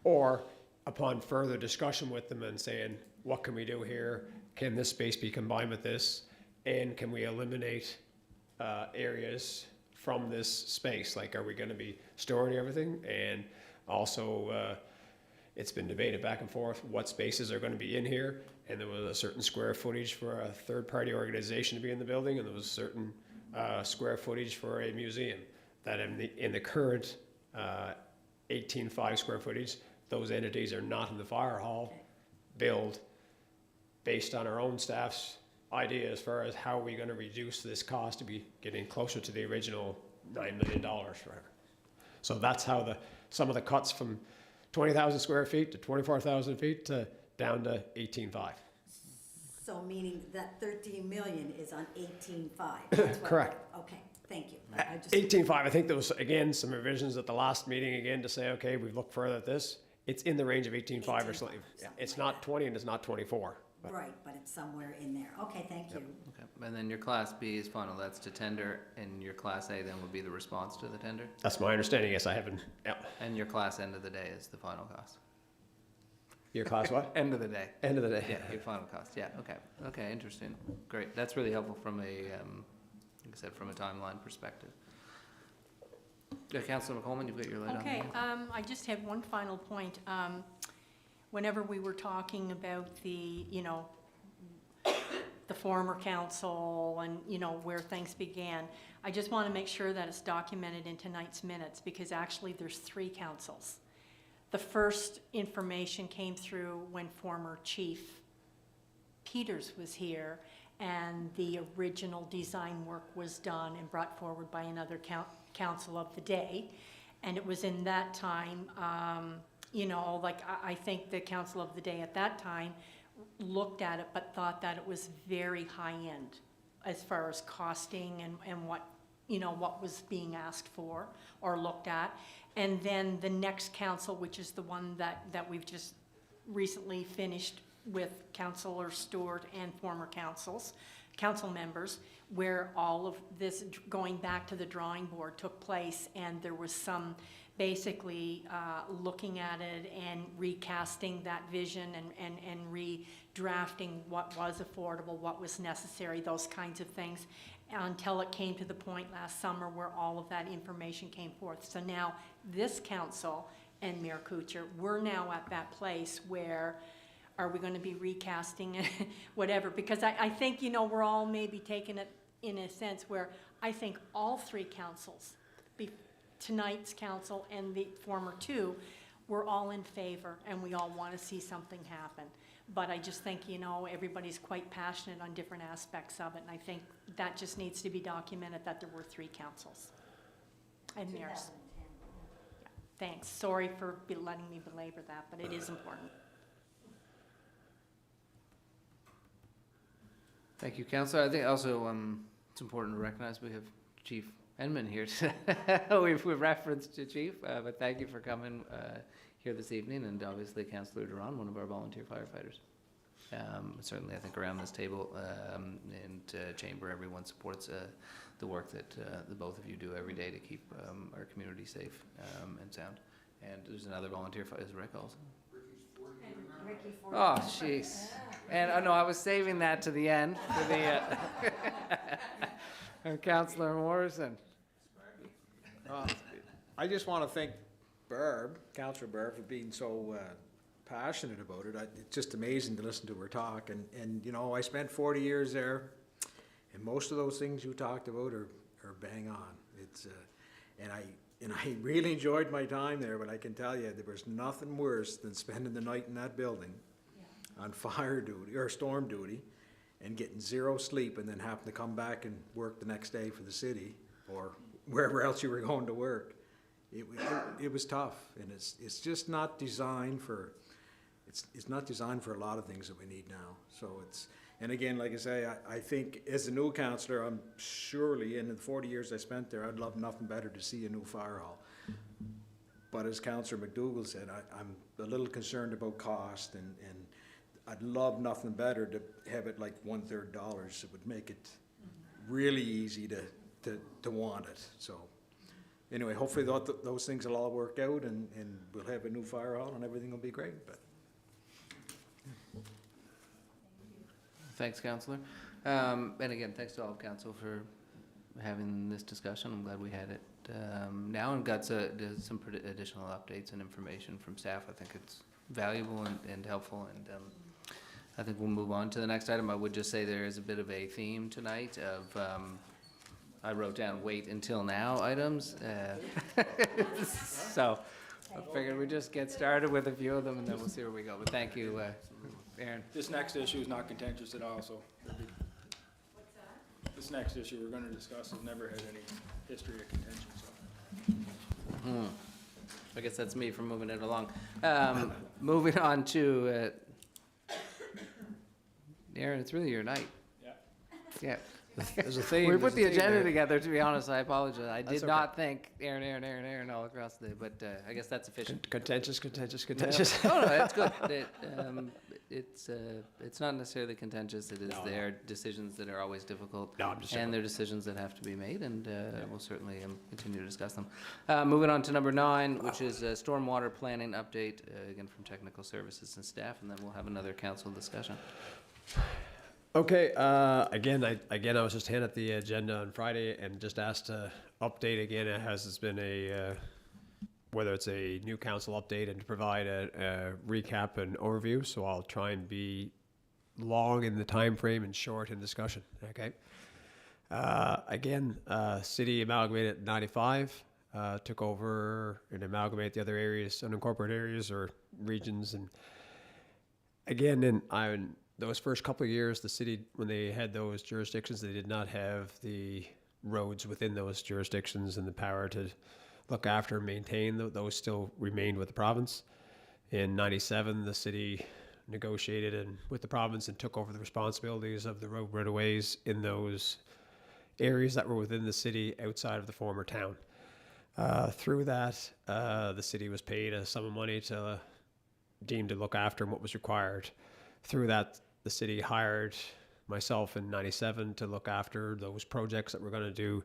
or upon further discussion with them and saying, what can we do here? Can this space be combined with this? And can we eliminate areas from this space? Like, are we going to be storing everything? And also, it's been debated back and forth what spaces are going to be in here. And there was a certain square footage for a third-party organization to be in the building, and there was a certain square footage for a museum. That in the current 18.5 square footage, those entities are not in the fire hall build based on our own staff's idea as far as how we're going to reduce this cost to be getting closer to the original $9 million. So that's how some of the cuts from 20,000 square feet to 24,000 feet to down to 18.5. So meaning that 13 million is on 18.5? Correct. Okay, thank you. 18.5, I think there was, again, some revisions at the last meeting again to say, okay, we've looked further at this. It's in the range of 18.5 or something. Yeah, it's not 20 and it's not 24. But Right, but it's somewhere in there. Okay, thank you. Okay, and then your Class B is final, that's to tender, and your Class A then would be the response to the tender? that's my understanding. Yes, I haven't. Yeah. And your Class end of the day is the final cost? Your class what? End of the day. End of the day. Yeah, your final cost, yeah, okay, okay, interesting, great, that's really helpful from a, like I said, from a timeline perspective. Councilor McColeman, you've got your light on. Okay, I just have one final point. Whenever we were talking about the, the former council and, you know, where things began. I just want to make sure that it's documented in tonight's minutes, because actually there's 3 councils. The first information came through when former Chief Peters was here, and the original design work was done and brought forward by another council of the day. And it was in that time, you know, like I think the council of the day at that time looked at it but thought that it was very high end as far as costing and what, you know, what was being asked for or looked at. And then the next council, which is the one that we've just recently finished with Councillor Stewart and former council members, where all of this going back to the drawing board took place, and there was some basically looking at it and recasting that vision and redrafting what was affordable, what was necessary, those kinds of things, until it came to the point last summer where all of that information came forth. So now this council and Mayor Kuchar, we're now at that place where are we going to be recasting it, whatever? Because I think, you know, we're all maybe taking it in a sense where I think all 3 councils, tonight's council and the former 2, we're all in favor and we all want to see something happen. But I just think, you know, everybody's quite passionate on different aspects of it, and I think that just needs to be documented that there were 3 councils and mayors. Yeah, thanks. Sorry for letting me belabor that, but it is important. Thank you, Councillor. I think also it's important to recognize we have Chief Enman here today. We've referenced to Chief, but thank you for coming here this evening, and obviously Councillor Duran, one of our volunteer firefighters. Certainly, I think around this table and chamber, everyone supports the work that the both of you do every day to keep our community safe and sound. And there's another volunteer, is Rick also? Oh, jeez. And no, I was saving that to the end for the Councillor Morrison. I just want to thank Councillor Barb, for being so passionate about it. It's just amazing to listen to her talk. And you know, I spent 40 years there, and most of those things you talked about are bang on. It's and I really enjoyed my time there, but I can tell you there was nothing worse than spending the night in that building on fire duty or storm duty and getting 0 sleep, and then having to come back and work the next day for the city or wherever else you were going to work. It was tough, and it's just not designed for, it's not designed for a lot of things that we need now. So it's, and again, like I say, I think as a new councillor, I'm surely, in the 40 years I spent there, I'd love nothing better to see a new fire hall. But as Councillor McDougall said, I'm a little concerned about cost, and I'd love nothing better to have it like $1/3. It would make it really easy to want it. So anyway, hopefully those things will all work out, and we'll have a new fire hall and everything will be great. But Thanks, Councillor. And again, thanks to all of Council for having this discussion. I'm glad we had it now and got some additional updates and information from staff. I think it's valuable and helpful, and I think we'll move on to the next item. I would just say there is a bit of a theme tonight of I wrote down wait until now items. So I figured we'd just get started with a few of them and then we'll see where we go. But thank you, Aaron. This next issue is not contentious at all, so. This next issue we're gonna discuss has never had any history of contention, so. I guess that's me for moving it along. Moving on to, Aaron, it's really your night. Yeah. Yeah. there's a theme. We put there's the a theme agenda there. together, to be honest. I apologize. I did okay. not think Aaron all across the day, but I guess that's efficient. Contentious. No, it's good. It's not necessarily contentious. It is their decisions that are always difficult. No, I'm just and they're decisions that have to be made, and we'll certainly continue to discuss them. Moving on to number 9, which is a stormwater planning update, again from technical services and staff, and then we'll have another council discussion. Okay, again, I was just handed the agenda on Friday and just asked to update again. It has been whether it's a new council update and to provide a recap and overview. So I'll try and be long in the time frame and short in discussion, okay? Again, city amalgamated in 95, took over and amalgamated the other areas, unincorporated areas or regions. And again, in those first couple of years, the city, when they had those jurisdictions, they did not have the roads within those jurisdictions and the power to look after and maintain. Those still remained with the province. In 97, the city negotiated with the province and took over the responsibilities of the road right-of-ways in those areas that were within the city outside of the former town. Through that, the city was paid a sum of money to deem to look after what was required. Through that, the city hired myself in 97 to look after those projects that we're going to do,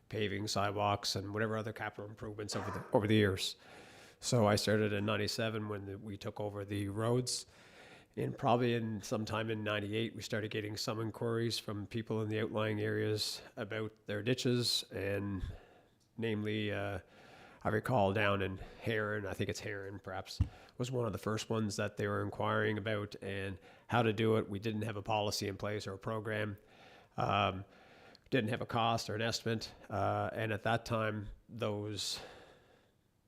paving, sidewalks, and whatever other capital improvements over the years. So I started in 97 when we took over the roads. And probably sometime in 98, we started getting some inquiries from people in the outlying areas about their ditches. And namely, I recall down in Heron, I think it's Heron perhaps, was one of the first ones that they were inquiring about and how to do it. We didn't have a policy in place or a program. Didn't have a cost or an estimate. And at that time, those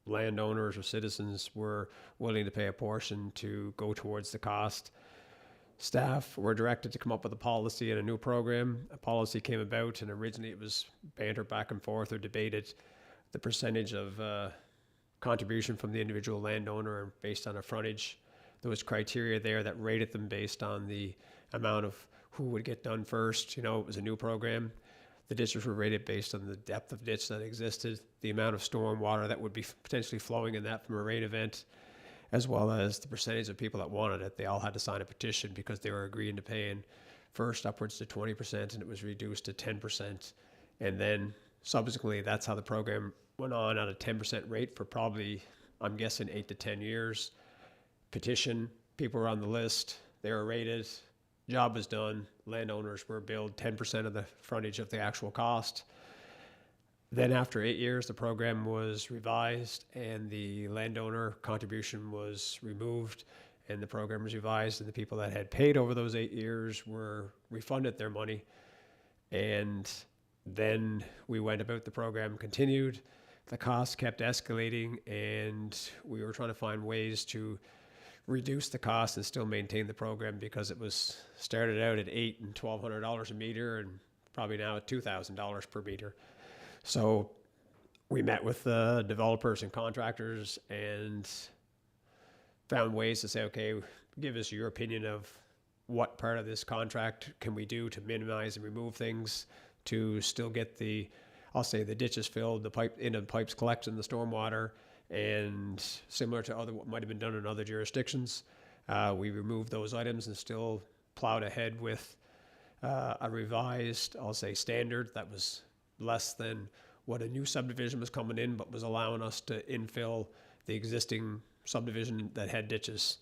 landowners or citizens were willing to pay a portion to go towards the cost. Staff were directed to come up with a policy and a new program. A policy came about, and originally it was bantered back and forth or debated the percentage of contribution from the individual landowner based on a frontage. There was criteria there that rated them based on the amount of who would get done first. You know, it was a new program. The ditches were rated based on the depth of ditch that existed, the amount of storm water that would be potentially flowing in that from a rain event, as well as the percentage of people that wanted it. They all had to sign a petition because they were agreeing to pay in first upwards to 20%, and it was reduced to 10%. And then subsequently, that's how the program went on at a 10% rate for probably, I'm guessing, 8 to 10 years. Petition, people were on the list, they were rated, job was done, landowners were billed 10% of the frontage of the actual cost. Then after 8 years, the program was revised and the landowner contribution was removed and the program was revised, and the people that had paid over those 8 years were refunded their money. And then we went about the program, continued, the costs kept escalating, and we were trying to find ways to reduce the cost and still maintain the program, because it was started out at $800 and $1,200 a meter and probably now at $2,000 per meter. So we met with the developers and contractors and found ways to say, okay, give us your opinion of what part of this contract can we do to minimize and remove things to still get the, I'll say, the ditches filled, the pipes collecting the stormwater. And similar to what might have been done in other jurisdictions, we removed those items and still plowed ahead with a revised, I'll say, standard that was less than what a new subdivision was coming in, but was allowing us to infill the existing subdivision that had ditches.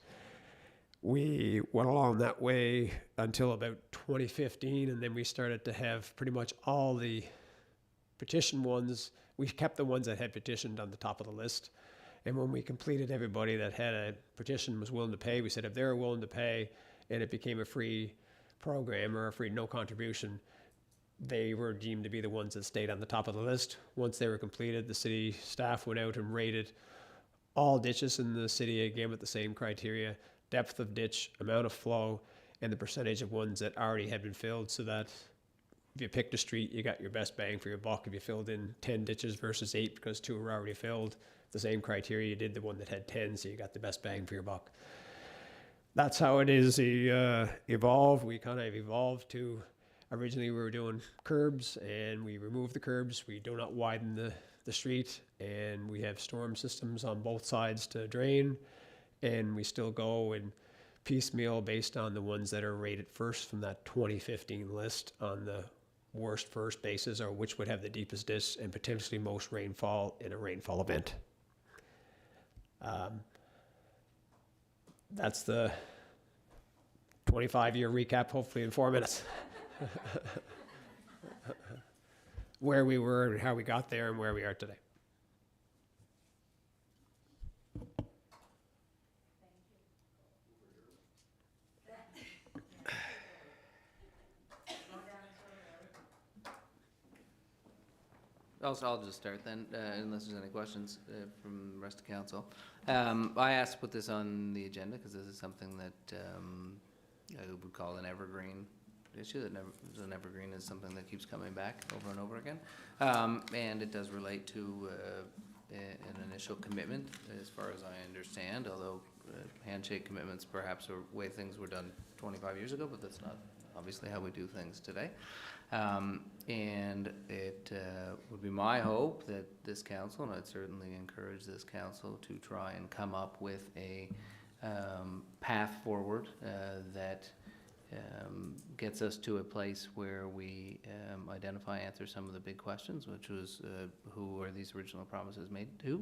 We went along that way until about 2015, and then we started to have pretty much all the petition ones. We kept the ones that had petitioned on the top of the list. And when we completed, everybody that had a petition was willing to pay. We said if they're willing to pay and it became a free program or a free no contribution, they were deemed to be the ones that stayed on the top of the list. Once they were completed, the city staff went out and rated all ditches in the city again with the same criteria: depth of ditch, amount of flow, and the percentage of ones that already had been filled, so that if you picked a street, you got your best bang for your buck. If you filled in 10 ditches versus 8 because 2 were already filled, the same criteria, you did the one that had 10, so you got the best bang for your buck. That's how it is evolved. We kind of evolved to, originally we were doing curbs, and we removed the curbs. We do not widen the street, and we have storm systems on both sides to drain, and we still go and piecemeal based on the ones that are rated first from that 2015 list on the worst first basis, or which would have the deepest ditch and potentially most rainfall in a rainfall event. That's the 25-year recap, hopefully in 4 minutes. Where we were and how we got there and where we are today. I'll just start then, unless there's any questions from the rest of council. I asked to put this on the agenda because this is something that I would call an evergreen issue. An evergreen is something that keeps coming back over and over again. And it does relate to an initial commitment, as far as I understand, although handshake commitments perhaps are way things were done 25 years ago, but that's not obviously how we do things today. And it would be my hope that this council, and I'd certainly encourage this council to try and come up with a path forward that gets us to a place where we identify, answer some of the big questions, which was who are these original promises made to,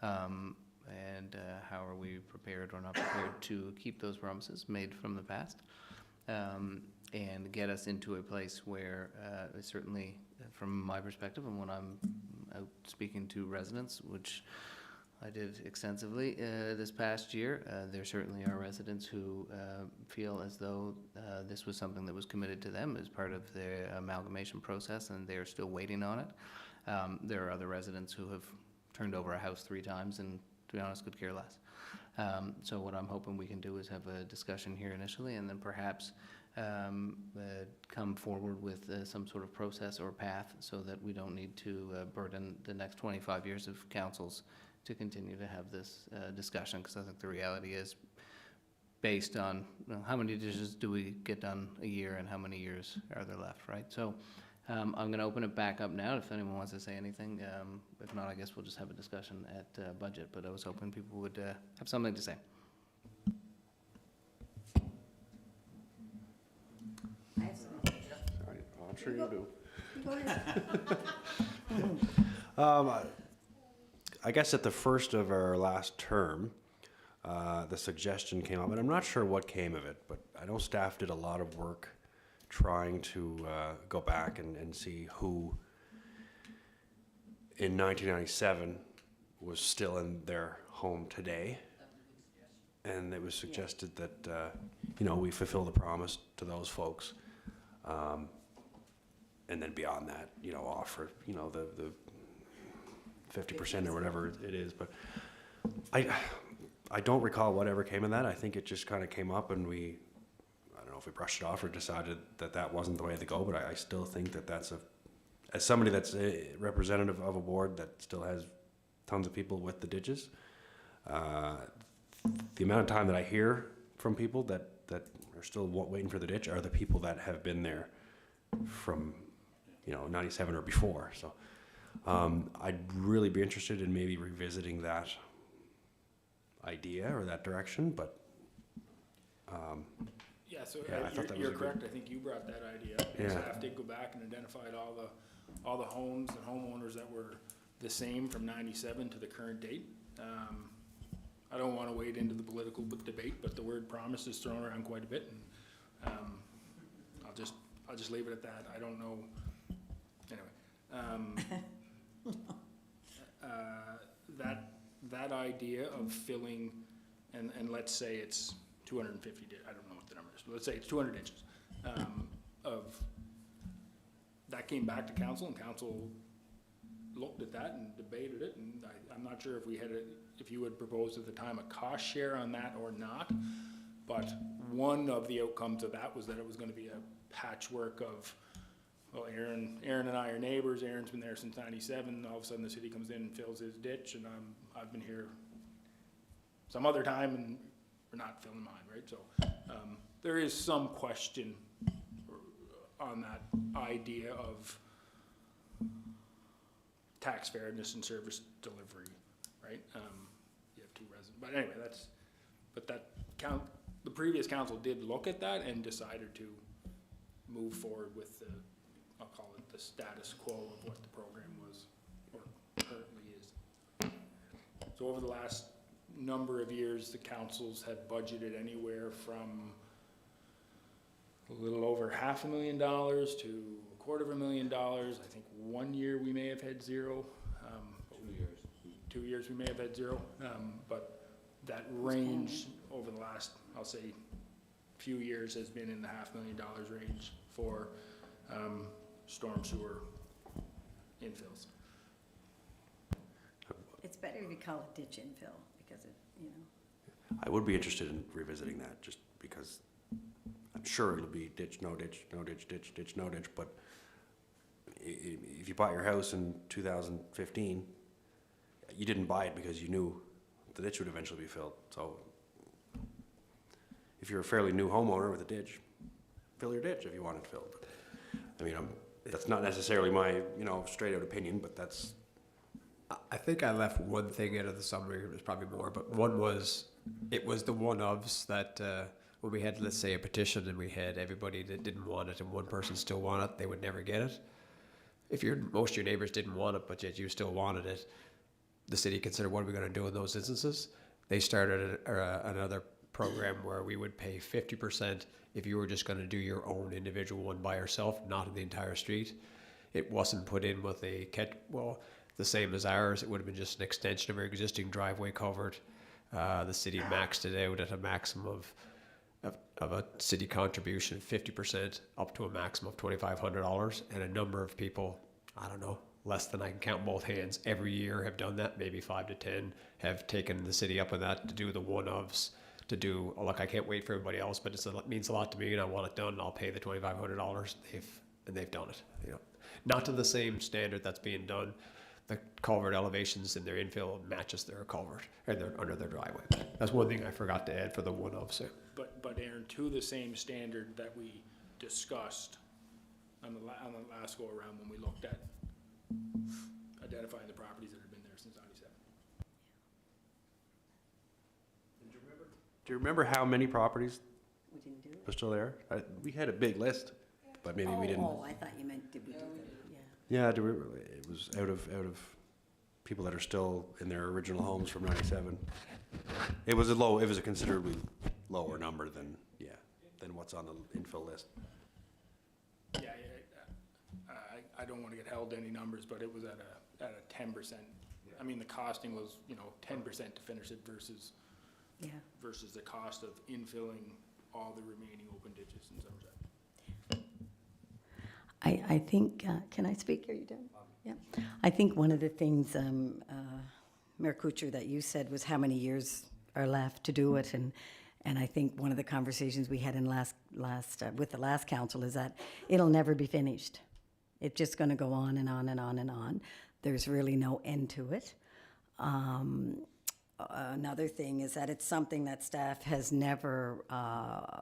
and how are we prepared or not prepared to keep those promises made from the past, and get us into a place where certainly from my perspective and when I'm out speaking to residents, which I did extensively this past year, there certainly are residents who feel as though this was something that was committed to them as part of the amalgamation process, and they're still waiting on it. There are other residents who have turned over a house 3 times and, to be honest, could care less. So what I'm hoping we can do is have a discussion here initially, and then perhaps come forward with some sort of process or path so that we don't need to burden the next 25 years of councils to continue to have this discussion, because I think the reality is based on how many dishes do we get done a year and how many years are there left, right? So I'm going to open it back up now if anyone wants to say anything. If not, I guess we'll just have a discussion at budget, but I was hoping people would have something to say. Sorry, I'm sure you do. I guess at the first of our last term, the suggestion came up, and I'm not sure what came of it, but I know staff did a lot of work trying to go back and see who in 1997 was still in their home today. And it was suggested that, we fulfill the promise to those folks. And then beyond that, offer, the 50% or whatever it is. But I don't recall whatever came of that. I think it just kind of came up and I don't know if we brushed it off or decided that that wasn't the way to go, but I still think that that's as somebody that's a representative of a board that still has tons of people with the ditches, the amount of time that I hear from people that are still waiting for the ditch are the people that have been there from, 97 or before. So I'd really be interested in maybe revisiting that idea or that direction, but Yeah, so yeah, I thought that was you're a correct. good- I think you brought that idea. Yeah. Staff did go back and identified all the homes and homeowners that were the same from 97 to the current date. I don't want to wade into the political debate, but the word promise is thrown around quite a bit, and I'll just leave it at that. I don't know. Anyway, that idea of filling, and let's say it's 250. I don't know what the number is, but let's say it's 200 inches. Of that came back to council, and council looked at that and debated it, and I'm not sure if you had proposed at the time a cost share on that or not, but one of the outcomes of that was that it was going to be a patchwork of, well, Aaron and I are neighbors. Aaron's been there since 97. All of a sudden the city comes in and fills his ditch, and I've been here some other time and we're not filling mine, right? So there is some question on that idea of tax fairness and service delivery, right? You have 2 residents, but anyway, the previous council did look at that and decided to move forward with I'll call it the status quo of what the program was or currently is. So over the last number of years, the councils have budgeted anywhere from a little over $500,000 to $250,000. I think 1 year we may have had 0. 2 years. 2 years we may have had 0. But that range over the last, I'll say, few years has been in the $500,000 range for storm sewer infills. better if you call it ditch infill, because it, you know. I would be interested in revisiting that, just because I'm sure it'll be ditch, no ditch, no ditch, ditch, ditch, no ditch, but if you bought your house in 2015, you didn't buy it because you knew the ditch would eventually be filled. So if you're a fairly new homeowner with a ditch, fill your ditch if you want it filled. I mean, that's not necessarily my, you know, straight out opinion, but that's. I think I left one thing out of the summary. There's probably more, but one was, it was the one-ofs that when we had, let's say, a petition and we had everybody that didn't want it and one person still wanted it, they would never get it. If most of your neighbors didn't want it, but yet you still wanted it, the city considered, what are we going to do in those instances? They started another program where we would pay 50% if you were just going to do your own individual one by yourself, not in the entire street. It wasn't put in with the same as ours. It would have been just an extension of our existing driveway culvert. The city maxed it out at a maximum of a city contribution of 50% up to a maximum of $2,500. And a number of people, I don't know, less than I can count both hands, every year have done that. Maybe 5 to 10 have taken the city up on that to do the one-ofs, to do, oh, look, I can't wait for everybody else, but it means a lot to me and I want it done. I'll pay the $2,500. They've done it. You know, not to the same standard that's being done. The culvert elevations in their infill matches their culvert or under their driveway. That's one thing I forgot to add for the one-offs. But Aaron, to the same standard that we discussed on the last go around when we looked at identifying the properties that have been there since '97. Do you remember how many properties We didn't do it? were still there? We had a big list, but maybe we didn't. Oh, I thought you meant, did we do that? Yeah, it was out of people that are still in their original homes from '97. It was a considerably lower number than what's on the infill list. Yeah, I don't want to get held to any numbers, but it was at a 10%. I mean, the costing was, 10% to finish it versus the cost of infilling all the remaining open ditches in Somerset. I think, can I speak? Are you done? Yeah. I think one of the things, Mayor Kuchar, that you said was how many years are left to do it. And I think one of the conversations we had in with the last council is that it'll never be finished. It's just going to go on and on and on and on. There's really no end to it. Another thing is that it's something that staff has never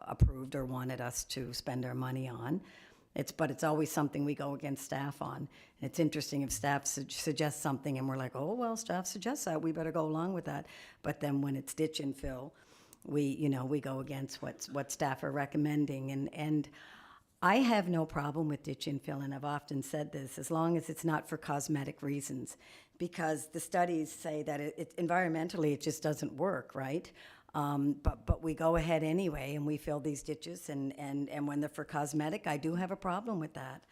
approved or wanted us to spend our money on. But it's always something we go against staff on. And it's interesting if staff suggests something and we're like, oh, well, staff suggests that, we better go along with that. But then when it's ditch and fill, we go against what staff are recommending. And I have no problem with ditch and fill, and I've often said this, as long as it's not for cosmetic reasons, because the studies say that environmentally it just doesn't work, right? But we go ahead anyway and we fill these ditches, and when they're for cosmetic, I do have a problem with that.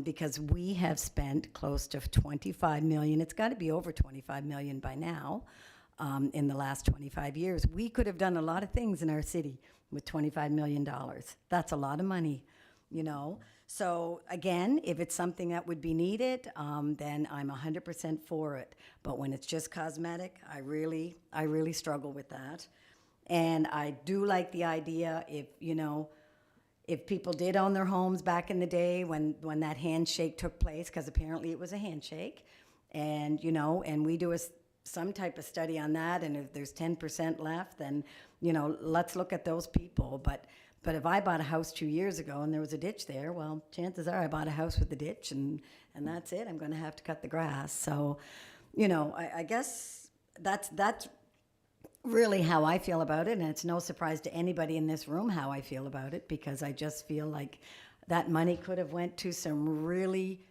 Because we have spent close to 25 million, it's got to be over 25 million by now, in the last 25 years. We could have done a lot of things in our city with $25 million. That's a lot of money, So again, if it's something that would be needed, then I'm 100% for it. But when it's just cosmetic, I really struggle with that. And I do like the idea if people did own their homes back in the day when that handshake took place, because apparently it was a handshake, and we do some type of study on that, and if there's 10% left, then let's look at those people. But if I bought a house 2 years ago and there was a ditch there, well, chances are I bought a house with a ditch, and that's it. I'm going to have to cut the grass. So, I guess that's really how I feel about it, and it's no surprise to anybody in this room how I feel about it, because I just feel like that money could have went to some really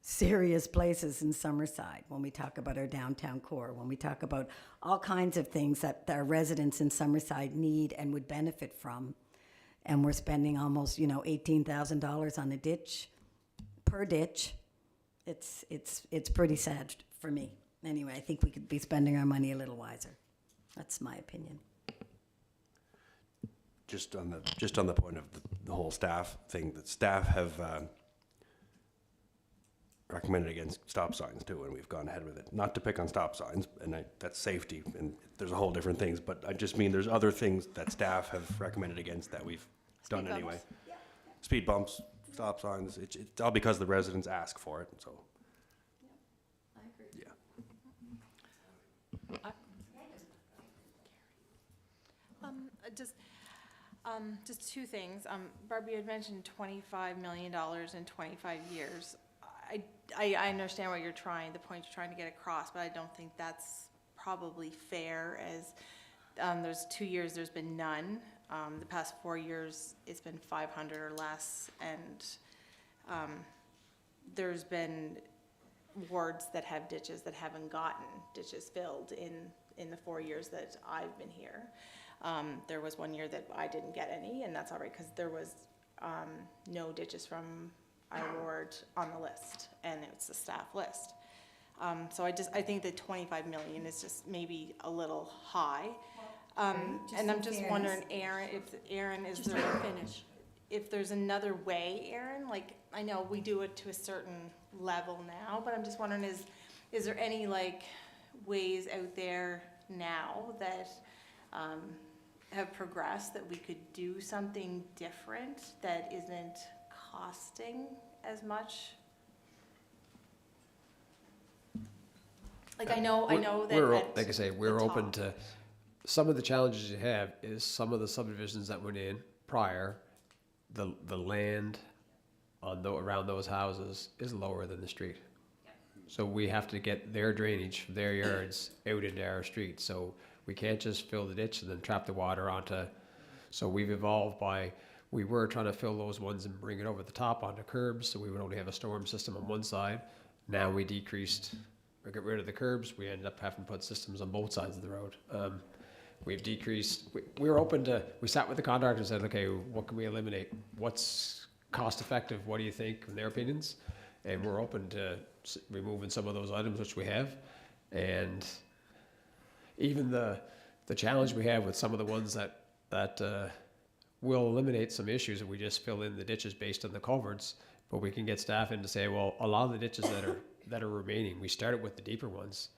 serious places in Summerside when we talk about our downtown core, when we talk about all kinds of things that our residents in Summerside need and would benefit from. And we're spending almost, $18,000 on a ditch, per ditch. It's pretty sad for me. Anyway, I think we could be spending our money a little wiser. That's my opinion. Just on the point of the whole staff thing, that staff have recommended against stop signs too, and we've gone ahead with it. Not to pick on stop signs, and that's safety, and there's a whole different things, but I just mean there's other things that staff have recommended against that we've done Speed anyway. bumps. Speed bumps, stop signs, it's all because the residents ask for it, so. I agree. Yeah. Just two things. Barbie had mentioned $25 million in 25 years. I understand what the point you're trying to get across, but I don't think that's probably fair, as there's 2 years there's been none. The past 4 years it's been 500 or less, and there's been wards that have ditches that haven't gotten ditches filled in the 4 years that I've been here. There was 1 year that I didn't get any, and that's all right, because there was no ditches from our ward on the list, and it's the staff list. So I think that 25 million is just maybe a little high. And I'm just wondering, Aaron, is there, if there's another way, Aaron? Like, I know we do it to a certain level now, but I'm just wondering, is there any like ways out there now that have progressed that we could do something different that isn't costing as much? Like, I know that. Like I say, we're open to, some of the challenges you have is some of the subdivisions that went in prior, the land around those houses is lower than the street. So we have to get their drainage from their yards out into our street. So we can't just fill the ditch and then trap the water onto, so we've evolved we were trying to fill those ones and bring it over the top onto curbs, so we would only have a storm system on one side. Now we got rid of the curbs, we ended up having to put systems on both sides of the road. We've decreased, we were open to, we sat with the contractor and said, okay, what can we eliminate? What's cost effective? What do you think, in their opinions? And we're open to removing some of those items, which we have. And even the challenge we have with some of the ones that will eliminate some issues if we just fill in the ditches based on the culverts, but we can get staff in to say, well, a lot of the ditches that are remaining, we started with the deeper ones.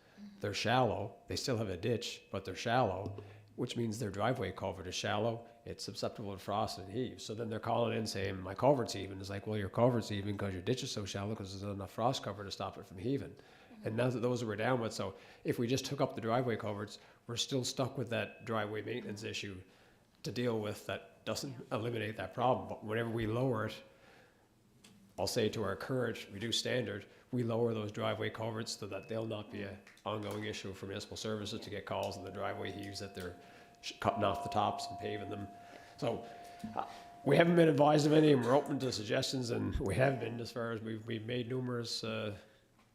They're shallow, they still have a ditch, but they're shallow, which means their driveway culvert is shallow, it's susceptible to frost and heave. So then they're calling in saying, my culvert's even. It's like, well, your culvert's even because your ditch is so shallow because there's not enough frost cover to stop it from heaving. And now that those we're down with, so if we just took up the driveway culverts, we're still stuck with that driveway maintenance issue to deal with that doesn't eliminate that problem. But whenever we lower it, I'll say to our current reduced standard, we lower those driveway culverts so that they'll not be an ongoing issue for municipal services to get calls on the driveway heaves that they're cutting off the tops and paving them. So we haven't been advised of any, and we're open to suggestions, and we have been, as far as we've made numerous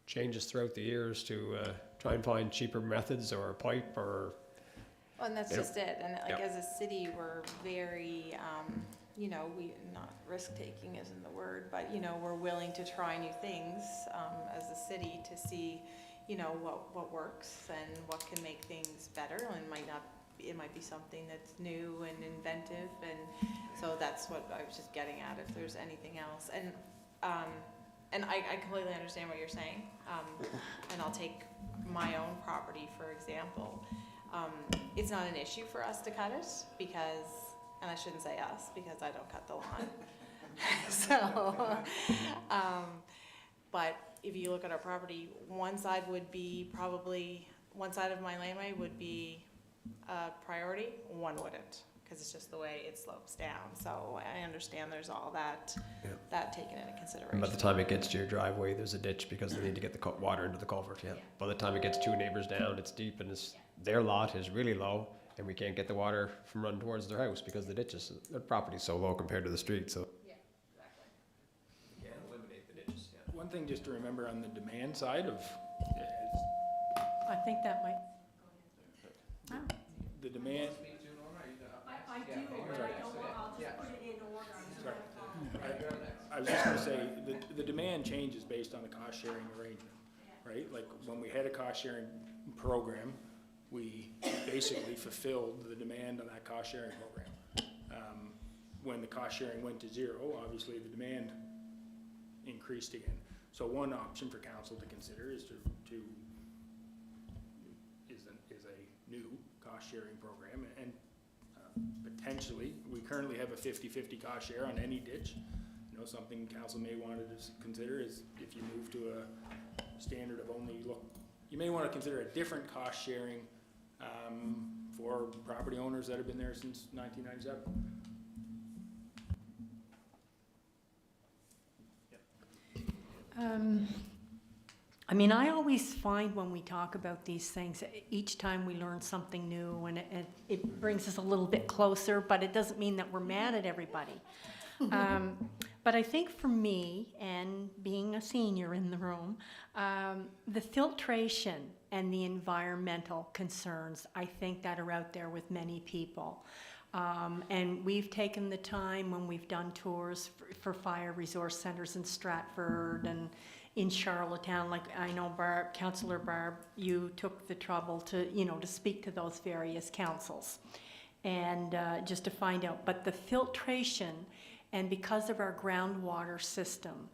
changes throughout the years to try and find cheaper methods or pipe or. Well, and that's just it. And like, as a city, we're very, not risk-taking isn't the word, but, we're willing to try new things as a city to see, what works and what can make things better. And it might be something that's new and inventive. And so that's what I was just getting at, if there's anything else. And I completely understand what you're saying. And I'll take my own property, for example. It's not an issue for us to cut it because, and I shouldn't say us because I don't cut the lawn. So, but if you look at our property, one side of my laneway would be a priority, one wouldn't, because it's just the way it slopes down. So I understand there's all that taken into consideration. And by the time it gets to your driveway, there's a ditch because they need to get the water into the culvert. Yeah. By the time it gets 2 neighbors down, it's deep and their lot is really low, and we can't get the water from running towards their house because their property's so low compared to the street. So. Yeah, exactly. Yeah, eliminate the ditches. Yeah. One thing just to remember on the demand side of, I think that might. the demand, I do, but I don't want, I'll just put it in order. I was just gonna say, the demand changes based on the cost sharing arrangement, right? Like, when we had a cost sharing program, we basically fulfilled the demand on that cost sharing program. When the cost sharing went to zero, obviously the demand increased again. So one option for council to consider is is a new cost-sharing program, and potentially, we currently have a 50-50 cost share on any ditch. You know, something council may want to consider is if you move to a standard of you may want to consider a different cost sharing for property owners that have been there since 1997. I mean, I always find when we talk about these things, each time we learn something new, and it brings us a little bit closer, but it doesn't mean that we're mad at everybody. But I think for me, and being a senior in the room, the filtration and the environmental concerns, I think that are out there with many people. And we've taken the time when we've done tours for fire resource centers in Stratford and in Charlottetown, like I know Councillor Barb, you took the trouble to, to speak to those various councils and just to find out. But the filtration, and because of our groundwater system,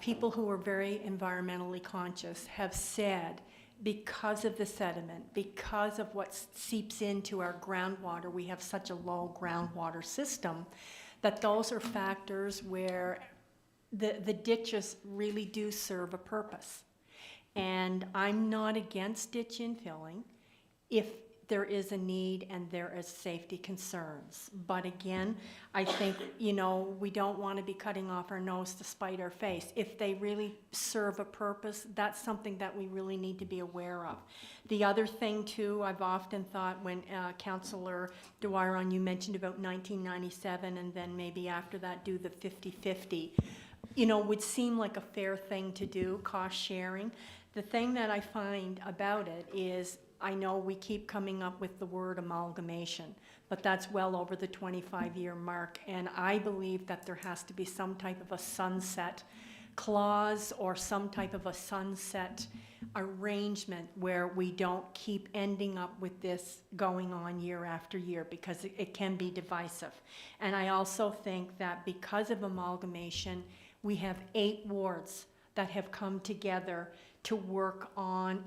people who are very environmentally conscious have said, because of the sediment, because of what seeps into our groundwater, we have such a low groundwater system, that those are factors where the ditches really do serve a purpose. And I'm not against ditch infilling if there is a need and there is safety concerns. But again, I think, we don't want to be cutting off our nose to spite our face. If they really serve a purpose, that's something that we really need to be aware of. The other thing too, I've often thought when Councillor Dwyron, you mentioned about 1997 and then maybe after that do the 50-50, would seem like a fair thing to do, cost sharing. The thing that I find about it is, I know we keep coming up with the word amalgamation, but that's well over the 25-year mark, and I believe that there has to be some type of a sunset clause or some type of a sunset arrangement where we don't keep ending up with this going on year after year, because it can be divisive. And I also think that because of amalgamation, we have 8 wards that have come together to work on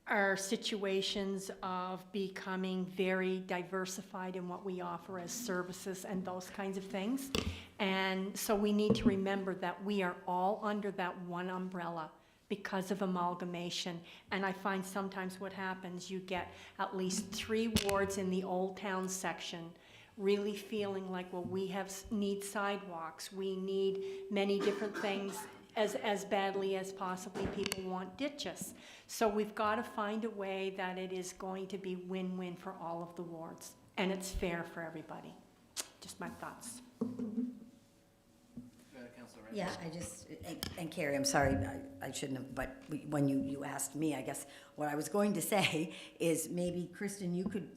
our situations of becoming very diversified in what we offer as services and those kinds of things. And so we need to remember that we are all under that one umbrella because of amalgamation. And I find sometimes what happens, you get at least 3 wards in the Old Town section really feeling like, well, we need sidewalks, we need many different things as badly as possibly people want ditches. So we've got to find a way that it is going to be win-win for all of the wards, and it's fair for everybody. Just my thoughts. Yeah, and Carrie, I'm sorry, I shouldn't have, but when you asked me, I guess what I was going to say is maybe, Kristen, you could,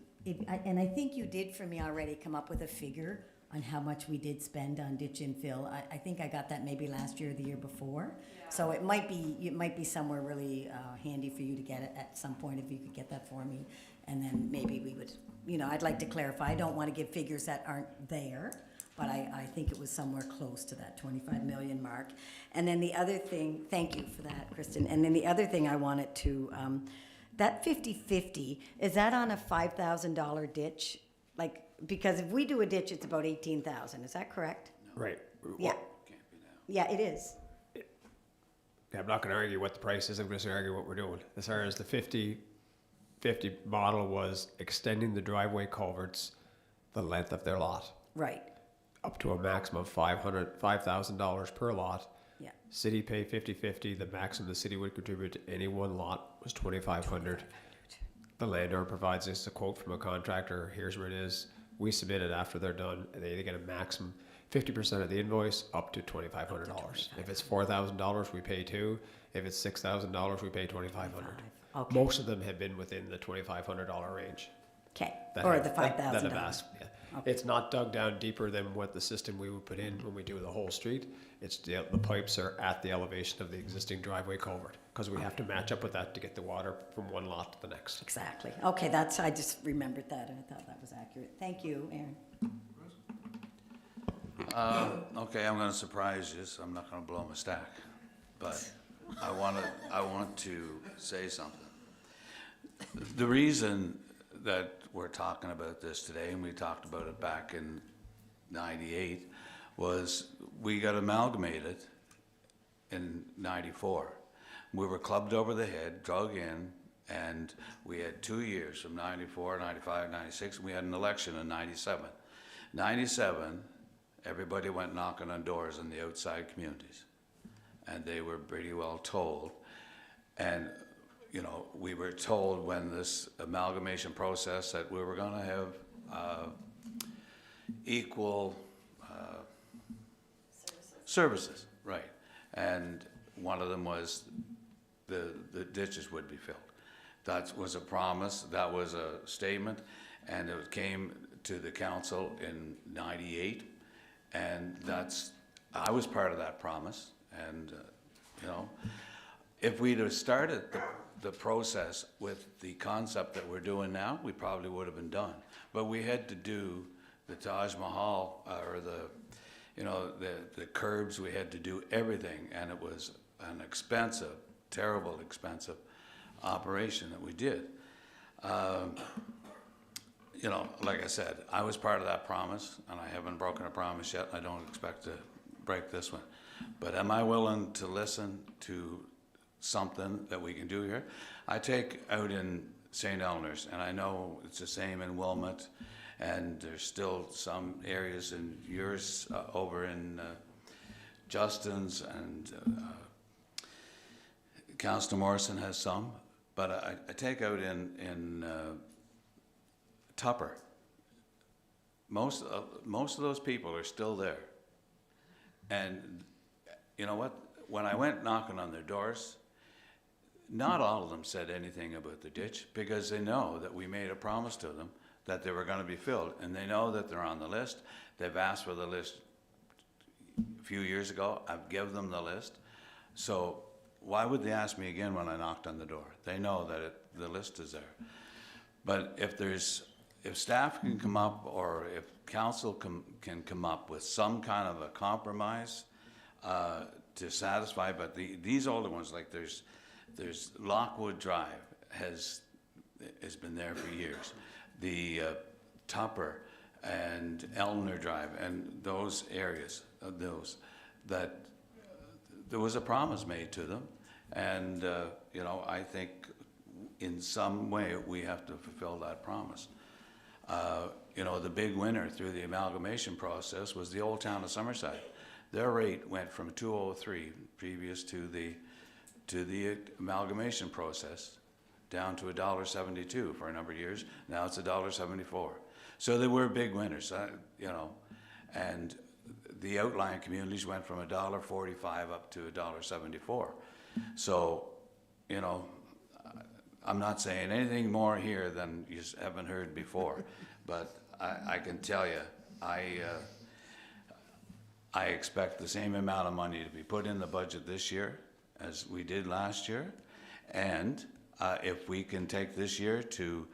and I think you did for me already, come up with a figure on how much we did spend on ditch infill. I think I got that maybe last year or the year before. Yeah. So it might be somewhere really handy for you to get it at some point, if you could get that for me. And then maybe we would, I'd like to clarify. I don't want to give figures that aren't there, but I think it was somewhere close to that 25 million mark. And then the other thing, thank you for that, Kristen. And then the other thing I wanted to, that 50-50, is that on a $5,000 ditch? Like, because if we do a ditch, it's about 18,000. Is that correct? Right. Yeah. Can't be now. Yeah, it is. I'm not going to argue what the price is. I'm just going to argue what we're doing. As far as the 50 model was extending the driveway culverts the length of their lot. Right. Up to a maximum of $5,000 per lot. Yeah. City pay 50-50. The maximum the city would contribute to any one lot was $2,500. The landowner provides us a quote from a contractor. Here's where it is. We submit it after they're done, and they get a maximum 50% of the invoice up to $2,500. If it's $4,000, we pay $2,000. If it's $6,000, we pay $2,500. Okay. Most of them have been within the $2,500 range. Okay. Or the $5,000. That have asked. Yeah. Okay. It's not dug down deeper than what the system we would put in when we do the whole street. It's the pipes are at the elevation of the existing driveway culvert, because we have to match up with that to get the water from one lot to the next. Exactly. Okay, I just remembered that, and I thought that was accurate. Thank you, Aaron. Okay, I'm gonna surprise you, so I'm not gonna blow my stack, but I want to say something. The reason that we're talking about this today, and we talked about it back in '98, was we got amalgamated in '94. We were clubbed over the head, drug in, and we had 2 years, from '94, '95, '96, and we had an election in '97. '97, everybody went knocking on doors in the outside communities, and they were pretty well told. And, you know, we were told when this amalgamation process that we were gonna have equal services, right. And one of them was the ditches would be filled. That was a promise, that was a statement, and it came to the council in '98, and I was part of that promise, and, you know, if we'd have started the process with the concept that we're doing now, we probably would have been done. But we had to do the Taj Mahal, or the curbs, we had to do everything, and it was an expensive, terrible expensive operation that we did. You know, like I said, I was part of that promise, and I haven't broken a promise yet. I don't expect to break this one. But am I willing to listen to something that we can do here? I take out in St. Eleanor's, and I know it's the same in Wilmot, and there's still some areas in yours over in Justin's, and Councillor Morrison has some, but I take out in Tupper. Most of those people are still there. And you know what? When I went knocking on their doors, not all of them said anything about the ditch, because they know that we made a promise to them that they were going to be filled, and they know that they're on the list. They've asked for the list a few years ago. I've given them the list. So why would they ask me again when I knocked on the door? They know that the list is there. But if staff can come up, or if council can come up with some kind of a compromise to satisfy, but these older ones, like there's Lockwood Drive has been there for years. The Tupper and Eleanor Drive and those areas, that there was a promise made to them, and you know, I think in some way we have to fulfill that promise. You know, the big winner through the amalgamation process was the old town of Summerside. Their rate went from $2.03 previous to the amalgamation process down to $1.72 for a number of years. Now it's $1.74. So they were big winners, you know, and the outlying communities went from $1.45 up to $1.74. So, you know, I'm not saying anything more here than you haven't heard before, but I can tell you, I expect the same amount of money to be put in the budget this year as we did last year, and if we can take this year to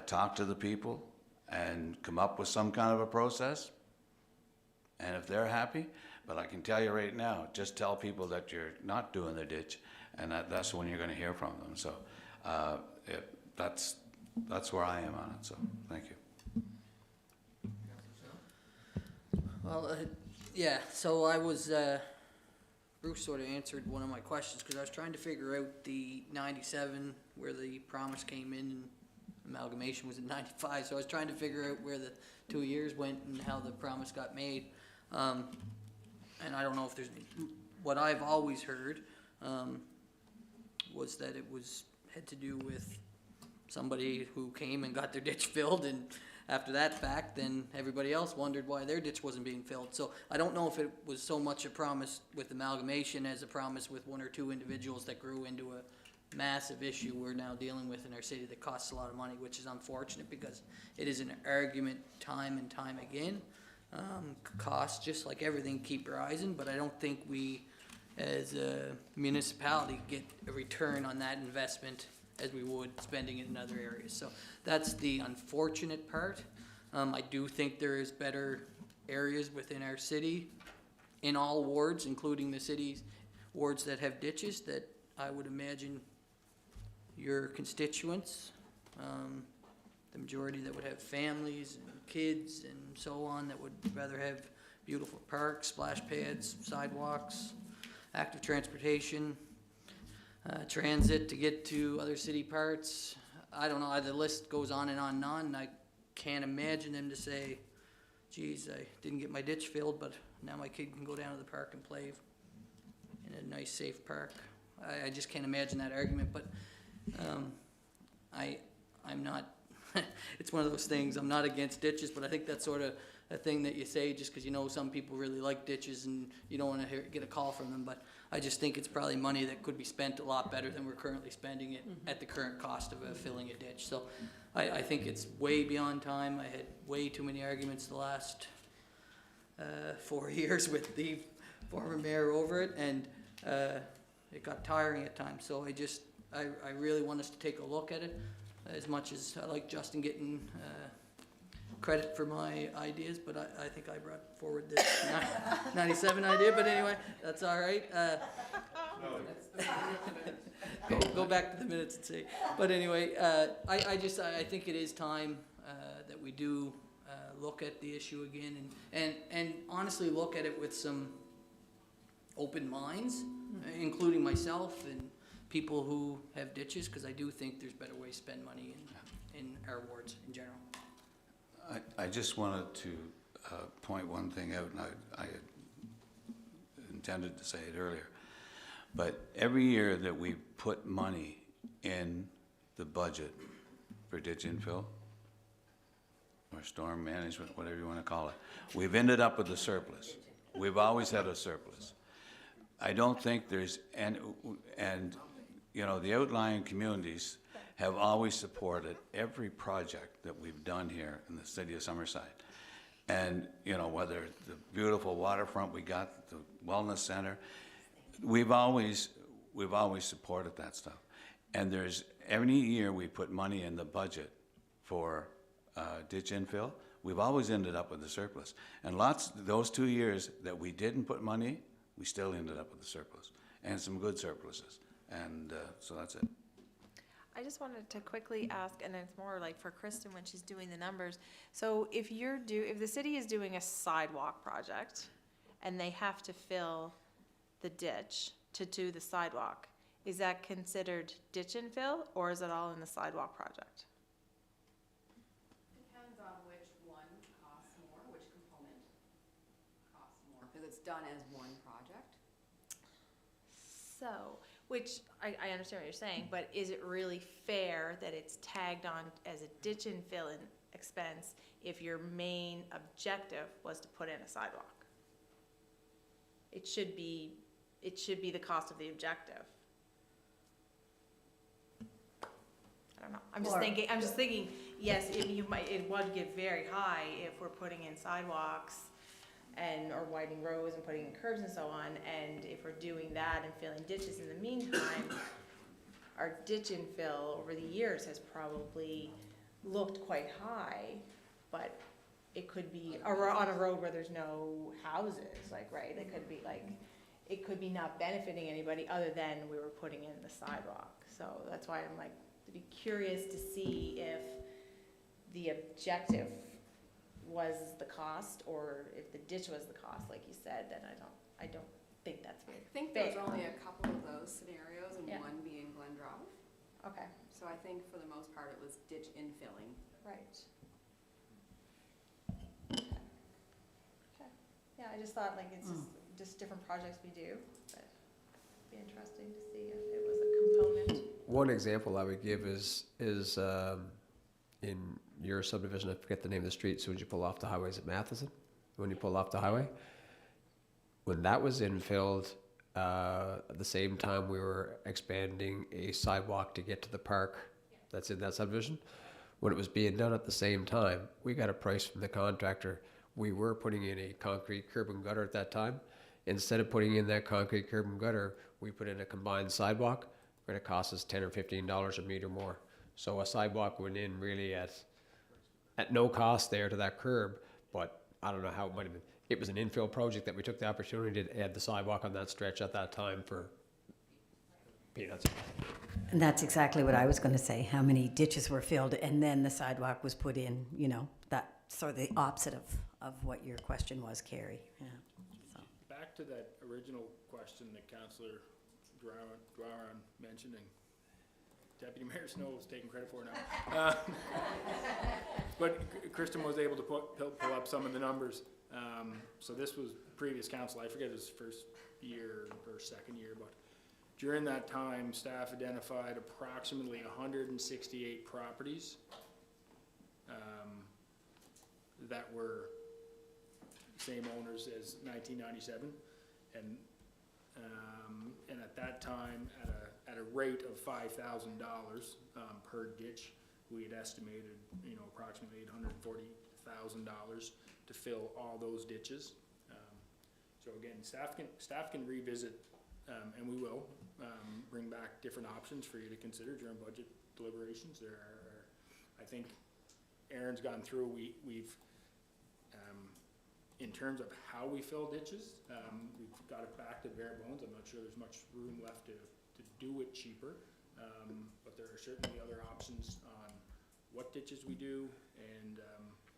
talk to the people and come up with some kind of a process, and if they're happy, but I can tell you right now, just tell people that you're not doing the ditch, and that's when you're going to hear from them. So that's where I am on it. So thank you. Well, yeah, so I was, Bruce sort of answered one of my questions, because I was trying to figure out the '97, where the promise came in, and amalgamation was in '95, so I was trying to figure out where the 2 years went and how the promise got made. And I don't know if there's, what I've always heard was that it had to do with somebody who came and got their ditch filled, and after that fact, then everybody else wondered why their ditch wasn't being filled. So I don't know if it was so much a promise with amalgamation as a promise with one or two individuals that grew into a massive issue we're now dealing with in our city that costs a lot of money, which is unfortunate, because it is an argument time and time again. Costs, just like everything, keep rising, but I don't think we as a municipality get a return on that investment as we would spending it in other areas. So that's the unfortunate part. I do think there is better areas within our city, in all wards, including the city's wards that have ditches, that I would imagine your constituents, the majority that would have families and kids and so on, that would rather have beautiful parks, splash pads, sidewalks, active transportation, transit to get to other city parts. I don't know, the list goes on and on and on, and I can't imagine them to say, geez, I didn't get my ditch filled, but now my kid can go down to the park and play in a nice, safe park. I just can't imagine that argument, but I'm not, it's one of those things, I'm not against ditches, but I think that's sort of a thing that you say just because you know some people really like ditches and you don't want to get a call from them, but I just think it's probably money that could be spent a lot better than we're currently spending it at the current cost of filling a ditch. So I think it's way beyond time. I had way too many arguments the last 4 years with the former mayor over it, and it got tiring at times. So I really want us to take a look at it. As much as I like Justin getting credit for my ideas, but I think I brought forward this 97 idea, but anyway, that's all right. Go back to the minutes and see. But anyway, I think it is time that we do look at the issue again and honestly look at it with some open minds, including myself and people who have ditches, because I do think there's better ways to spend money in our wards in general. I just wanted to point one thing out, and I had intended to say it earlier, but every year that we put money in the budget for ditch infill or storm management, whatever you want to call it, we've ended up with a surplus. We've always had a surplus. I don't think there's, and you know, the outlying communities have always supported every project that we've done here in the city of Summerside. And, you know, whether the beautiful waterfront we got, the wellness center, we've always supported that stuff. And there's, every year we put money in the budget for ditch infill, we've always ended up with a surplus. And those 2 years that we didn't put money, we still ended up with a surplus, and some good surpluses. And so that's it. I just wanted to quickly ask, and it's more like for Kristen when she's doing the numbers. So if the city is doing a sidewalk project and they have to fill the ditch to do the sidewalk, is that considered ditch infill, or is it all in the sidewalk project? Depends on which one costs more, which component costs more, because it's done as one project. So, which I understand what you're saying, but is it really fair that it's tagged on as a ditch infill expense if your main objective was to put in a sidewalk? It should be the cost of the objective. I don't know. I'm just thinking, yes, it would get very high if we're putting in sidewalks or widening roads and putting in curbs and so on, and if we're doing that and filling ditches in the meantime, our ditch infill over the years has probably looked quite high, but it could be on a road where there's no houses, right? It could be not benefiting anybody other than we were putting in the sidewalk. So that's why I'm to be curious to see if the objective was the cost, or if the ditch was the cost, like you said. Then I don't think that's fair. I think there's only a couple of those scenarios, and one being Glendrove. Okay. So I think for the most part it was ditch infilling. Right. Okay. Yeah, I just thought it's just different projects we do, but it'd be interesting to see if it was a component. One example I would give is in your subdivision, I forget the name of the street, so when you pull off the highway, is it Matheson? When you pull off the highway? When that was infilled, at the same time we were expanding a sidewalk to get to the park that's in that subdivision. When it was being done at the same time, we got a price from the contractor. We were putting in a concrete curb and gutter at that time. Instead of putting in that concrete curb and gutter, we put in a combined sidewalk. It's going to cost us $10 or $15 a meter more. So a sidewalk went in really at no cost there to that curb, but I don't know how it might have been, it was an infill project that we took the opportunity to add the sidewalk on that stretch at that time for peanuts. And that's exactly what I was going to say, how many ditches were filled and then the sidewalk was put in, you know, that sort of the opposite of what your question was, Carrie. Yeah. So. Back to that original question that Councillor Drouin mentioned, and Deputy Mayor Snow is taking credit for now. But Kristen was able to pull up some of the numbers. So this was previous council, I forget his first year or second year, but during that time, staff identified approximately 168 properties that were same owners as 1997, and at that time, at a rate of $5,000 per ditch, we had estimated, you know, approximately $840,000 to fill all those ditches. So again, staff can revisit, and we will bring back different options for you to consider during budget deliberations. There are, I think, Aaron's gone through. We've in terms of how we fill ditches, we've got it back to bare bones. I'm not sure there's much room left to do it cheaper, but there are certainly other options on what ditches we do and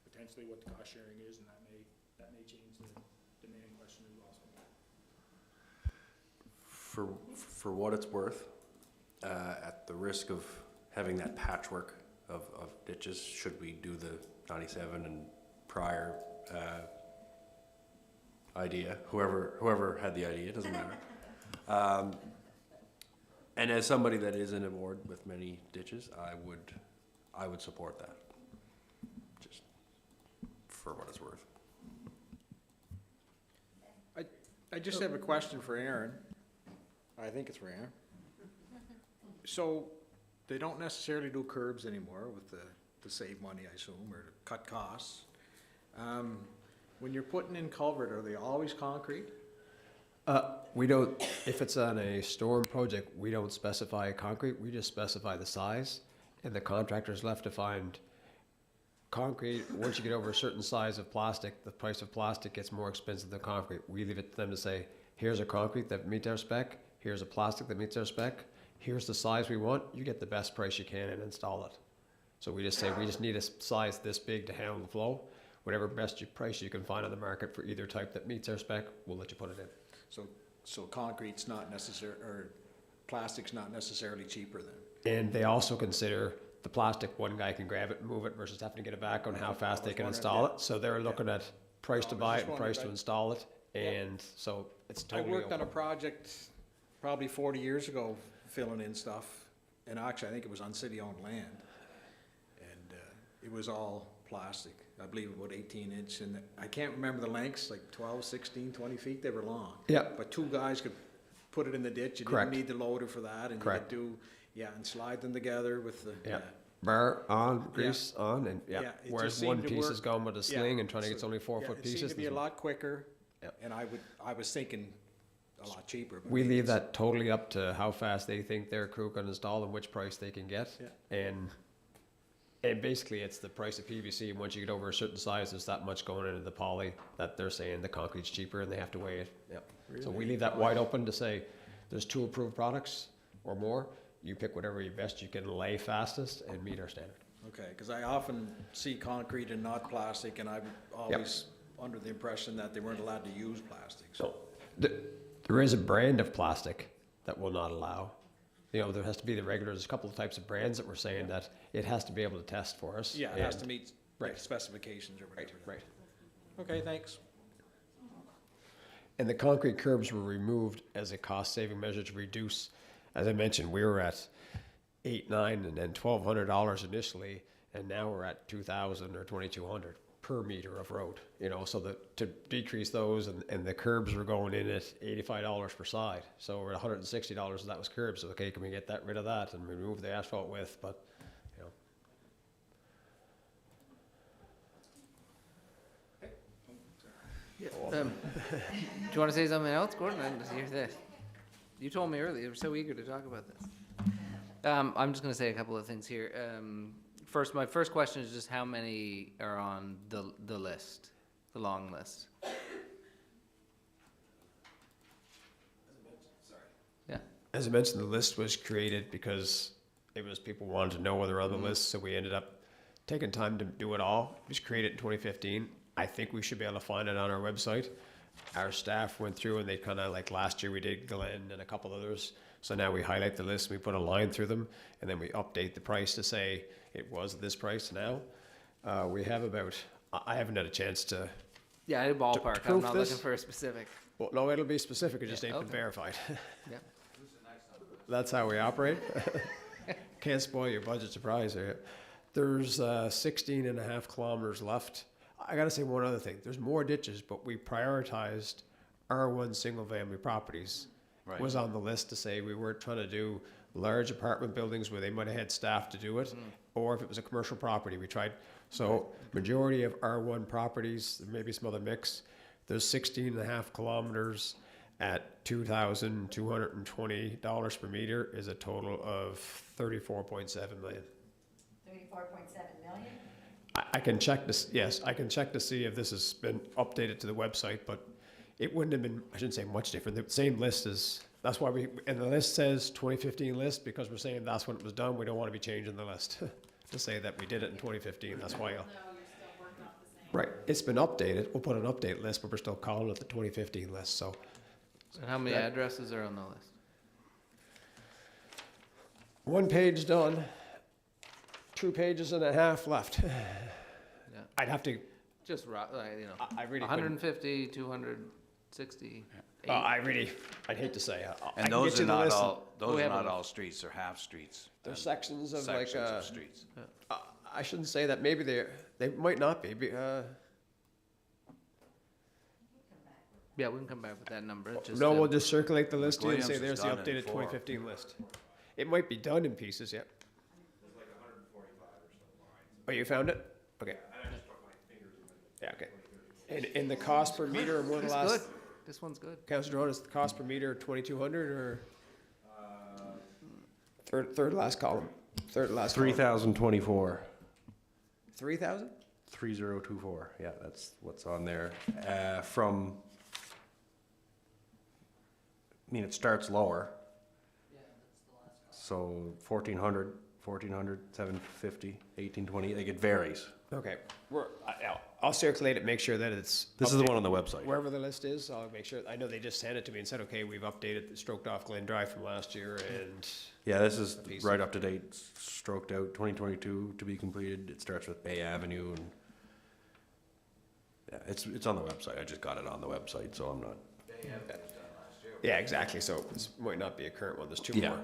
potentially what the cost sharing is, and that may change the demand question as well. For what it's worth, at the risk of having that patchwork of ditches, should we do the 97 and prior idea, whoever had the idea, it doesn't matter. And as somebody that is in a ward with many ditches, I would support that, just for what it's worth. I just have a question for Aaron. I think it's for Aaron. So they don't necessarily do curbs anymore with to save money, I assume, or to cut costs. When you're putting in culvert, are they always concrete? We don't, if it's on a storm project, we don't specify concrete, we just specify the size, and the contractor's left to find concrete. Once you get over a certain size of plastic, the price of plastic gets more expensive than concrete. We leave it to them to say, here's a concrete that meets our spec, here's a plastic that meets our spec, here's the size we want, you get the best price you can and install it. So we just say, we just need a size this big to handle the flow. Whatever best price you can find on the market for either type that meets our spec, we'll let you put it in. So concrete's not necessary, or plastic's not necessarily cheaper then? And they also consider the plastic, one guy can grab it and move it versus having to get it back on how fast they can install it. So they're looking at price to buy it and price to install it. And so it's totally I worked on a open. project probably 40 years ago, filling in stuff, and actually I think it was on city-owned land. And it was all plastic, I believe about 18-inch, and I can't remember the lengths, like 12, 16, 20 feet, they were long. Yeah. But two guys could put it in the ditch, you Correct. didn't need the loader for that, and Correct. you could do, and slide them together with the, Yeah. Bar on, grease on, and it Whereas just one seemed to piece work. is going with a sling and trying to get so- only 4-foot It pieces. seemed to be a there's- lot quicker, Yeah. and I was thinking a lot cheaper. But We maybe leave it's- that totally up to how fast they think their crew can install and which price they can get. Yeah. And basically it's the price of PVC, and once you get over a certain size, there's that much going into the poly that they're saying the concrete's cheaper and they have to weigh it. Yep. So we leave that wide open to say, there's 2 approved products or more, you pick whatever best you can lay fastest and meet our standard. Okay, because I often see concrete and not plastic, and I'm always under the impression that they weren't allowed to use plastic. So there is a brand of plastic that will not allow. You know, there has to be the regular, there's a couple of types of brands that we're saying that it has to be able to test for us. Yeah, it has to and- meet Right. specifications or whatever. Right. Okay, thanks. And the concrete curbs were removed as a cost-saving measure to reduce, as I mentioned, we were at $800, $900, and then $1,200 initially, and now we're at $2,000 or $2,200 per meter of road. You know, so that to decrease those, and the curbs were going in at $85 per side, so we're at $160 and that was curbs. So okay, can we get rid of that and remove the asphalt width? But you know. Do you want to say something else, Gordon? You told me earlier, you were so eager to talk about this. I'm just going to say a couple of things here. My first question is just how many are on the list? the long list? Yeah, As I mentioned, the list was created because it was people wanted to know whether on the list, so we ended up taking time to do it all. It was created in 2015. I think we should be able to find it on our website. Our staff went through and they kind of, like last year we did Glenn and a couple others. So now we highlight the list, we put a line through them, and then we update the price to say it was this price now. We have about, I haven't had a chance to, yeah, I ballpark, I'm proof not this? looking for a specific. well, no, it'll be specific, it just Yeah, ain't been okay. verified. Yeah. That's how we operate. Can't spoil your budget surprise here. There's 16 and a half kilometers left. I gotta say one other thing. There's more ditches, but we prioritized R1 single-family properties. Right. Was on the list to say we weren't trying to do large apartment buildings where they might have had staff to do it, or if it was a commercial property, we tried. So majority of R1 properties, maybe some other mix, there's 16 and a half kilometers at $2,220 per meter is a total of 34.7 million. 34.7 million? I can check this, yes, I can check to see if this has been updated to the website, but it wouldn't have been, I shouldn't say much different. The same list is, that's why we, and the list says 2015 list because we're saying that's when it was done. We don't want to be changing the list to say that we did it in 2015. That's why. Right, it's been updated. We'll put an update list, but we're still calling it the 2015 list, so. And how many addresses are on the list? One page done, 2 pages and a half left. Yeah, I'd have to, just, you know, I really couldn't. 150, 260, I'd hate to say. I And can those get you are the not list. all, those we are have not a- all streets, they're half streets. There's and sections of like, sections of streets. I shouldn't say that, maybe they might not be, yeah, we can come back with that number, just. no, we'll just circulate the list to you and say McWilliams there's has the done it in updated 4. 2015 list. It might be done in pieces, yep. Oh, you found it? Okay. Yeah, okay. And the cost per meter and one of the This last, good, this one's good. Councilor Drone, is the cost per meter 2,200 or? Third last column, third last column. 3,024. 3,000? 3024, yeah, that's what's on there. From, I mean, it starts lower. So 1,400, 750, 1820, like it varies. Okay, I'll circulate it, make sure that it's. This is the updated. one on the website. Wherever the list is, I'll make sure, I know they just sent it to me and said, okay, we've updated the stroked off Glen Drive from last year and. Yeah, this is piece right of- up to date, stroked out, 2022 to be completed. It starts with Bay Avenue and, yeah, it's on the website. I just got it on the website, so I'm not. Yeah, exactly, so this might not be a current one, there's 2 Yeah, more.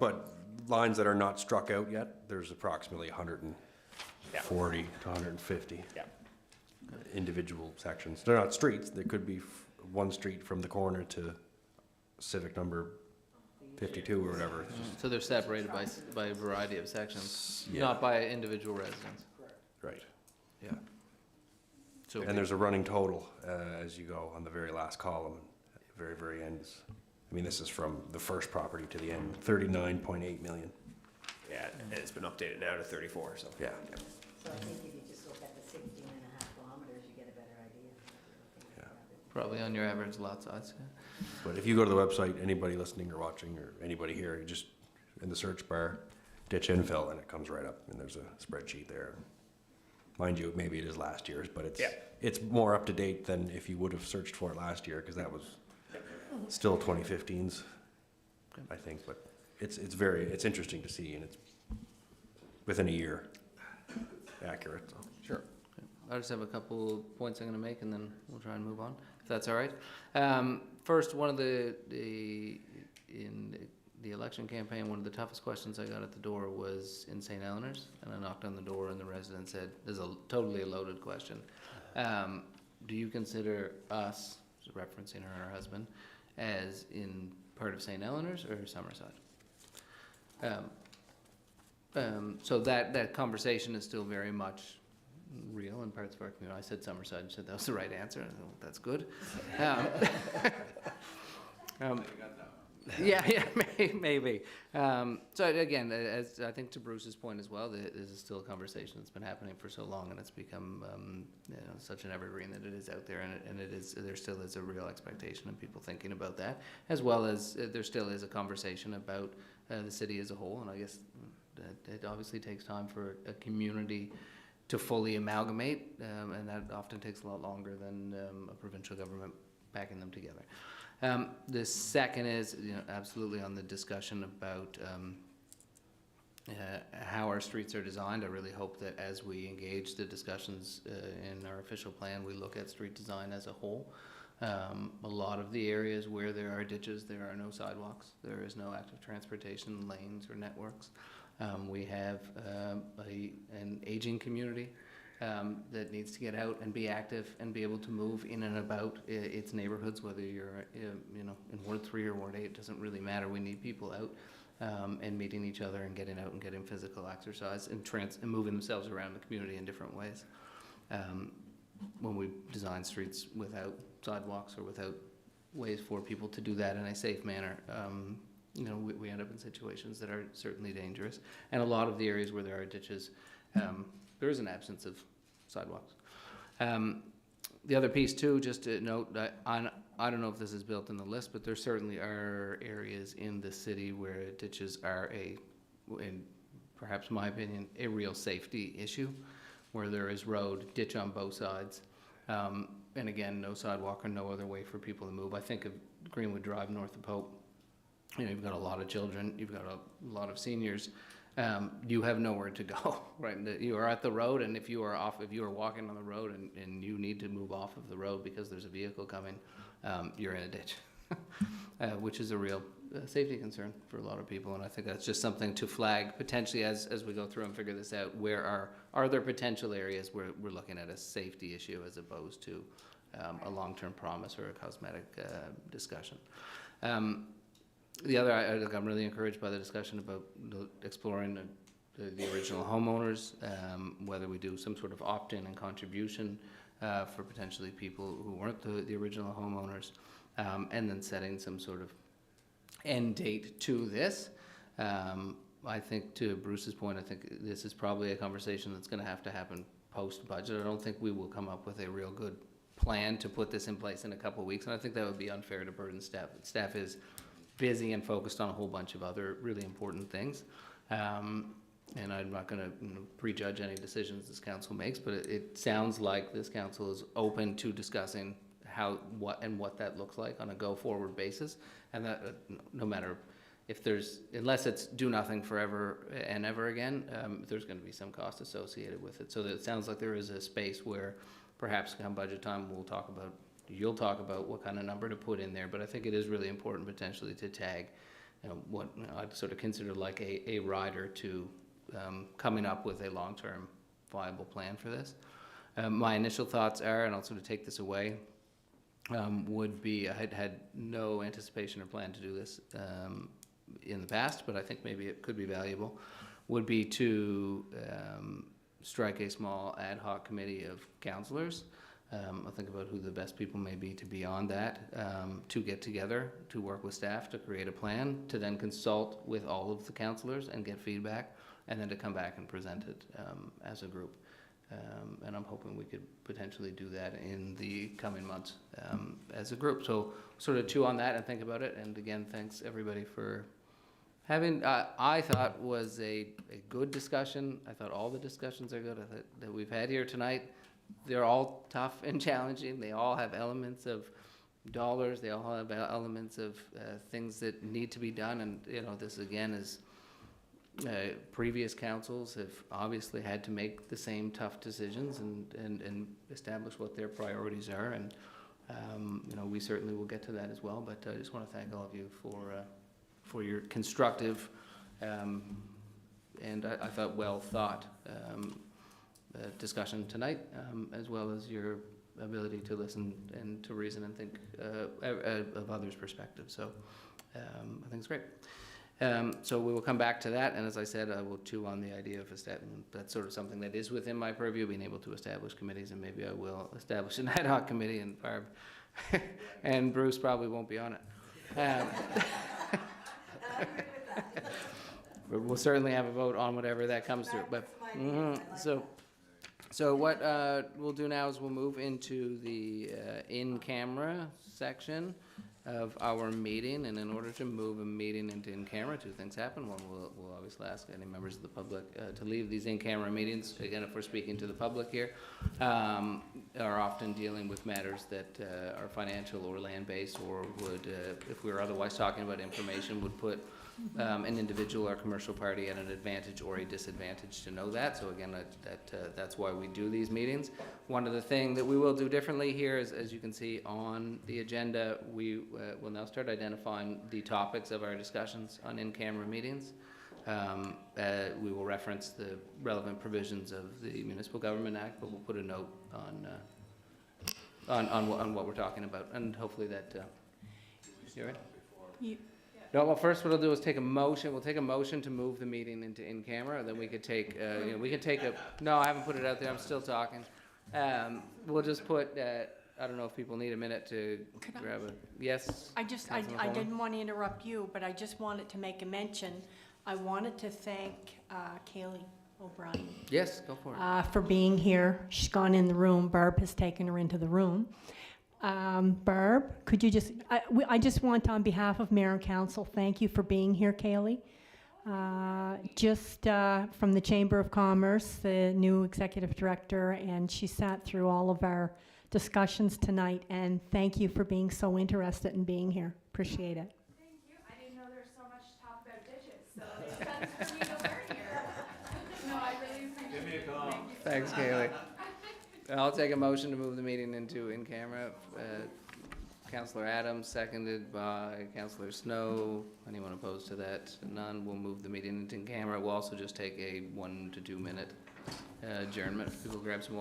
but lines that are not struck out yet, there's approximately 140 to 150 Yeah, individual sections. They're not streets. There could be one street from the corner to civic number 52 or whatever. It's just- So they're separated by a variety of sections, Yeah. not by individual residents. Right, yeah. So And there's a running total as you go on the very last column, at the very, very end. I mean, this is from the first property to the end, 39.8 million. yeah, and it's been updated now to 34, so. Yeah. So I think if you just look at the 16 and a half kilometers, you get a better idea. Yeah. probably on your average lot size, yeah. But if you go to the website, anybody listening or watching, or anybody here, you just, in the search bar, ditch infill, and it comes right up, and there's a spreadsheet there. Mind you, maybe it is last year's, but Yeah. it's more up to date than if you would have searched for it last year, because that was still 2015's, I think, but it's interesting to see, and it's within a year accurate, so. Sure. I just have a couple points I'm gonna make, and then we'll try and move on, if that's all right. First, one of in the election campaign, one of the toughest questions I got at the door was in St. Eleanor's, and I knocked on the door, and the resident said, "This is totally a loaded question. Do you consider us," referencing her and her husband, "as in part of St. Eleanor's or Summerside?" So that conversation is still very much real in parts of our community. I said Summerside, and said that was the right answer. I thought, that's good. Yeah, maybe. So again, as I think to Bruce's point as well, this is still a conversation that's been happening for so long, and it's become such an evergreen that it is out there, and there still is a real expectation of people thinking about that, as well as there still is a conversation about the city as a whole, and I guess it obviously takes time for a community to fully amalgamate, and that often takes a lot longer than a provincial government backing them together. The second is, absolutely on the discussion about how our streets are designed. I really hope that as we engage the discussions in our official plan, we look at street design as a whole. A lot of the areas where there are ditches, there are no sidewalks. There is no active transportation lanes or networks. We have an aging community that needs to get out and be active and be able to move in and about its neighborhoods, whether you're in Ward 3 or Ward 8, it doesn't really matter. We need people out and meeting each other and getting out and getting physical exercise and moving themselves around the community in different ways. When we design streets without sidewalks or without ways for people to do that in a safe manner, we end up in situations that are certainly dangerous. And a lot of the areas where there are ditches, there is an absence of sidewalks. The other piece too, just to note, I don't know if this is built in the list, but there certainly are areas in the city where ditches are in perhaps my opinion, a real safety issue, where there is road, ditch on both sides, and again, no sidewalk or no other way for people to move. I think of Greenwood Drive north of Pope. You've got a lot of children, you've got a lot of seniors. You have nowhere to go, right? You are at the road, and if you are walking on the road and you need to move off of the road because there's a vehicle coming, you're in a ditch, which is a real safety concern for a lot of people. And I think that's just something to flag potentially as we go through and figure this out. Where are there potential areas where we're looking at a safety issue as opposed to a long-term promise or a cosmetic discussion? The other, I'm really encouraged by the discussion about exploring the original homeowners, whether we do some sort of opt-in and contribution for potentially people who weren't the original homeowners, and then setting some sort of end date to this. I think to Bruce's point, I think this is probably a conversation that's going to happen post-budget. I don't think we will come up with a real good plan to put this in place in a couple of weeks, and I think that would be unfair to burden staff. Staff is busy and focused on a whole bunch of other really important things. And I'm not going to prejudge any decisions this council makes, but it sounds like this council is open to discussing what that looks like on a go-forward basis. And that no matter unless it's do nothing forever and ever again, there's going to be some cost associated with it. So it sounds like there is a space where perhaps come budget time you'll talk about what kind of number to put in there, but I think it is really important potentially to tag what I'd sort of consider like a rider to coming up with a long-term viable plan for this. My initial thoughts are, and I'll sort of take this away, would be I had no anticipation or plan to do this in the past, but I think maybe it could be valuable, would be to strike a small ad hoc committee of councillors. I'll think about who the best people may be to be on that, to get together, to work with staff, to create a plan, to then consult with all of the councillors and get feedback, and then to come back and present it as a group. And I'm hoping we could potentially do that in the coming months as a group. So sort of chew on that and think about it. And again, thanks everybody for having, I thought was a good discussion. I thought all the discussions are good that we've had here tonight. They're all tough and challenging. They all have elements of dollars. They all have elements of things that need to be done. And this again is previous councils have obviously had to make the same tough decisions and establish what their priorities are. And we certainly will get to that as well. But I just want to thank all of you for your constructive and I thought well thought discussion tonight, as well as your ability to listen and to reason and think of others' perspectives. So I think it's great. So we will come back to that, and as I said, I will chew on the idea of that's sort of something that is within my purview, being able to establish committees, and maybe I will establish an ad hoc committee, and Barb and Bruce probably won't be on it. We'll certainly have a vote on whatever that comes through, but, so what we'll do now is we'll move into the in-camera section of our meeting, and in order to move a meeting into in-camera, two things happen. One, we'll obviously ask any members of the public to leave these in-camera meetings. Again, if we're speaking to the public here, are often dealing with matters that are financial or land-based, or would, if we were otherwise talking about information, would put an individual or commercial party at an advantage or a disadvantage to know that. So again, that's why we do these meetings. One of the things that we will do differently here is, as you can see on the agenda, we will now start identifying the topics of our discussions on in-camera meetings. We will reference the relevant provisions of the Municipal Government Act, but we'll put a note on what we're talking about, and hopefully that, you all right? No, well, first what I'll do is take a motion, we'll take a motion to move the meeting into in-camera, then we could take, we can take a, no, I haven't put it out there, I'm still talking. We'll just put, I don't know if people need a minute to grab a, yes? I Councilman Coleman? didn't want to interrupt you, but I just wanted to make a mention. I wanted to thank Kaylee O'Brien Yes, go for it. for being here. She's gone in the room. Barb has taken her into the room. Barb, could you just, I just want on behalf of Mayor and Council, thank you for being here, Kaylee. Just from the Chamber of Commerce, the new executive director, and she sat through all of our discussions tonight, and thank you for being so interested in being here. Appreciate it. Thank you. I didn't know there was so much to talk about ditches, so it's fun for me to learn here. No, I really appreciate it. Give me a call. Thanks, Kaylee. I'll take a motion to move the meeting into in-camera. Councillor Adams, seconded by Councillor Snow. Anyone opposed to that? None. We'll move the meeting into in-camera. We'll also just take a 1 to 2 minute adjournment. People grab some water.